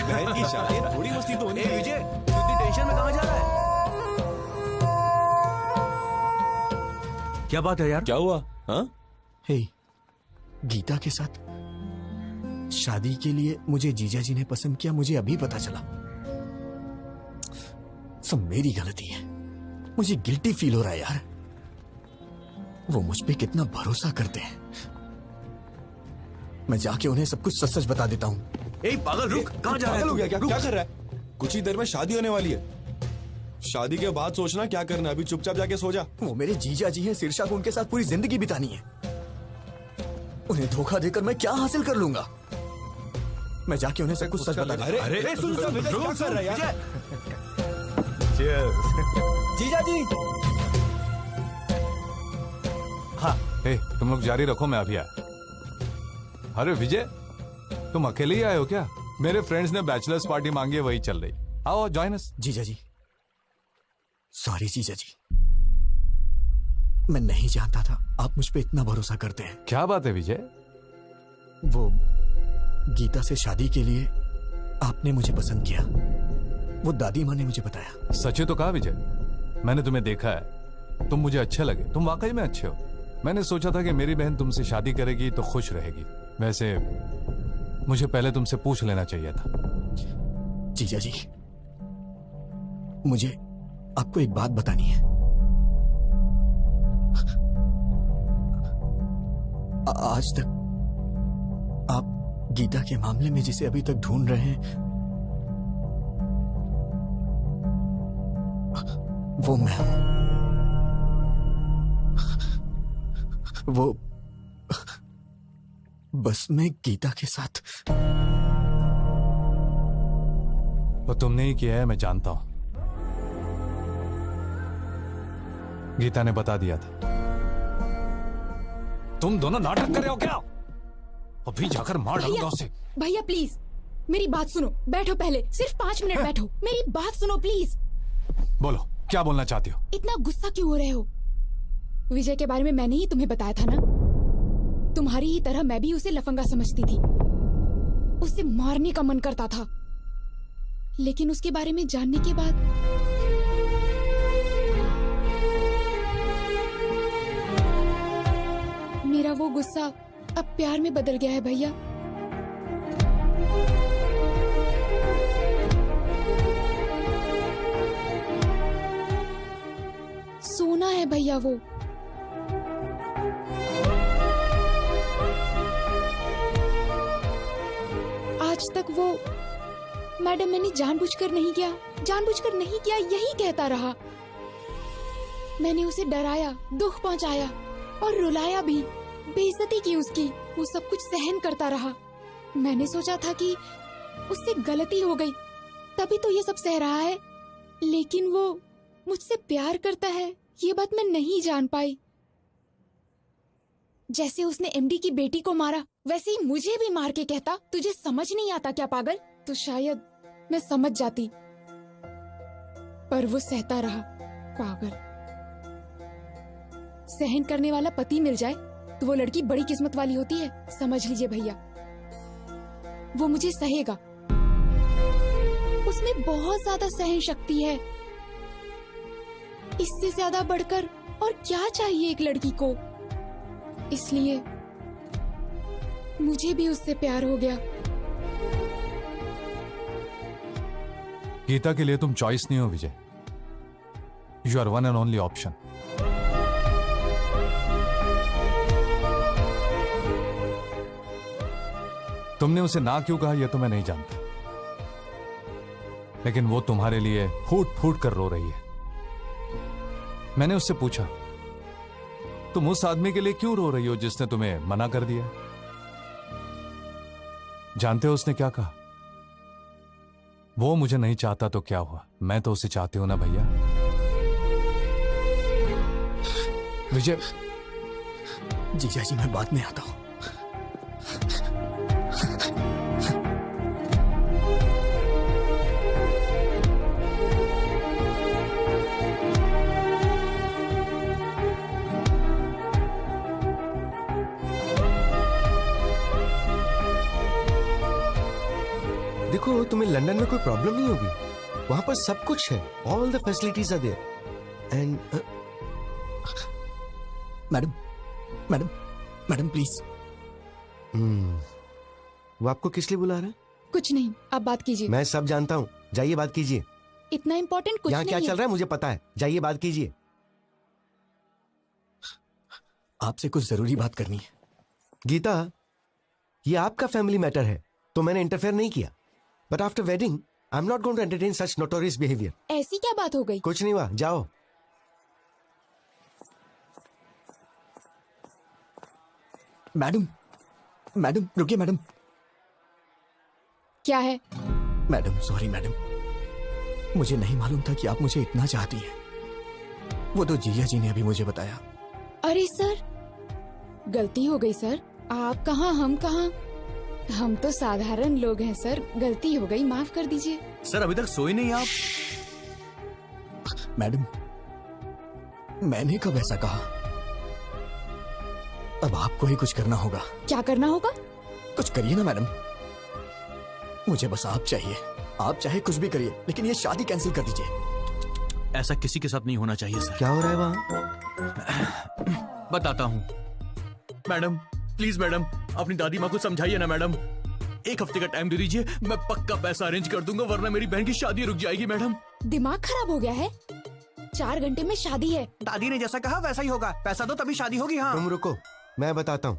बहन की शादी है, थोड़ी मस्ती तो होनी है। विजय, तू इतनी टेंशन में कहाँ जा रहा है? क्या बात है यार? क्या हुआ? हाँ? हे, गीता के साथ शादी के लिए मुझे जीजा जी ने पसंद किया, मुझे अभी पता चला। सब मेरी गलती है, मुझे गिल्टी फील हो रहा है यार। वो मुझ पे कितना भरोसा करते हैं। मैं जाके उन्हें सब कुछ सच सच बता देता हूँ। पागल रुक, कहाँ जा रहा है? पागल हो गया क्या? क्या कर रहा है? कुछ ही देर में शादी होने वाली है, शादी के बाद सोचना क्या करना है। अभी चुपचाप जाके सो जा। वो मेरे जीजा जी हैं, शीर्षा को उनके साथ पूरी जिंदगी बितानी है। उन्हें धोखा देकर मैं क्या हासिल कर लूंगा? मैं जाके उन्हें सब कुछ सच बता दूंगा। अरे सुन, क्या कर रहा है यार? जीजा जी। हाँ, हे, तुम लोग जारी रखो, मैं अभी आया। अरे विजय, तुम अकेले ही आए हो क्या? मेरे फ्रेंड्स ने बैचलर्स पार्टी मांगी है, वही चल रही। आओ जॉइन अस। जीजा जी, सॉरी जीजा जी, मैं नहीं जानता था आप मुझ पे इतना भरोसा करते हैं। क्या बात है विजय? वो गीता से शादी के लिए आपने मुझे पसंद किया, वो दादी माँ ने मुझे बताया। सच तो कहा विजय, मैंने तुम्हें देखा है, तुम मुझे अच्छे लगे, तुम वाकई में अच्छे हो। मैंने सोचा था कि मेरी बहन तुमसे शादी करेगी तो खुश रहेगी। वैसे मुझे पहले तुमसे पूछ लेना चाहिए था। जीजा जी, मुझे आपको एक बात बतानी है। आज तक आप गीता के मामले में जिसे अभी तक ढूंढ रहे हैं, वो मैं हूं। वो बस मैं गीता के साथ। वो तुमने ही किया है, मैं जानता हूं। गीता ने बता दिया था। तुम दोनों नाटक कर रहे हो क्या? अभी जाकर मार डालूंगा उसे। भैया प्लीज मेरी बात सुनो, बैठो पहले, सिर्फ 5 मिनट बैठो, मेरी बात सुनो प्लीज। बोलो, क्या बोलना चाहती हो? इतना गुस्सा क्यों हो रहे हो? विजय के बारे में मैंने ही तुम्हें बताया था ना। तुम्हारी ही तरह मैं भी उसे लफंगा समझती थी, उसे मारने का मन करता था, लेकिन उसके बारे में जानने के बाद मेरा वो गुस्सा अब प्यार में बदल गया है भैया। सोना है भैया वो। आज तक वो मैडम मैंने जानबूझकर नहीं किया, जानबूझकर नहीं किया यही कहता रहा। मैंने उसे डराया, दुख पहुंचाया और रुलाया भी, बेइज्जती की उसकी, वो सब कुछ सहन करता रहा। मैंने सोचा था कि उससे गलती हो गई तभी तो ये सब सह रहा है, लेकिन वो मुझसे प्यार करता है ये बात मैं नहीं जान पाई। जैसे उसने एमडी की बेटी को मारा वैसे ही मुझे भी मार के कहता तुझे समझ नहीं आता क्या पागल, तो शायद मैं समझ जाती, पर वो सहता रहा। पागल। सहन करने वाला पति मिल जाए तो वो लड़की बड़ी किस्मत वाली होती है, समझ लीजिए भैया। वो मुझे सहेगा, उसमें बहुत ज्यादा सहन शक्ति है। इससे ज्यादा बढ़कर और क्या चाहिए एक लड़की को। इसलिए मुझे भी उससे प्यार हो गया। गीता के लिए तुम चॉइस नहीं हो Vijay, you are one and only option. तुमने उसे ना क्यों कहा यह तो मैं नहीं जानता, लेकिन वो तुम्हारे लिए फूट फूट कर रो रही है। मैंने उससे पूछा तुम उस आदमी के लिए क्यों रो रही हो जिसने तुम्हें मना कर दिया? जानते हो उसने क्या कहा? वो मुझे नहीं चाहता तो क्या हुआ, मैं तो उसे चाहती हूं ना भैया। विजय, जीजा जी मैं बाद में आता हूं। देखो तुम्हें लंदन में कोई प्रॉब्लम नहीं होगी, वहां पर सब कुछ है, all the facilities are there and madam madam madam please. वो आपको किस लिए बुला रहा है? कुछ नहीं, आप बात कीजिए। मैं सब जानता हूँ, जाइए बात कीजिए। इतना इम्पोर्टेंट कुछ यहाँ नहीं क्या है। चल रहा है मुझे पता है, जाइए बात कीजिए। आपसे कुछ जरूरी बात करनी है। गीता, ये आपका फैमिली मैटर है तो मैंने इंटरफेयर नहीं किया, but after wedding I am not going to entertain such notorious behaviour. ऐसी क्या बात हो गई? कुछ नहीं हुआ, जाओ। मैडम मैडम रुकिए मैडम। क्या है? मैडम सॉरी मैडम, मुझे नहीं मालूम था कि आप मुझे इतना चाहती हैं। वो तो जीजा जी ने अभी मुझे बताया। अरे सर, गलती हो गई सर। आप कहाँ हम कहाँ, हम तो साधारण लोग हैं सर, गलती हो गई, माफ कर दीजिए। सर अभी तक सोए नहीं आप? मैडम मैंने कब ऐसा कहा? अब आपको ही कुछ करना होगा। क्या करना होगा? कुछ करिए ना मैडम, मुझे बस आप चाहिए। आप चाहे कुछ भी करिए, लेकिन ये शादी कैंसिल कर दीजिए। ऐसा किसी के साथ नहीं होना चाहिए सर। क्या हो रहा है वहाँ? बताता हूँ। मैडम प्लीज मैडम, अपनी दादी माँ को समझाइए ना मैडम। 1 हफ्ते का टाइम दे दीजिए, मैं पक्का पैसा अरेंज कर दूंगा, वरना मेरी बहन की शादी रुक जाएगी मैडम। दिमाग खराब हो गया है? 4 घंटे में शादी है। दादी ने जैसा कहा वैसा ही होगा। पैसा दो तभी शादी होगी। हाँ तुम रुको, मैं बताता हूँ।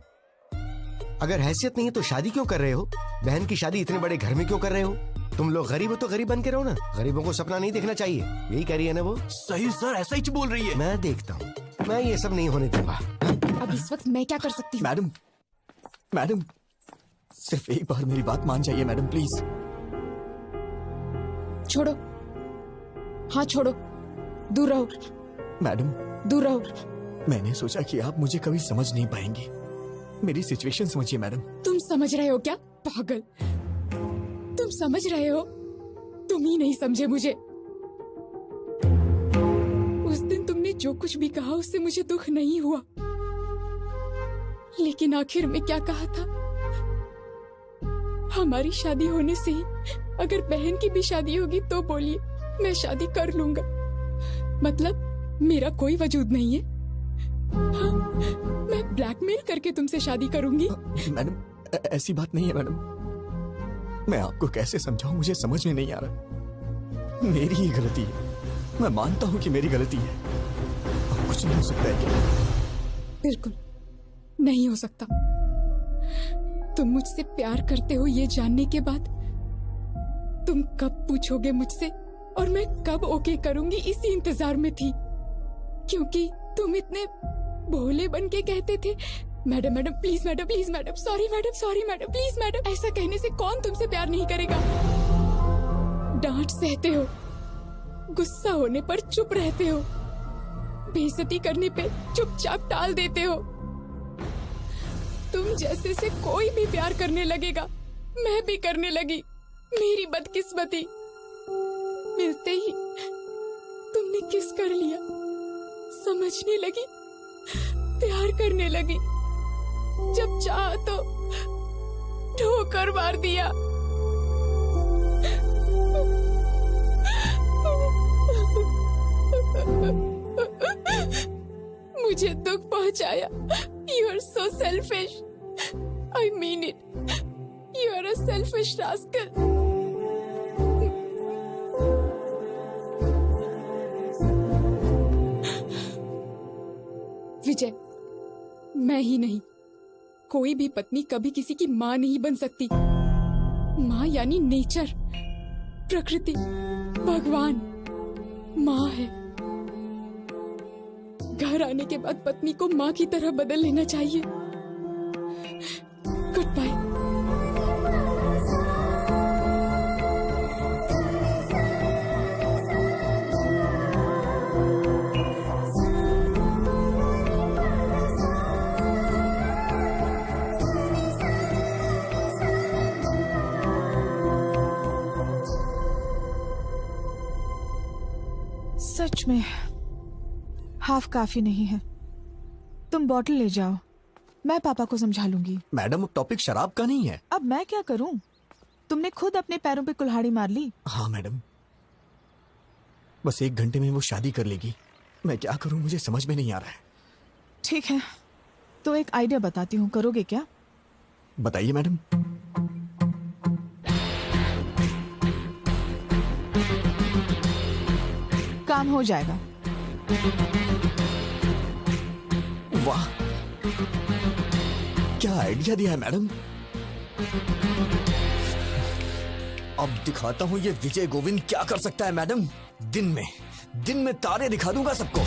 अगर हैसियत नहीं है तो शादी क्यों कर रहे हो? बहन की शादी इतने बड़े घर में क्यों कर रहे हो? तुम लोग गरीब हो तो गरीब बन के रहो ना। गरीबों को सपना नहीं देखना चाहिए, यही कह रही है ना वो? सही सर, ऐसा ही बोल रही है। मैं देखता हूँ, मैं ये सब नहीं होने दूंगा। अब इस वक्त मैं क्या कर सकती हूँ? मैडम, मैडम सिर्फ एक बार मेरी बात मान जाइए मैडम, प्लीज। छोड़ो, हाँ छोड़ो, दूर रहो। मैडम दूर रहो। मैंने सोचा कि आप मुझे कभी समझ नहीं पाएंगी। मेरी सिचुएशन समझिए मैडम। तुम समझ रहे हो क्या पागल? तुम समझ रहे हो? तुम ही नहीं समझे मुझे। उस दिन तुमने जो कुछ भी कहा उससे मुझे दुख नहीं हुआ, लेकिन आखिर में क्या कहा था? हमारी शादी होने से ही अगर बहन की भी शादी होगी तो बोलिए, मैं शादी कर लूंगा। मतलब मेरा कोई वजूद नहीं है? हाँ, मैं ब्लैकमेल करके तुमसे शादी करूंगी? मैडम ऐसी बात नहीं है मैडम। मैं आपको कैसे समझाऊं, मुझे समझ में नहीं आ रहा। मेरी ही गलती है, मैं मानता हूं कि मेरी गलती है। अब कुछ नहीं हो सकता है क्या? बिल्कुल नहीं हो सकता। तुम मुझसे प्यार करते हो ये जानने के बाद तुम कब पूछोगे मुझसे और मैं कब ओके करूंगी, इसी इंतजार में थी। क्योंकि तुम इतने भोले बन के कहते थे, madam madam please madam, please madam, sorry madam, please madam. ऐसा कहने से कौन तुमसे प्यार नहीं करेगा? डांट सहते हो, गुस्सा होने पर चुप रहते हो, बेइज्जती करने पे चुपचाप टाल देते हो। तुम जैसे से कोई भी प्यार करने लगेगा, मैं भी करने लगी। मेरी बदकिस्मती, मिलते ही तुमने किस कर लिया, समझने लगी, प्यार करने लगी। जब चाहा तो ठोकर मार दिया। मुझे दुख पहुंचाया। You are so selfish. I mean it. You are a selfish rascal. विजय, मैं ही नहीं, कोई भी पत्नी कभी किसी की माँ नहीं बन सकती। माँ यानी नेचर, प्रकृति, भगवान माँ है। घर आने के बाद पत्नी को माँ की तरह बदल लेना चाहिए। Good bye. सच में हाफ काफी नहीं है। तुम बॉटल ले जाओ, मैं पापा को समझा लूंगी। मैडम अब टॉपिक शराब का नहीं है। अब मैं क्या करूं? तुमने खुद अपने पैरों पे कुल्हाड़ी मार ली। हाँ मैडम, बस 1 घंटे में वो शादी कर लेगी। मैं क्या करूं, मुझे समझ में नहीं आ रहा है। ठीक है, तो एक आइडिया बताती हूँ, करोगे क्या? बताइए मैडम। काम हो जाएगा। वाह, क्या आइडिया दिया है मैडम। अब दिखाता हूं ये विजय गोविंद क्या कर सकता है मैडम। दिन में तारे दिखा दूंगा सबको।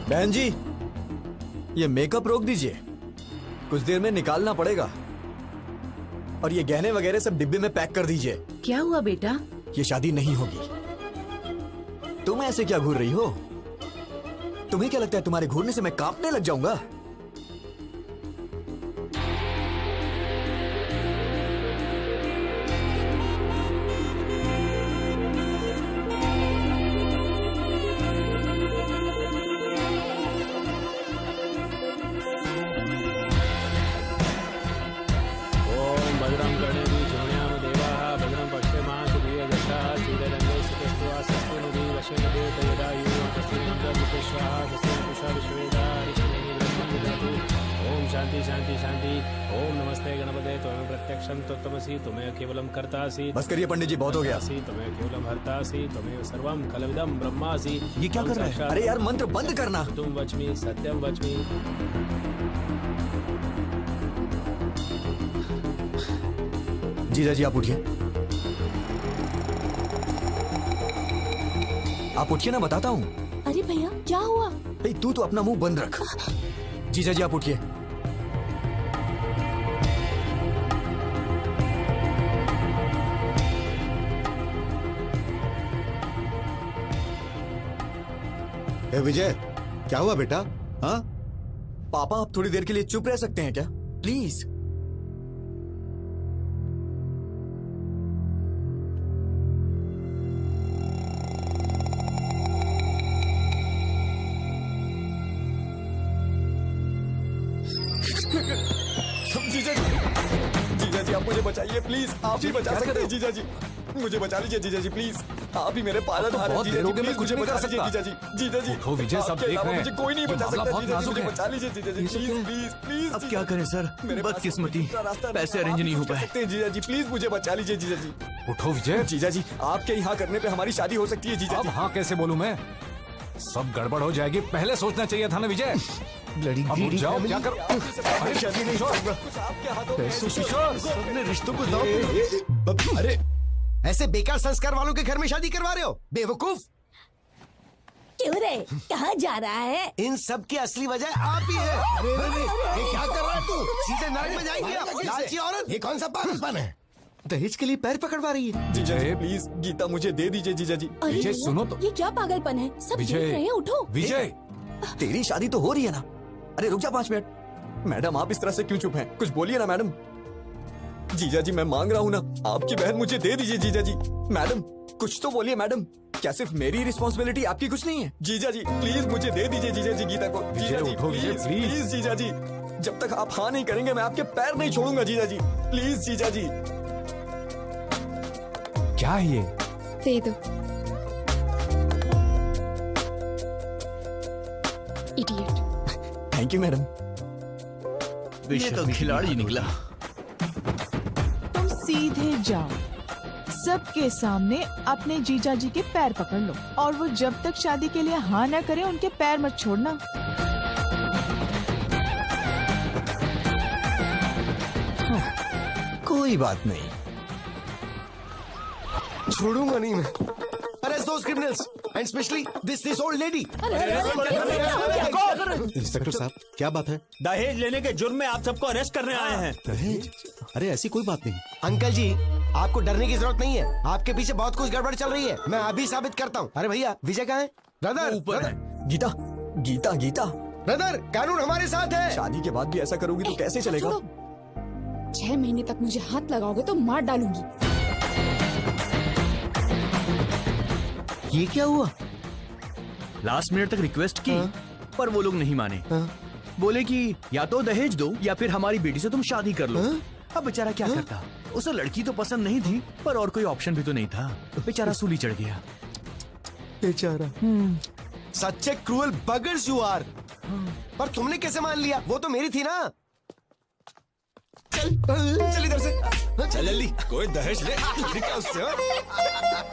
बहन जी, ये मेकअप रोक दीजिए, कुछ देर में निकालना पड़ेगा। और ये गहने वगैरह सब डिब्बे में पैक कर दीजिए। क्या हुआ बेटा? ये शादी नहीं होगी। तुम ऐसे क्या घूर रही हो? तुम्हें क्या लगता है तुम्हारे घूरने से मैं कांपने लग जाऊंगा? भद्रं कर्णेभिः शृणुयाम देवाः भद्रं पश्येमाः सुखीयजत्राः श्रीरङ्गे सुखस्त्वा शांति शांति शांति। ओम नमस्ते गणपते त्वमेव प्रत्यक्षं तत्त्वमसि त्वमेव केवलम कर्तासि। बस करिए पंडित जी, बहुत हो गया। त्वमेव केवलम हर्तासि त्वमेव सर्वं खलविदं ब्रह्मासि। ये क्या कर रहा है? अरे यार मंत्र बंद करना। तुम वच्मि सत्यम वच्मि। जीजा जी आप उठिए, आप उठिए ना, बताता हूँ। अरे भैया क्या हुआ? भाई तू तो अपना मुंह बंद रख। जीजा जी आप उठिए। ए विजय, क्या हुआ बेटा? हाँ पापा आप थोड़ी देर के लिए चुप रह सकते हैं क्या, प्लीज? जीजा जी आप मुझे बचाइए प्लीज, आप ही बचा सकते हैं जीजा जी, मुझे बचा लीजिए जीजा जी प्लीज, आप ही मेरे पालनहार हैं जीजा जी, प्लीज मुझे बचा लीजिए जीजा जी। जीजा जी उठो विजय, सब देख रहे हैं। मुझे कोई नहीं बचा सकता जीजा जी, मुझे है। बचा लीजिए जीजा जी प्लीज प्लीज प्लीज। अब क्या करें सर, बदकिस्मती, पैसे अरेंज नहीं हो पाए। जीजा जी प्लीज मुझे बचा लीजिए जीजा जी। उठो विजय। जीजा जी आपके यहाँ करने पे हमारी शादी हो सकती है जीजा अब जी। हाँ कैसे बोलूं मैं, सब गड़बड़ हो जाएगी, पहले सोचना चाहिए था ना विजय। अब उठ जाओ, क्या कर। अरे शादी नहीं होगा, आपके हाथों में अपने रिश्तों को दांव। अरे ऐसे बेकार संस्कार वालों के घर में शादी करवा रहे हो, बेवकूफ। क्यों रे, कहाँ जा रहा है? इन सब की असली वजह आप ही है। अरे ये क्या कर रहा है तू? सीधे नरक में जाएंगे आप, लालची औरत। ये कौन सा पागलपन है? दहेज के लिए पैर पकड़वा रही है। जीजा जी प्लीज, गीता मुझे दे दीजिए जीजा जी। अरे विजय, भैया, सुनो तो। ये क्या पागलपन है? सब देख विजय, रहे हैं, उठो। विजय तेरी शादी तो हो रही है ना। अरे रुक जा 5 मिनट। मैडम आप इस तरह से क्यों चुप हैं, कुछ बोलिए ना मैडम। जीजा जी मैं मांग रहा हूँ ना, आपकी बहन मुझे दे दीजिए जीजा जी। मैडम कुछ तो बोलिए मैडम, क्या सिर्फ मेरी रिस्पॉन्सिबिलिटी, आपकी कुछ नहीं है? जीजा जी प्लीज मुझे दे दीजिए जीजा जी गीता को। जीजा जी उठो विजय, प्लीज प्लीज। प्लीज जीजा जी, जब तक आप हाँ नहीं करेंगे मैं आपके पैर नहीं छोड़ूंगा जीजा जी, प्लीज जीजा जी। क्या है ये? दे दो। इडियट। Thank you madam. ये तो खिलाड़ी निकला। तुम सीधे जाओ, सबके सामने अपने जीजा जी के पैर पकड़ लो, और वो जब तक शादी के लिए हाँ ना करे उनके पैर मत छोड़ना। कोई बात नहीं, छोड़ूंगा नहीं मैं। Arrest those criminals and especially this old lady. Inspector साहब क्या बात है? दहेज लेने के जुर्म में आप सबको अरेस्ट करने आए हैं। दहेज? अरे ऐसी कोई बात नहीं। अंकल जी आपको डरने की जरूरत नहीं है, आपके पीछे बहुत कुछ गड़बड़ चल रही है, मैं अभी साबित करता हूँ। अरे भैया विजय कहाँ है? ब्रदर ऊपर है। गीता गीता गीता ब्रदर, कानून हमारे साथ है। शादी के बाद भी ऐसा करोगी तो कैसे चलेगा? 6 महीने तक मुझे हाथ लगाओगे तो मार डालूंगी। ये क्या हुआ? लास्ट मिनट तक रिक्वेस्ट की पर वो लोग नहीं माने। बोले कि या तो दहेज दो या फिर हमारी बेटी से तुम शादी कर लो। अब बेचारा क्या करता, उसे लड़की तो पसंद नहीं थी पर और कोई ऑप्शन भी तो नहीं था, बेचारा सूली चढ़ गया। बेचारा। सच्चे क्रूअल बगर्स यू आर। पर तुमने कैसे मान लिया? वो तो मेरी थी ना। चल इधर से, चल जल्दी, कोई दहेज ले उससे।